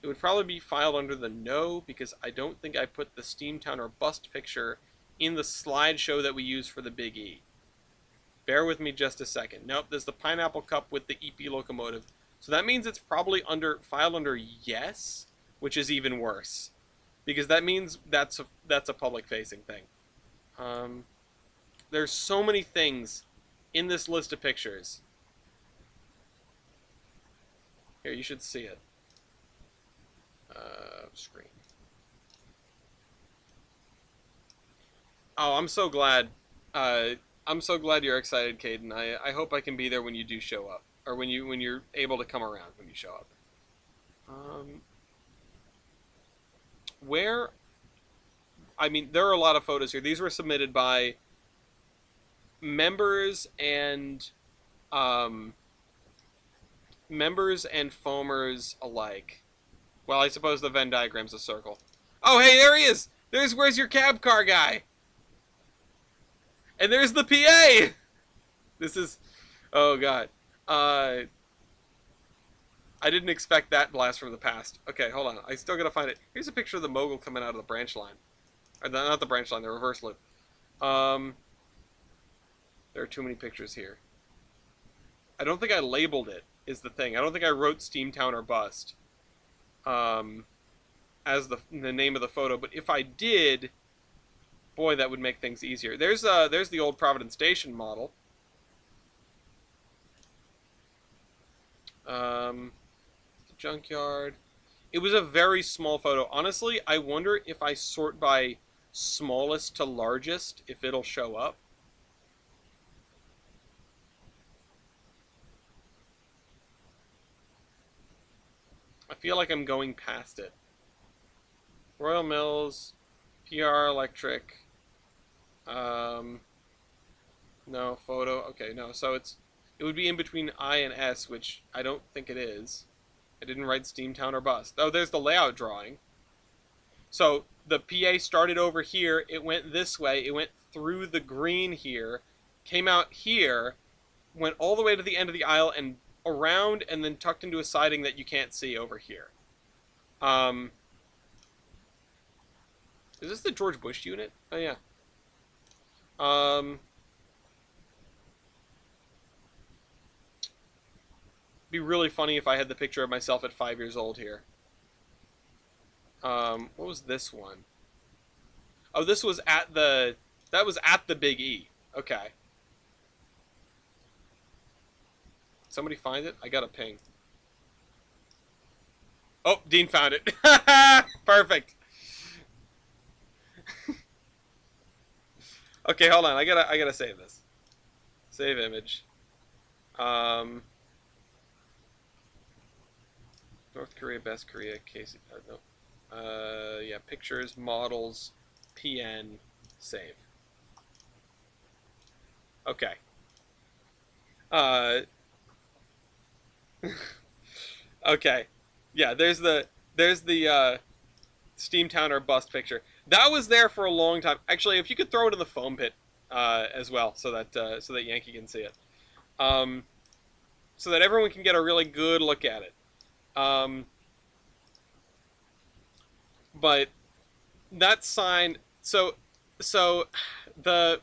It would probably be filed under the no because I don't think I put the Steamtown or bust picture in the slideshow that we use for the Big E. Bear with me just a second. Nope, there's the Pineapple Cup with the EP locomotive. So that means it's probably filed under yes, which is even worse. Because that means that's a public-facing thing. There's so many things in this list of pictures. Here, you should see it. Screen. Oh, I'm so glad. I'm so glad you're excited, Caden. I hope I can be there when you do show up, or when you're able to come around when you show up. Where? I mean, there are a lot of photos here. These were submitted by members and foamers alike. Well, I suppose the Venn diagram's a circle. Oh, hey, there he is! Where's your cab car guy? And there's the PA! This is... Oh, God. I didn't expect that blast from the past. Okay, hold on. I still gotta find it. Here's a picture of the mogul coming out of the branch line. Or not the branch line, the reverse loop. Um, there are too many pictures here. I don't think I labeled it, is the thing. I don't think I wrote Steamtown or Bust um, as the name of the photo, but if I did, boy, that would make things easier. There's the old Providence Station model. The junkyard. It was a very small photo. Honestly, I wonder if I sort by smallest to largest, if it'll show up. I feel like I'm going past it. Royal Mills, PR Electric. Um, no photo. Okay, no. So it would be in between I and S, which I don't think it is. I didn't write Steamtown or Bust. Oh, there's the layout drawing. So the PA started over here. It went this way. It went through the green here, came out here, went all the way to the end of the aisle and around, and then tucked into a siding that you can't see over here. Is this the George Bush unit? Oh yeah. Um, be really funny if I had the picture of myself at 5 years old here. What was this one? Oh, this was at the. That was at the Big E. Okay. Somebody find it? I got a ping. Oh, Dean found it. Perfect. Okay, hold on. I gotta save this. Save image. Um, North Korea, Best Korea, Casey. No. Yeah, pictures, models, PN, save. Okay. Uh, okay. Yeah, there's the Steamtown or Bust picture. That was there for a long time. Actually, if you could throw it in the foam pit as well, so that Yankee can see it, um, so that everyone can get a really good look at it. Um, but that sign, so the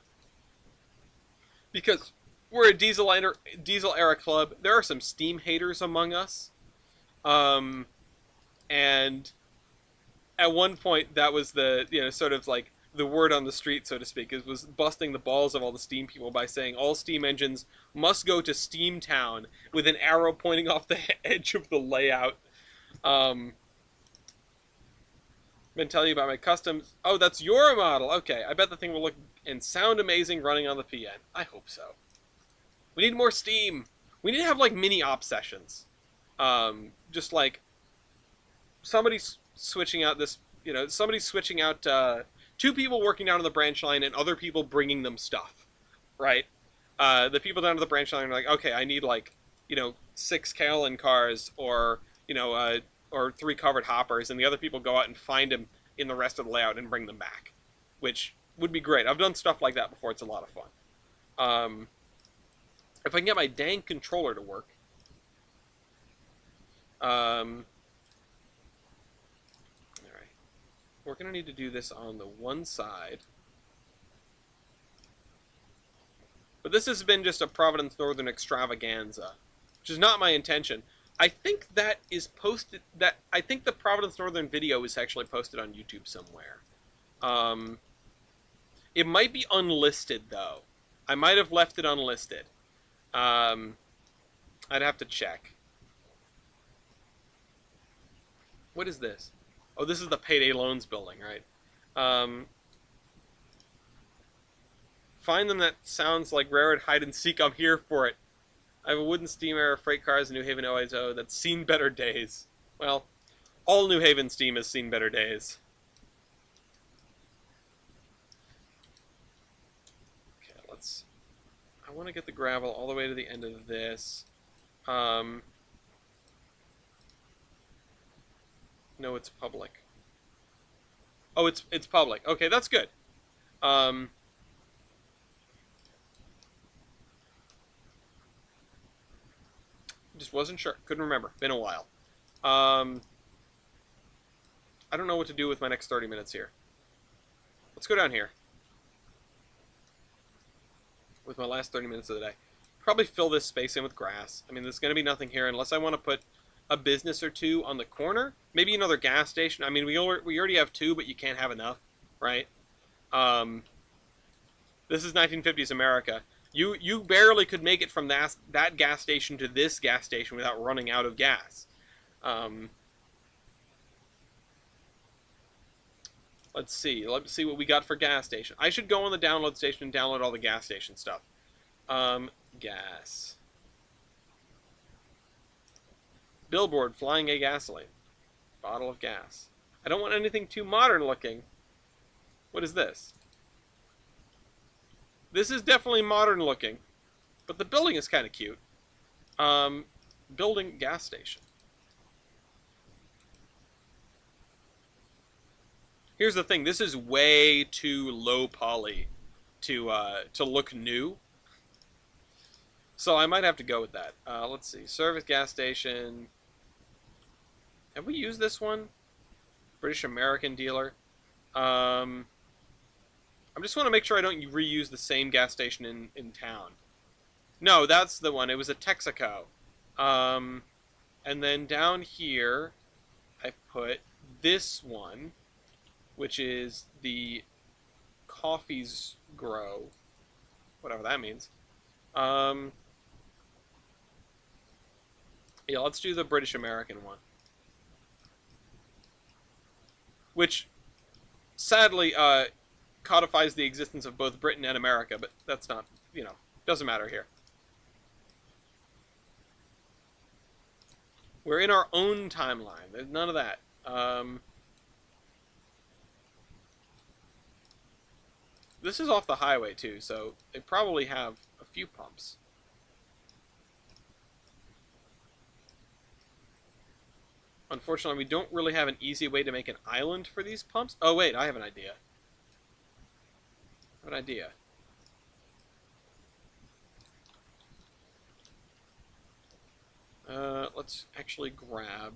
because we're a diesel era club, there are some steam haters among us, um, and at one point that was the sort of like the word on the street, so to speak, is was busting the balls of all the steam people by saying all steam engines must go to Steamtown with an arrow pointing off the edge of the layout. Um, been telling you about my customs. Oh, that's your model. Okay, I bet the thing will look and sound amazing running on the PN. I hope so. We need more steam. We need to have like mini op sessions. Just like somebody switching out this, somebody switching out two people working down on the branch line and other people bringing them stuff, right? The people down to the branch line are like, okay, I need like, 6 Kaolin cars or 3 covered hoppers, and the other people go out and find them in the rest of the layout and bring them back, which would be great. I've done stuff like that before. It's a lot of fun. If I can get my dang controller to work. Alright. We're going to need to do this on the one side. But this has been just a Providence Northern extravaganza, which is not my intention. I think that is posted. I think the Providence Northern video is actually posted on YouTube somewhere. It might be unlisted though. I might have left it unlisted. I'd have to check. What is this? Oh, this is the Payday Loans building, right? Find them that sounds like Rare Hide and Seek. I'm here for it. I have a wooden steam era freight cars in New Haven, OISO that's seen better days. Well, all New Haven steam has seen better days. Okay, I want to get the gravel all the way to the end of this. No, it's public. Oh, it's public. Okay, that's good. Just wasn't sure. Couldn't remember. Been a while. I don't know what to do with my next 30 minutes here. Let's go down here with my last 30 minutes of the day. Probably fill this space in with grass. I mean, there's going to be nothing here unless I want to put a business or two on the corner. Maybe another gas station. I mean, we already have two, but you can't have enough, right? This is 1950s America. You barely could make it from that gas station to this gas station without running out of gas. Let's see. Let's see what we got for gas station. I should go on the download station and download all the gas station stuff. Gas. Billboard, flying a gasoline. Bottle of gas. I don't want anything too modern looking. What is this? This is definitely modern looking, but the building is kind of cute. Building gas station. Here's the thing. This is way too low poly to look new. So I might have to go with that. Let's see. Service gas station. Have we used this one? British American dealer. I just want to make sure I don't reuse the same gas station in town. No, that's the one. It was a Texaco. And then down here, I put this one, which is the Coffee's Grow. Whatever that means. Yeah, let's do the British American one. Which, sadly, codifies the existence of both Britain and America, but that's not, doesn't matter here. We're in our own timeline. There's none of that. This is off the highway, too, so they probably have a few pumps. Unfortunately, we don't really have an easy way to make an island for these pumps. Oh, wait, I have an idea. I have an idea. Let's actually grab...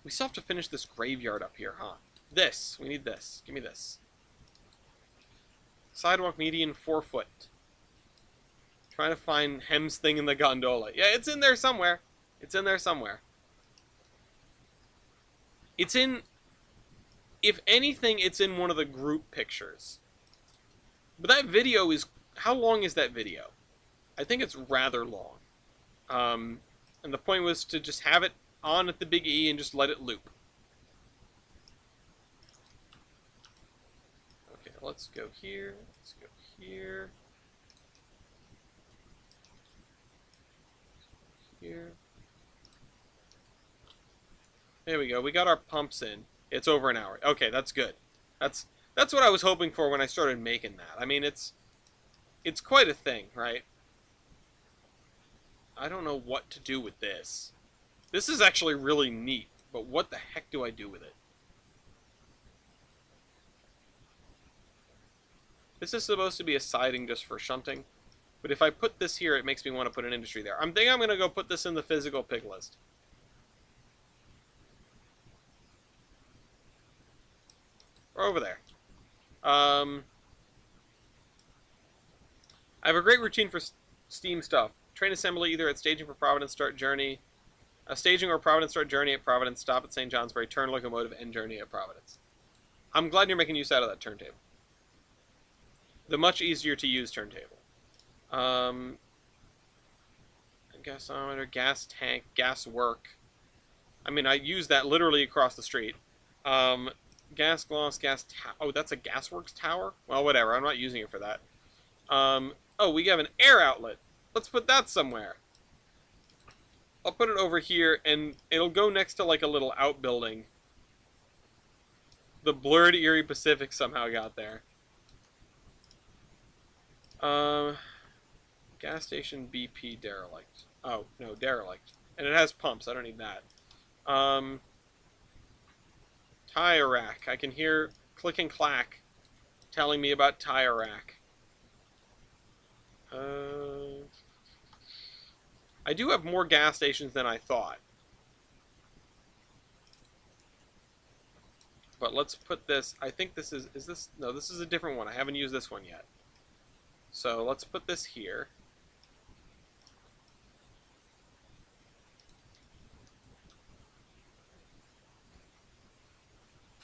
We still have to finish this graveyard up here, huh? This. We need this. Give me this. Sidewalk median 4 foot. Trying to find Hem's thing in the gondola. Yeah, it's in there somewhere. It's in there somewhere. It's in... If anything, it's in one of the group pictures. But that video is... How long is that video? I think it's rather long. And the point was to just have it on at the big E and just let it loop. Okay, let's go here. Let's go here. Here. There we go. We got our pumps in. It's over an hour. Okay, that's good. That's what I was hoping for when I started making that. I mean, it's quite a thing, right? I don't know what to do with this. This is actually really neat, but what the heck do I do with it? This is supposed to be a siding just for shunting, but if I put this here, it makes me want to put an industry there. I'm thinking I'm going to go put this in the physical pig list. Or over there. I have a great routine for Steam stuff. Train assembly either at staging for Providence, start journey. Staging or Providence, start journey at Providence, stop at St. Johnsbury, turn locomotive, end journey at Providence. I'm glad you're making use out of that turntable. The much easier to use turntable. Gasometer, gas tank, gas work. I mean, I use that literally across the street. Gas gloss, oh, that's a gasworks tower? Well, whatever. I'm not using it for that. Oh, we have an air outlet. Let's put that somewhere. I'll put it over here, and it'll go next to, like, a little outbuilding. The blurred Erie Pacific somehow got there. Gas station BP derelict. Oh, no, derelict. And it has pumps. I don't need that. Tire rack. I can hear click and clack telling me about tire rack. I do have more gas stations than I thought. But let's put this. I think this is this. No, this is a different one. I haven't used this one yet. So let's put this here.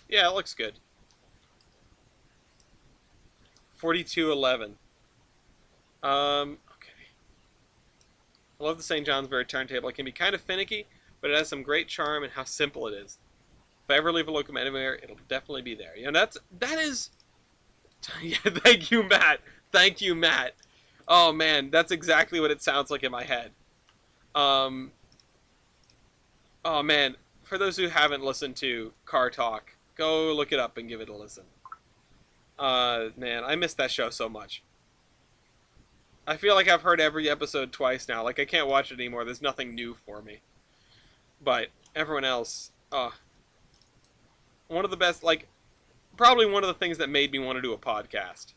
Yeah, it looks good. 4211. Okay. I love the St. Johnsbury turntable. It can be kind of finicky, but it has some great charm and how simple it is. If I ever leave a local anywhere, it'll definitely be there. That is. Yeah, thank you, Matt. Thank you, Matt. Oh man, that's exactly what it sounds like in my head. Um, oh man, for those who haven't listened to Car Talk, go look it up and give it a listen. Man, I miss that show so much. I feel like I've heard every episode twice now. Like I can't watch it anymore. There's nothing new for me. But everyone else, one of the best. Like probably one of the things that made me want to do a podcast.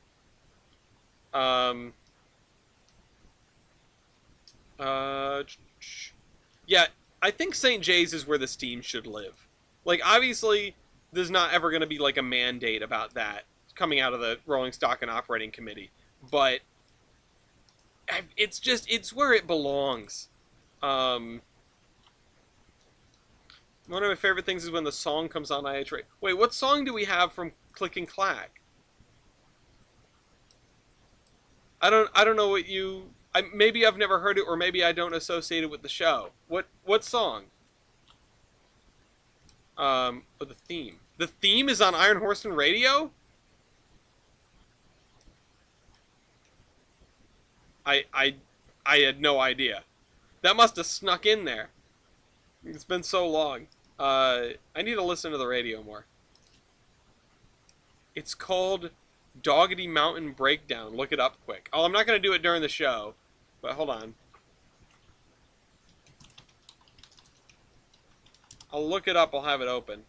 Um, uh, yeah, I think St. J's is where this team should live. Like obviously, there's not ever going to be like a mandate about that coming out of the Rolling Stock and Operating Committee, but it's where it belongs. Um, One of my favorite things is when the song comes on IH. Wait, what song do we have from Click and Clack? I don't know what you. Maybe I've never heard it, or maybe I don't associate it with the show. What song? The theme. The theme is on Iron Horse and Radio. I I I had no idea. That must have snuck in there. It's been so long. I need to listen to the radio more. It's called Doggedy Mountain Breakdown. Look it up quick. Oh, I'm not going to do it during the show, but hold on. I'll look it up. I'll have it open.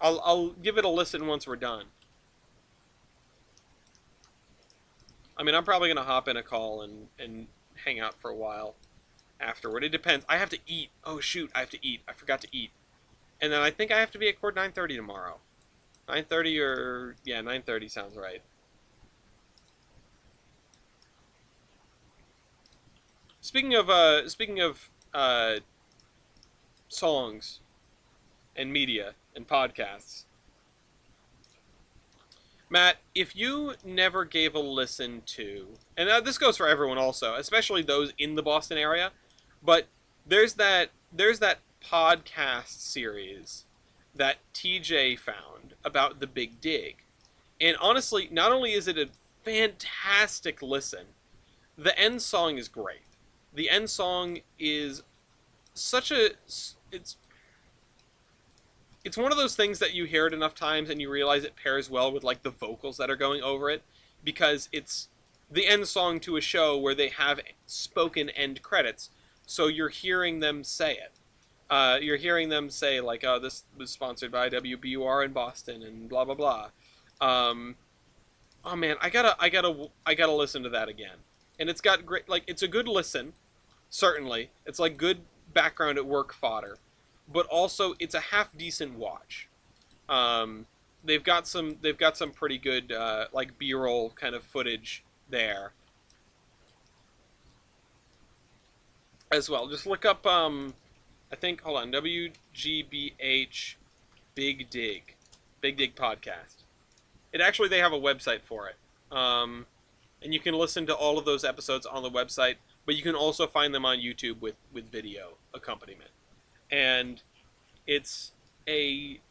I'll give it a listen once we're done. I mean, I'm probably going to hop in a call and hang out for a while afterward. It depends. I have to eat. Oh, shoot. I have to eat. I forgot to eat. And then I think I have to be at court 9:30 tomorrow. 9:30 or... Yeah, 9:30 sounds right. Speaking of songs and media and podcasts, Matt, if you never gave a listen to, and this goes for everyone also, especially those in the Boston area, but there's that podcast series that TJ found about the Big Dig, and honestly, not only is it a fantastic listen, the end song is great. The end song is such a it's it's one of those things that you hear it enough times and you realize it pairs well with like the vocals that are going over it because it's the end song to a show where they have spoken end credits, so you're hearing them say it. You're hearing them say like, "Oh, this was sponsored by WBUR in Boston," and blah blah blah. Um, oh man, I gotta listen to that again. And it's got great, like it's a good listen, certainly. It's like good background at work fodder, but also it's a half decent watch. Um, they've got some pretty good like B-roll kind of footage there as well. Just look up I think hold on, WGBH Big Dig, Big Dig podcast. It actually they have a website for it. And you can listen to all of those episodes on the website, but you can also find them on YouTube with video accompaniment. And it's a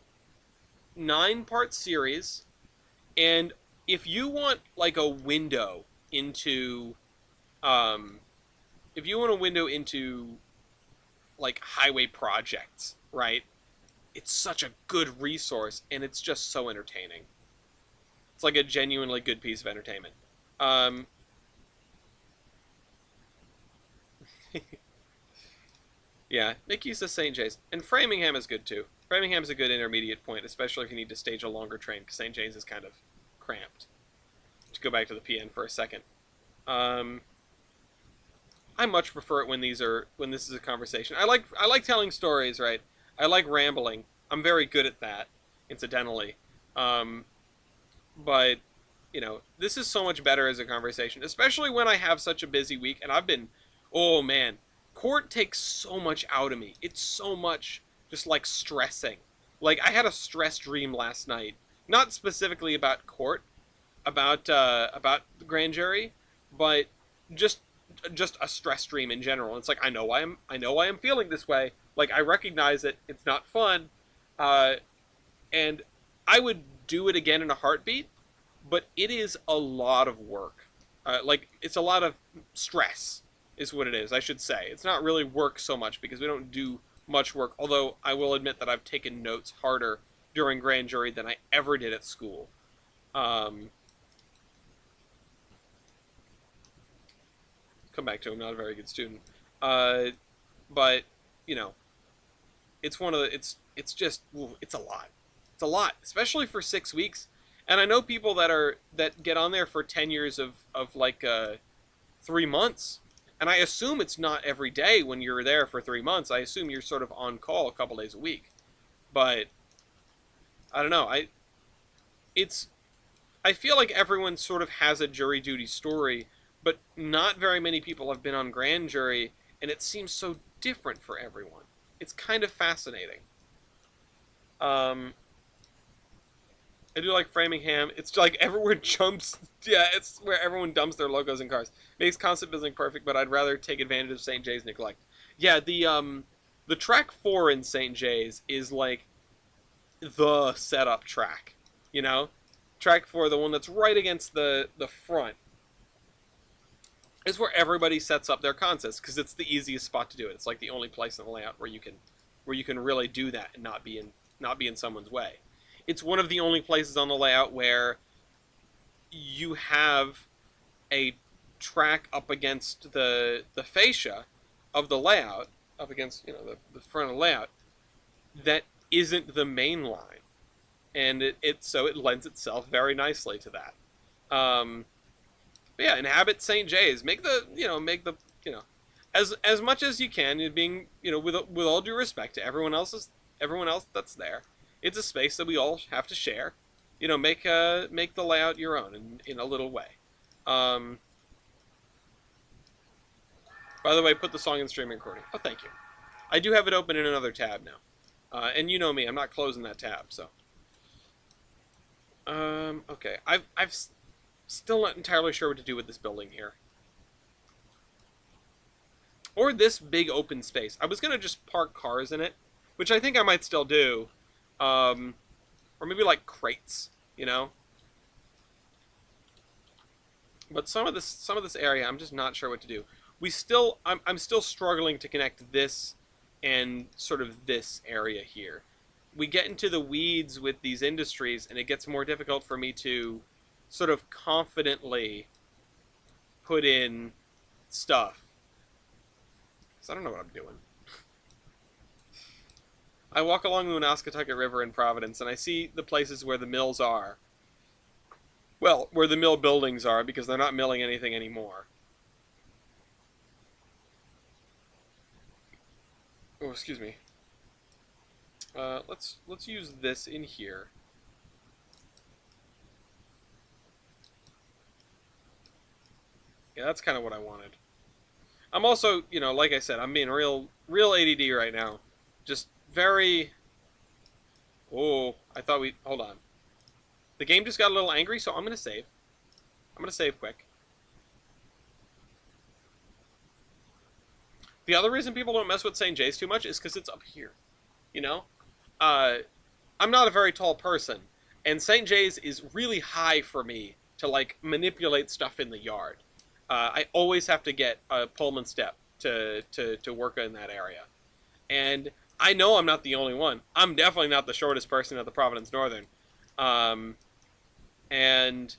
9-part series, and if you want like a window into, um, if you want a window into like highway projects, right? It's such a good resource, and it's just so entertaining. It's like a genuinely good piece of entertainment. Um, yeah, make use of St. James. And Framingham is good too. Framingham's a good intermediate point, especially if you need to stage a longer train, because St. James is kind of cramped. To go back to the PN for a second. Um, I much prefer it when this is a conversation. I like telling stories, right? I like rambling. I'm very good at that, incidentally. Um, but this is so much better as a conversation, especially when I have such a busy week and I've been, oh man, court takes so much out of me. It's so much just like stressing. Like I had a stress dream last night, not specifically about court, about the grand jury, but just just a stress dream in general. It's like I know I am feeling this way. Like I recognize it. It's not fun, uh, and I would do it again in a heartbeat. But it is a lot of work. Like it's a lot of stress, is what it is. I should say it's not really work so much because we don't do much work. Although I will admit that I've taken notes harder during grand jury than I ever did at school. Um, Come back to him, not a very good student. Uh, but you know, it's one of the it's just it's a lot. It's a lot, especially for 6 weeks. And I know people that get on there for tenures of like 3 months, and I assume it's not every day when you're there for 3 months. I assume you're sort of on call a couple days a week. But I don't know. It's I feel like everyone sort of has a jury duty story, but not very many people have been on grand jury, and it seems so different for everyone. It's kind of fascinating. Um, I do like Framingham. It's like everyone jumps. Yeah, it's where everyone dumps their logos in cars. Makes constant building perfect, but I'd rather take advantage of St. J's neglect. Yeah, the track 4 in St. J's is like the setup track. You know, track 4, the one that's right against the front, is where everybody sets up their contests because it's the easiest spot to do it. It's like the only place in the layout where you can really do that and not be in someone's way. It's one of the only places on the layout where you have a track up against the fascia of the layout, up against the front of the layout, that isn't the main line, and it lends itself very nicely to that. But yeah, inhabit St. J's. Make the as much as you can. Being with all due respect to everyone else that's there. It's a space that we all have to share. Make the layout your own in a little way. Um, by the way, put the song in streaming recording. Oh, thank you. I do have it open in another tab now, and you know me, I'm not closing that tab. So, okay, I've still not entirely sure what to do with this building here, or this big open space. I was gonna just park cars in it, which I think I might still do, um, or maybe like crates, you know. But some of this area, I'm just not sure what to do. I'm still struggling to connect this and sort of this area here. We get into the weeds with these industries, and it gets more difficult for me to sort of confidently put in stuff. So I don't know what I'm doing. I walk along the Woonasquatucket River in Providence, and I see the places where the mills are. Well, where the mill buildings are, because they're not milling anything anymore. Oh, excuse me. Let's use this in here. Yeah, that's kind of what I wanted. I'm also, like I said, I'm being real ADD right now. Just very. Oh, I thought we. Hold on. The game just got a little angry, so I'm gonna save. I'm gonna save quick. The other reason people don't mess with St. J's too much is because it's up here. You know, uh, I'm not a very tall person, and St. J's is really high for me to like manipulate stuff in the yard. I always have to get a Pullman step to work in that area, and I know I'm not the only one. I'm definitely not the shortest person at the Providence Northern, um, and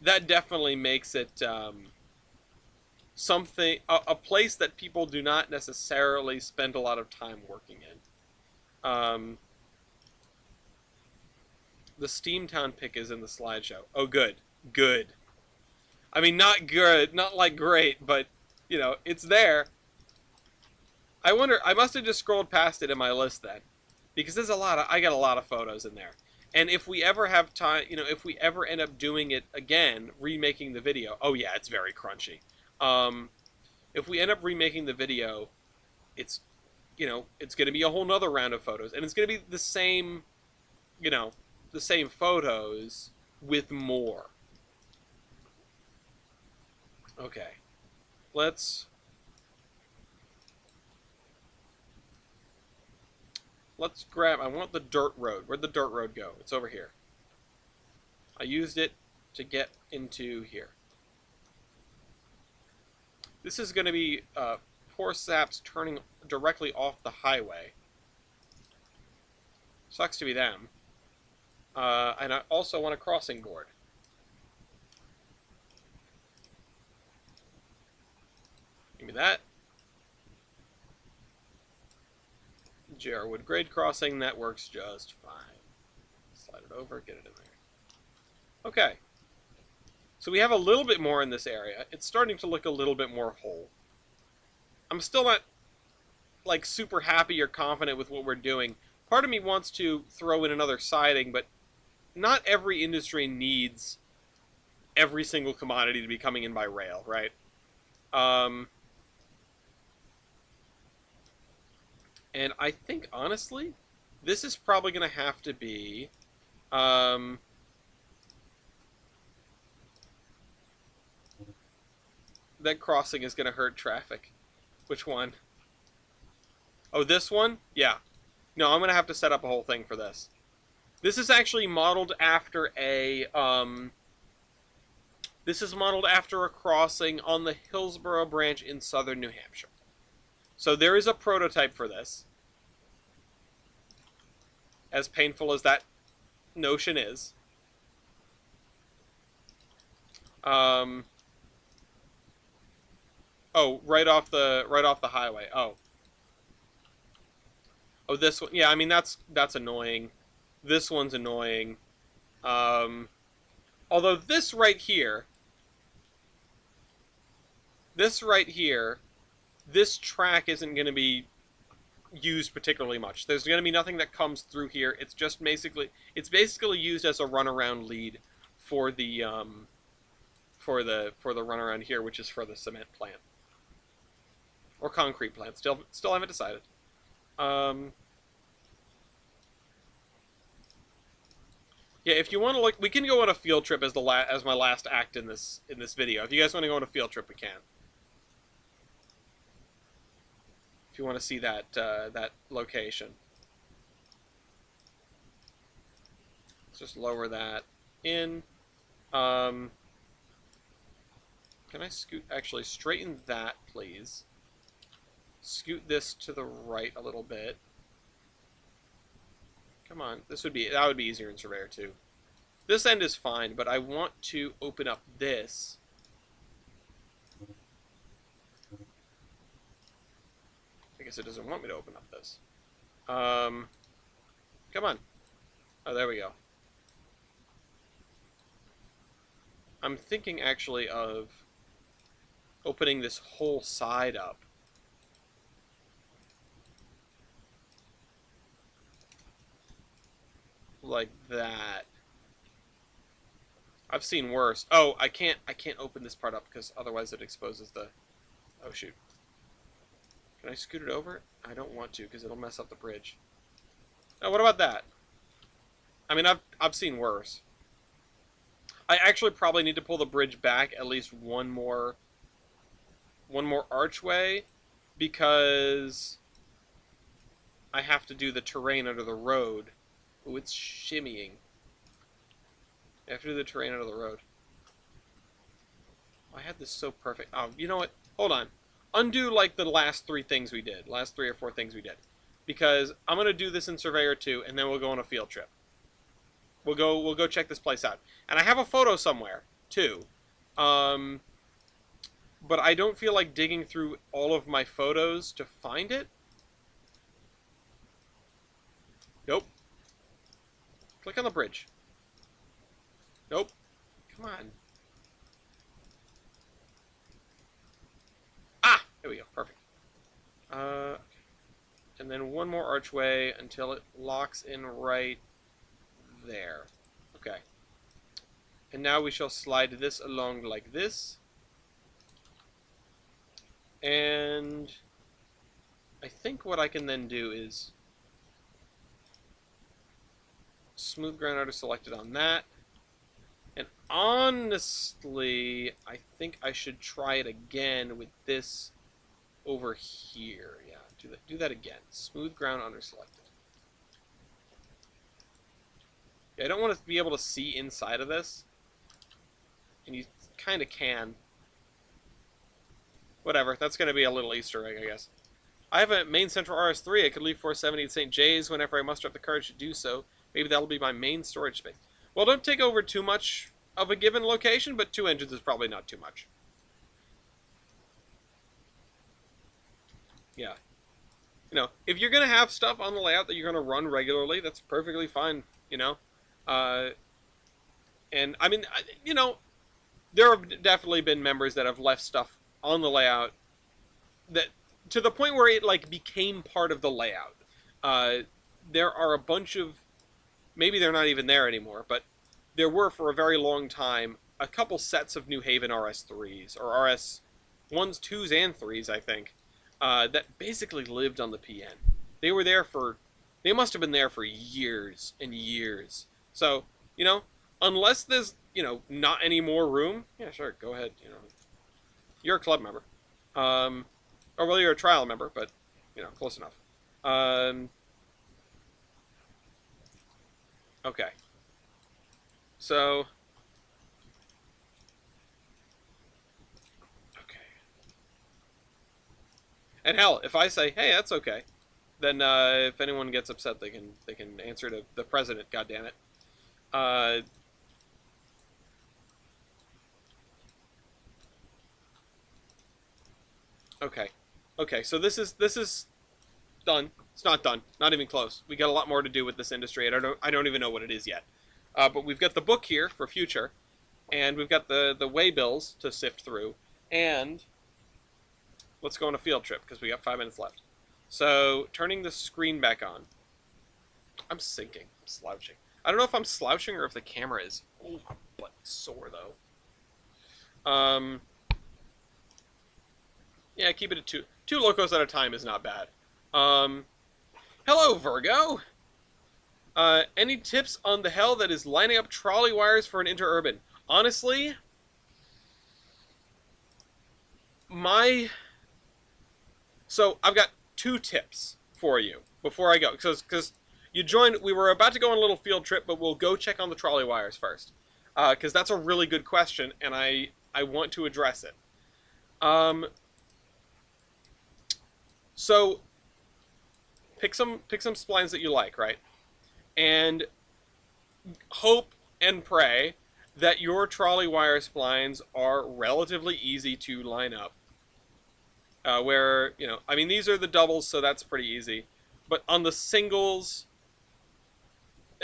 that definitely makes it something a place that people do not necessarily spend a lot of time working in. The Steamtown pick is in the slideshow. Oh, good, good. I mean, not good, not like great, but you know, it's there. I wonder. I must have just scrolled past it in my list then, because there's a lot of. I got a lot of photos in there. And if we ever have time, you know, if we ever end up doing it again, remaking the video. Oh yeah, it's very crunchy. Um, if we end up remaking the video, it's, you know, it's going to be a whole nother round of photos, and it's going to be the same, you know, the same photos with more. Okay, let's let's grab. I want the dirt road. Where'd the dirt road go? It's over here. I used it to get into here. This is going to be poor saps turning directly off the highway. Sucks to be them. And I also want a crossing board. Give me that. Jarwood grade crossing, that works just fine. Slide it over, get it in there. Okay. So we have a little bit more in this area. It's starting to look a little bit more whole. I'm still not, like, super happy or confident with what we're doing. Part of me wants to throw in another siding, but not every industry needs every single commodity to be coming in by rail, right? And I think, honestly, this is probably going to have to be... that crossing is going to hurt traffic. Which one? Oh, this one? Yeah. No, I'm going to have to set up a whole thing for this. This is actually modeled after a... this is modeled after a crossing on the Hillsborough branch in southern New Hampshire. So there is a prototype for this. As painful as that notion is. Oh, right off the highway. Oh, this one. Yeah, I mean that's annoying. This one's annoying. Although this right here, this track isn't going to be used particularly much. There's going to be nothing that comes through here. It's just basically used as a runaround lead for the runaround here, which is for the cement plant or concrete plant. Still haven't decided. Yeah, if you want to look, we can go on a field trip as my last act in this video. If you guys want to go on a field trip, we can. If you want to see that that location, let's just lower that in. Can I actually straighten that, please? Scoot this to the right a little bit. Come on, that would be easier in Surveyor 2. This end is fine, but I want to open up this. I guess it doesn't want me to open up this. Come on. Oh, there we go. I'm thinking actually of opening this whole side up. Like that. I've seen worse. Oh, I can't open this part up because otherwise it exposes the... Oh, shoot. Can I scoot it over? I don't want to because it'll mess up the bridge. Oh, what about that? I mean, I've seen worse. I actually probably need to pull the bridge back at least one more archway because I have to do the terrain under the road. Ooh, it's shimmying. I have to do the terrain under the road. I had this so perfect. Oh, you know what? Hold on. Undo like the last 3 things we did. Last 3 or 4 things we did. Because I'm going to do this in Surveyor 2 and then we'll go on a field trip. We'll go check this place out. And I have a photo somewhere, too. But I don't feel like digging through all of my photos to find it. Nope. Click on the bridge. Nope. Come on. There we go. Perfect. And then one more archway until it locks in right there. Okay. And now we shall slide this along like this. And I think what I can then do is smooth ground outer selected on that. And honestly, I think I should try it again with this over here. Yeah, do that again. Smooth ground under selected. Yeah, I don't want to be able to see inside of this. And you kind of can. Whatever, that's going to be a little Easter egg, I guess. I have a main central RS3. I could leave 470 at St. J's whenever I muster up the courage to do so. Maybe that'll be my main storage space. Well, don't take over too much of a given location, but 2 engines is probably not too much. Yeah. You know, if you're going to have stuff on the layout that you're going to run regularly, that's perfectly fine, you know? And, I mean, you know, there have definitely been members that have left stuff on the layout that, to the point where it, like, became part of the layout. There are a bunch of, maybe they're not even there anymore, but there were, for a very long time, a couple sets of New Haven RS3s, or RS 1s, 2s, and 3s, I think, that basically lived on the PN. They were there for, they must have been there for years and years. So, you know, unless there's, you know, not any more room, yeah, sure, go ahead, you know. You're a club member. Or, well, you're a trial member, but, you know, close enough. Okay. So, okay. And hell, if I say, hey, that's okay, then if anyone gets upset, they can answer to the president, goddammit. Okay. Okay, so this is done. It's not done. Not even close. We got a lot more to do with this industry. I don't even know what it is yet. But we've got the book here for future, and we've got the way bills to sift through, and let's go on a field trip because we got 5 minutes left. So turning the screen back on. I'm sinking. I'm slouching. I don't know if I'm slouching or if the camera is. Oh, my butt is sore though. Yeah, keep it at two locos at a time is not bad. Hello, Virgo. Any tips on the hell that is lining up trolley wires for an interurban? Honestly, so I've got 2 tips for you before I go, because you joined. We were about to go on a little field trip, but we'll go check on the trolley wires first, because that's a really good question, and I want to address it. So pick some splines that you like, right? And hope and pray that your trolley wire splines are relatively easy to line up. Where, you know, I mean, these are the doubles, so that's pretty easy. But on the singles,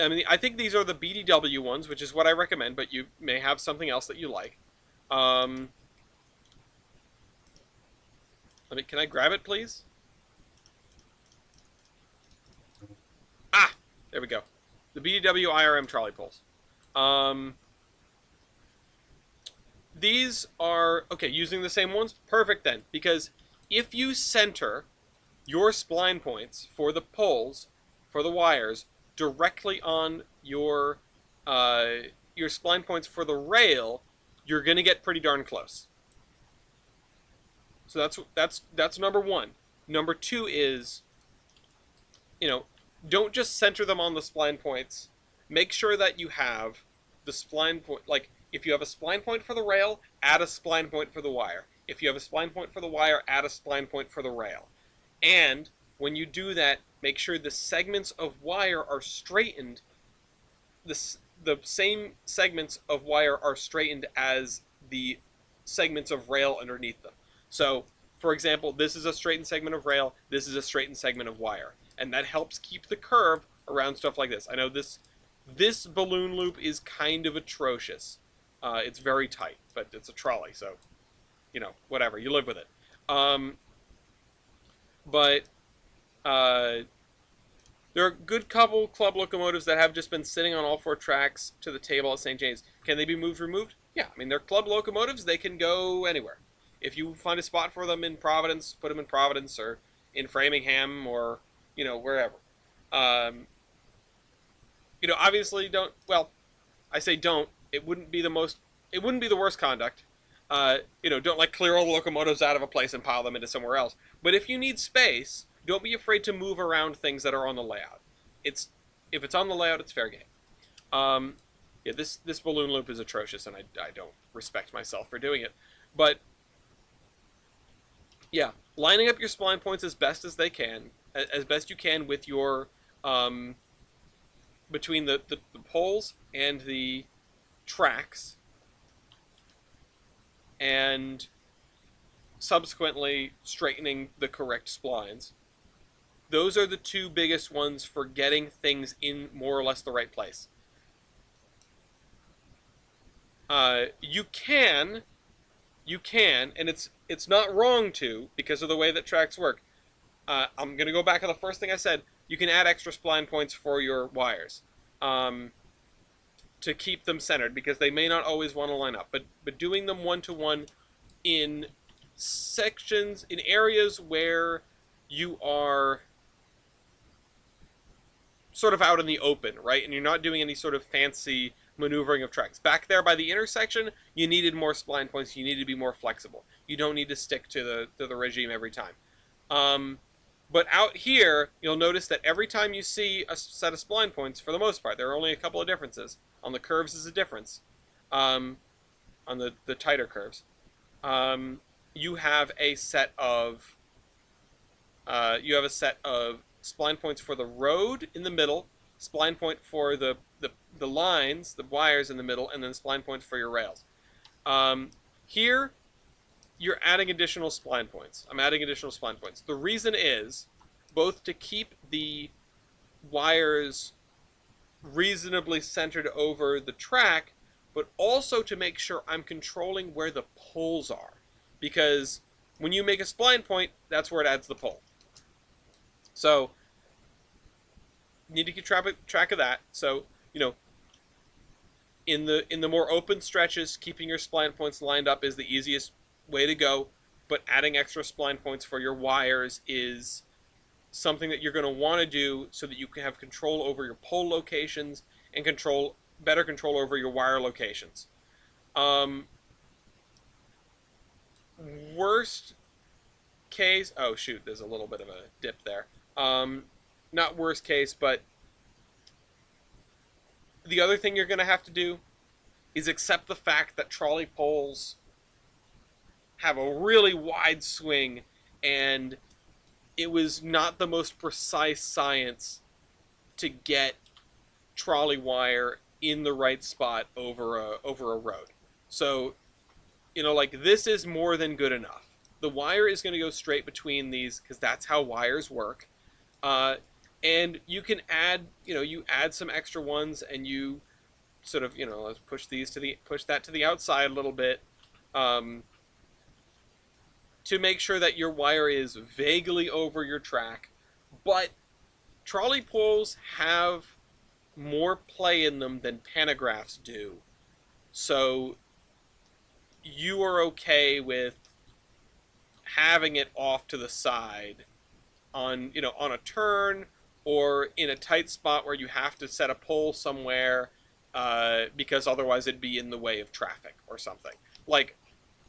I mean, I think these are the BDW ones, which is what I recommend, but you may have something else that you like. Can I grab it, please? Ah! There we go. The BDW IRM trolley poles. These are, okay, using the same ones? Perfect then, because if you center your spline points for the poles, for the wires, directly on your spline points for the rail, you're going to get pretty darn close. So that's number 1. Number 2 is, you know, don't just center them on the spline points. Make sure that you have the spline point, like, if you have a spline point for the rail, add a spline point for the wire. If you have a spline point for the wire, add a spline point for the rail. And when you do that, make sure the segments of wire are straightened. The same segments of wire are straightened as the segments of rail underneath them. So, for example, this is a straightened segment of rail, this is a straightened segment of wire. And that helps keep the curve around stuff like this. I know this balloon loop is kind of atrocious. It's very tight, but it's a trolley, so, you know, whatever, you live with it. but uh, there are a good couple club locomotives that have just been sitting on all four tracks to the table at St. James. Can they be moved, removed? Yeah, I mean, they're club locomotives. They can go anywhere. If you find a spot for them in Providence, put them in Providence or in Framingham or, wherever. Um, Obviously don't, well, I say don't. It wouldn't be the worst conduct. Don't like clear all the locomotives out of a place and pile them into somewhere else. But if you need space, don't be afraid to move around things that are on the layout. It's If it's on the layout, it's fair game. Um, yeah, this balloon loop is atrocious, and I don't respect myself for doing it. But yeah, lining up your spline points as best as they can, as best you can with your between the poles and the tracks, and subsequently straightening the correct splines. Those are the two biggest ones for getting things in more or less the right place. You can, and it's not wrong to, because of the way that tracks work. I'm gonna go back to the first thing I said. You can add extra spline points for your wires, to keep them centered, because they may not always want to line up. But doing them one to one in sections, in areas where you are sort of out in the open, right? And you're not doing any sort of fancy maneuvering of tracks. Back there by the intersection, you needed more spline points. You needed to be more flexible. You don't need to stick to the regime every time. But out here, you'll notice that every time you see a set of spline points, for the most part, there are only a couple of differences. On the curves is a difference. On the tighter curves. You have a set of spline points for the road in the middle, spline point for the lines, the wires in the middle, and then spline points for your rails. Here, you're adding additional spline points. I'm adding additional spline points. The reason is both to keep the wires reasonably centered over the track, but also to make sure I'm controlling where the poles are. Because when you make a spline point, that's where it adds the pole. So, you need to keep track of that. So, in the more open stretches, keeping your spline points lined up is the easiest way to go, but adding extra spline points for your wires is something that you're going to want to do so that you can have control over your pole locations and better control over your wire locations. Worst case, oh shoot, there's a little bit of a dip there. Not worst case, but the other thing you're going to have to do is accept the fact that trolley poles have a really wide swing, and it was not the most precise science to get trolley wire in the right spot over a road. So, this is more than good enough. The wire is going to go straight between these because that's how wires work. And you can add, you add some extra ones, and you sort of, let's push that to the outside a little bit, to make sure that your wire is vaguely over your track. But trolley poles have more play in them than pantographs do. So you are okay with having it off to the side on a turn, or in a tight spot where you have to set a pole somewhere, because otherwise it'd be in the way of traffic or something. Like,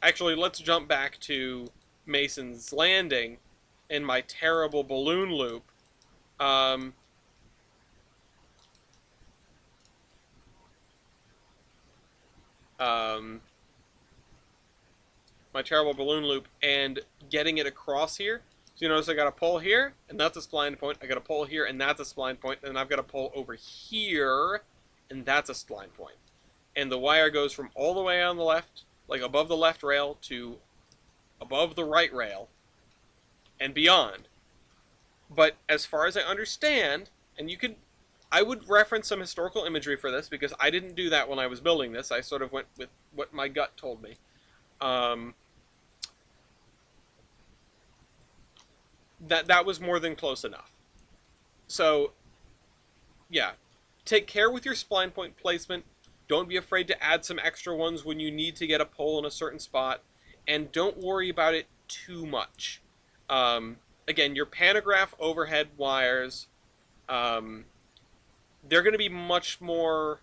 actually, let's jump back to Mason's Landing and my terrible balloon loop. My terrible balloon loop and getting it across here. So you notice I got a pole here, and that's a spline point. I got a pole here, and that's a spline point. And I've got a pole over here, and that's a spline point. And the wire goes from all the way on the left, like above the left rail, to above the right rail, and beyond. But as far as I understand, and I would reference some historical imagery for this, because I didn't do that when I was building this. I sort of went with what my gut told me. that was more than close enough. So yeah, take care with your spline point placement. Don't be afraid to add some extra ones when you need to get a pole in a certain spot, and don't worry about it too much. Again, your pantograph overhead wires, um, they're going to be much more.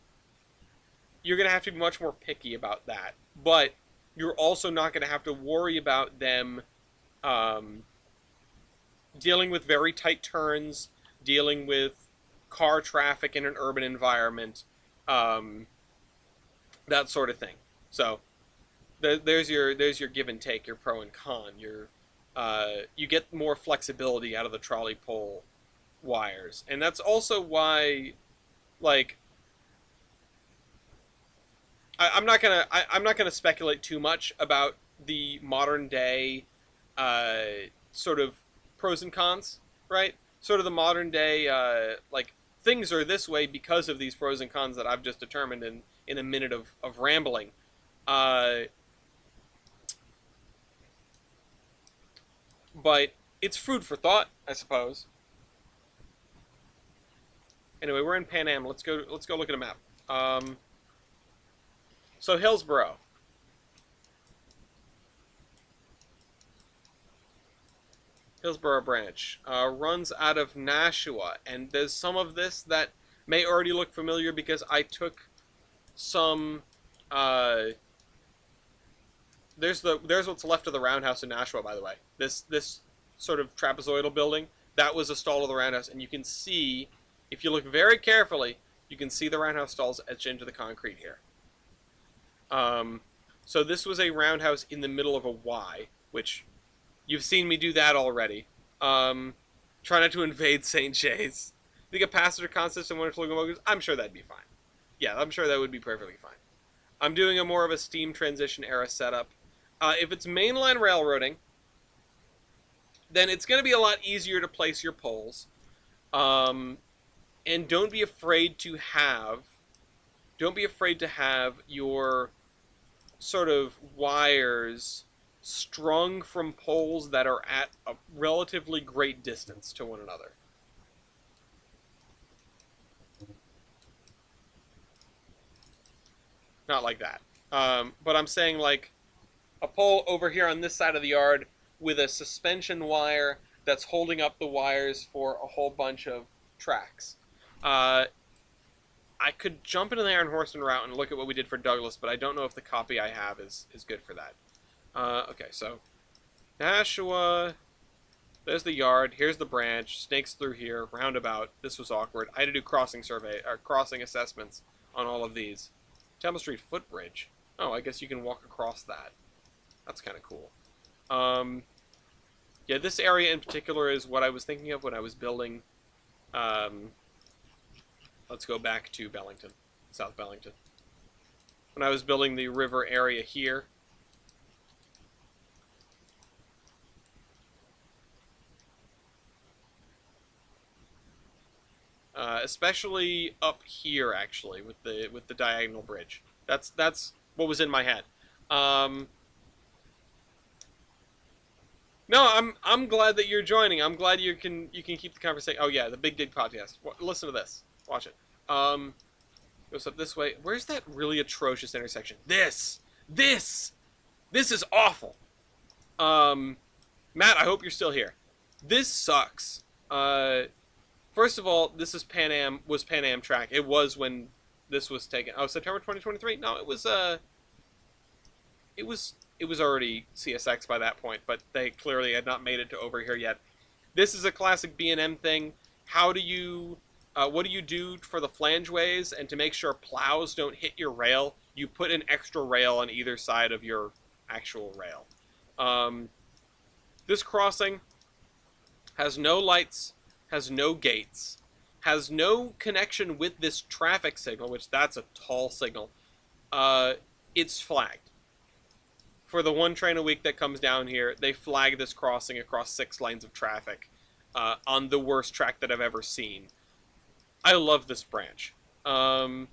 You're going to have to be much more picky about that, but you're also not going to have to worry about them um, dealing with very tight turns, dealing with car traffic in an urban environment, um, that sort of thing. So there's your give and take, your pro and con. You get more flexibility out of the trolley pole wires, and that's also why, like, I'm not gonna speculate too much about the modern day sort of pros and cons, right? Sort of the modern day like things are this way because of these pros and cons that I've just determined in a minute of rambling. Uh, but it's food for thought, I suppose. Anyway, we're in Pan Am. Let's go look at a map. Um, so Hillsboro. Hillsboro branch runs out of Nashua, and there's some of this that may already look familiar because I took some. Uh, there's what's left of the roundhouse in Nashua, by the way. This sort of trapezoidal building that was a stall of the roundhouse, and you can see if you look very carefully, you can see the roundhouse stalls etched into the concrete here. Um, so this was a roundhouse in the middle of a Y, which you've seen me do that already. Try not to invade St. J's. The capacitor consist in wonderful logos. I'm sure that'd be fine. Yeah, I'm sure that would be perfectly fine. I'm doing a more of a steam transition era setup. If it's mainline railroading, then it's going to be a lot easier to place your poles. Um, and don't be afraid to have your sort of wires strung from poles that are at a relatively great distance to one another. Not like that. But I'm saying like a pole over here on this side of the yard with a suspension wire that's holding up the wires for a whole bunch of tracks. Uh, I could jump into the Iron Horseman route and look at what we did for Douglas, but I don't know if the copy I have is good for that. Okay, so Nashua, there's the yard, here's the branch, snakes through here, roundabout. This was awkward. I had to do crossing assessments on all of these. Temple Street footbridge. Oh, I guess you can walk across that. That's kind of cool. Yeah, this area in particular is what I was thinking of when I was building. Let's go back to Bellington, South Bellington. When I was building the river area here. Especially up here, actually, with the diagonal bridge. That's what was in my head. Um, no, I'm glad that you're joining. I'm glad you can keep the conversation. Oh yeah, the Big Dig podcast. Listen to this. Watch it. Goes up this way. Where's that really atrocious intersection? This is awful. Um, Matt, I hope you're still here. This sucks. First of all, this is Pan Am track. It was when this was taken. Oh, September 2023. No, it was already CSX by that point, but they clearly had not made it to over here yet. This is a classic B&M thing. What do you do for the flangeways and to make sure plows don't hit your rail? You put an extra rail on either side of your actual rail. This crossing has no lights, has no gates, has no connection with this traffic signal, which that's a tall signal. It's flagged. For the one train a week that comes down here, they flag this crossing across 6 lanes of traffic on the worst track that I've ever seen. I love this branch. But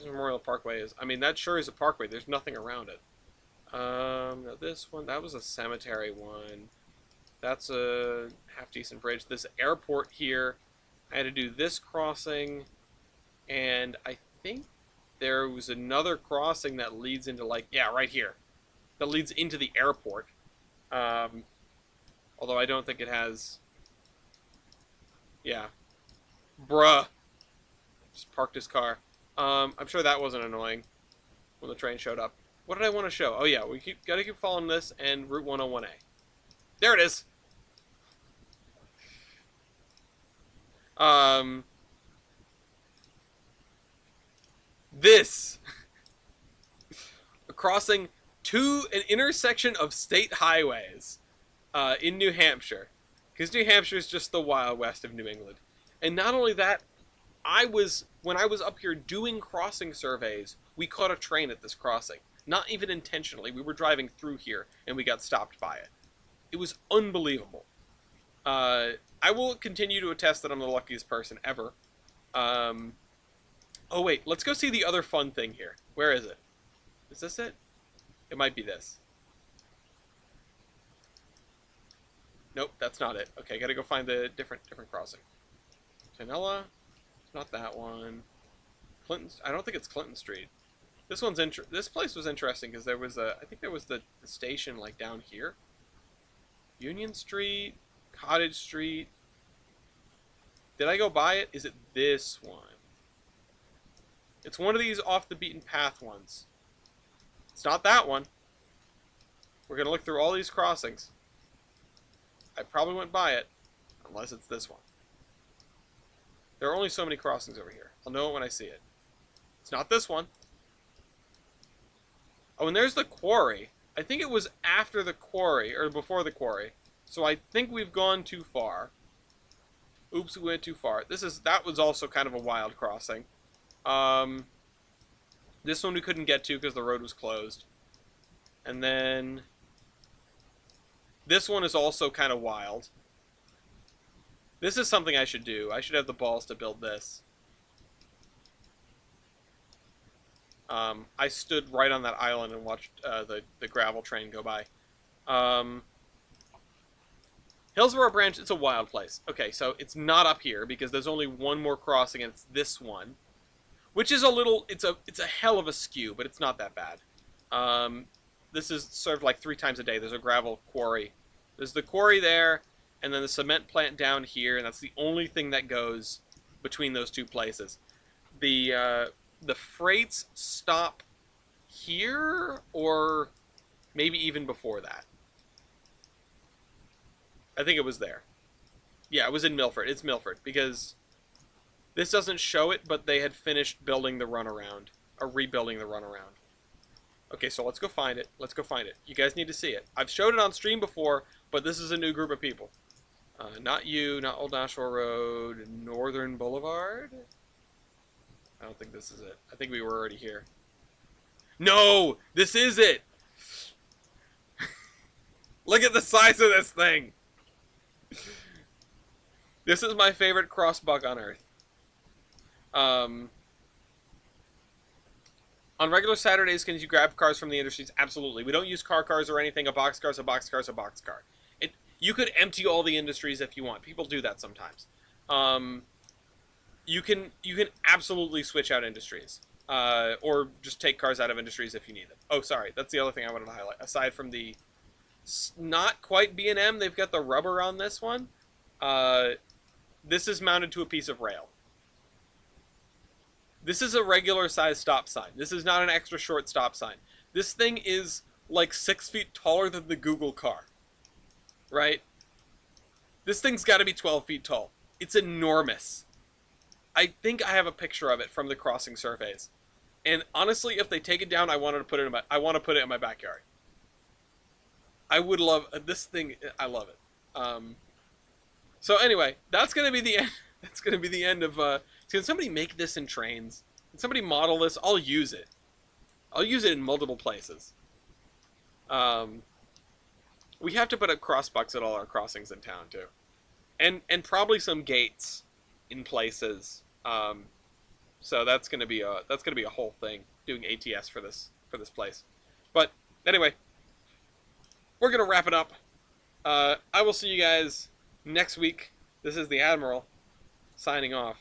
Memorial Parkway is... I mean, that sure is a parkway. There's nothing around it. Now this one, that was a cemetery one. That's a half-decent bridge. This airport here, I had to do this crossing, and I think there was another crossing that leads into, like, yeah, right here. That leads into the airport. Um, Although I don't think it has... Yeah. Bruh. Just parked his car. I'm sure that wasn't annoying when the train showed up. What did I want to show? Oh yeah, gotta keep following this and Route 101A. There it is! Um, this! Crossing an intersection of state highways in New Hampshire. Because New Hampshire is just the Wild West of New England. And not only that, when I was up here doing crossing surveys, we caught a train at this crossing. Not even intentionally. We were driving through here and we got stopped by it. It was unbelievable. I will continue to attest that I'm the luckiest person ever. Oh wait, let's go see the other fun thing here. Where is it? Is this it? It might be this. Nope, that's not it. Okay, gotta go find the different crossing. Chanella. It's not that one. Clinton. I don't think it's Clinton Street. This place was interesting because there was I think there was the station like down here. Union Street, Cottage Street. Did I go by it? Is it this one? It's one of these off the beaten path ones. It's not that one. We're gonna look through all these crossings. I probably went by it, unless it's this one. There are only so many crossings over here. I'll know it when I see it. It's not this one. Oh, and there's the quarry. I think it was after the quarry, or before the quarry. So I think we've gone too far. Oops, we went too far. That was also kind of a wild crossing. This one we couldn't get to because the road was closed. And then this one is also kind of wild. This is something I should do. I should have the balls to build this. I stood right on that island and watched the gravel train go by. Hillsborough Branch, it's a wild place. Okay, so it's not up here because there's only one more crossing and it's this one. Which is it's a hell of a skew, but it's not that bad. This is served like 3 times a day. There's a gravel quarry. There's the quarry there, and then the cement plant down here, and that's the only thing that goes between those two places. The freights stop here, or maybe even before that. I think it was there. Yeah, it was in Milford. It's Milford, because this doesn't show it, but they had finished building the runaround, or rebuilding the runaround. Okay, so let's go find it. Let's go find it. You guys need to see it. I've showed it on stream before, but this is a new group of people. Not you, not Old Nashville Road, Northern Boulevard? I don't think this is it. I think we were already here. No! This is it! Look at the size of this thing! This is my favorite cross bug on Earth. On regular Saturdays, can you grab cars from the industries? Absolutely. We don't use cars or anything. A boxcar is a boxcar is a boxcar. You could empty all the industries if you want. People do that sometimes. You can absolutely switch out industries. Or just take cars out of industries if you need them. Oh, sorry. That's the other thing I wanted to highlight. Aside from the not quite B&M, they've got the rubber on this one. This is mounted to a piece of rail. This is a regular size stop sign. This is not an extra short stop sign. This thing is like 6 feet taller than the Google car. Right? This thing's got to be 12 feet tall. It's enormous. I think I have a picture of it from the crossing surveys. And honestly, if they take it down, I want to put it in my backyard. I would love this thing. I love it. So anyway, that's gonna be the end. That's gonna be the end of. Can somebody make this in Trainz? Can somebody model this? I'll use it. I'll use it in multiple places. We have to put up crossbucks at all our crossings in town too, and probably some gates in places. So that's gonna be a whole thing doing ATS for this place. But anyway, we're gonna wrap it up. I will see you guys next week. This is the Admiral signing off.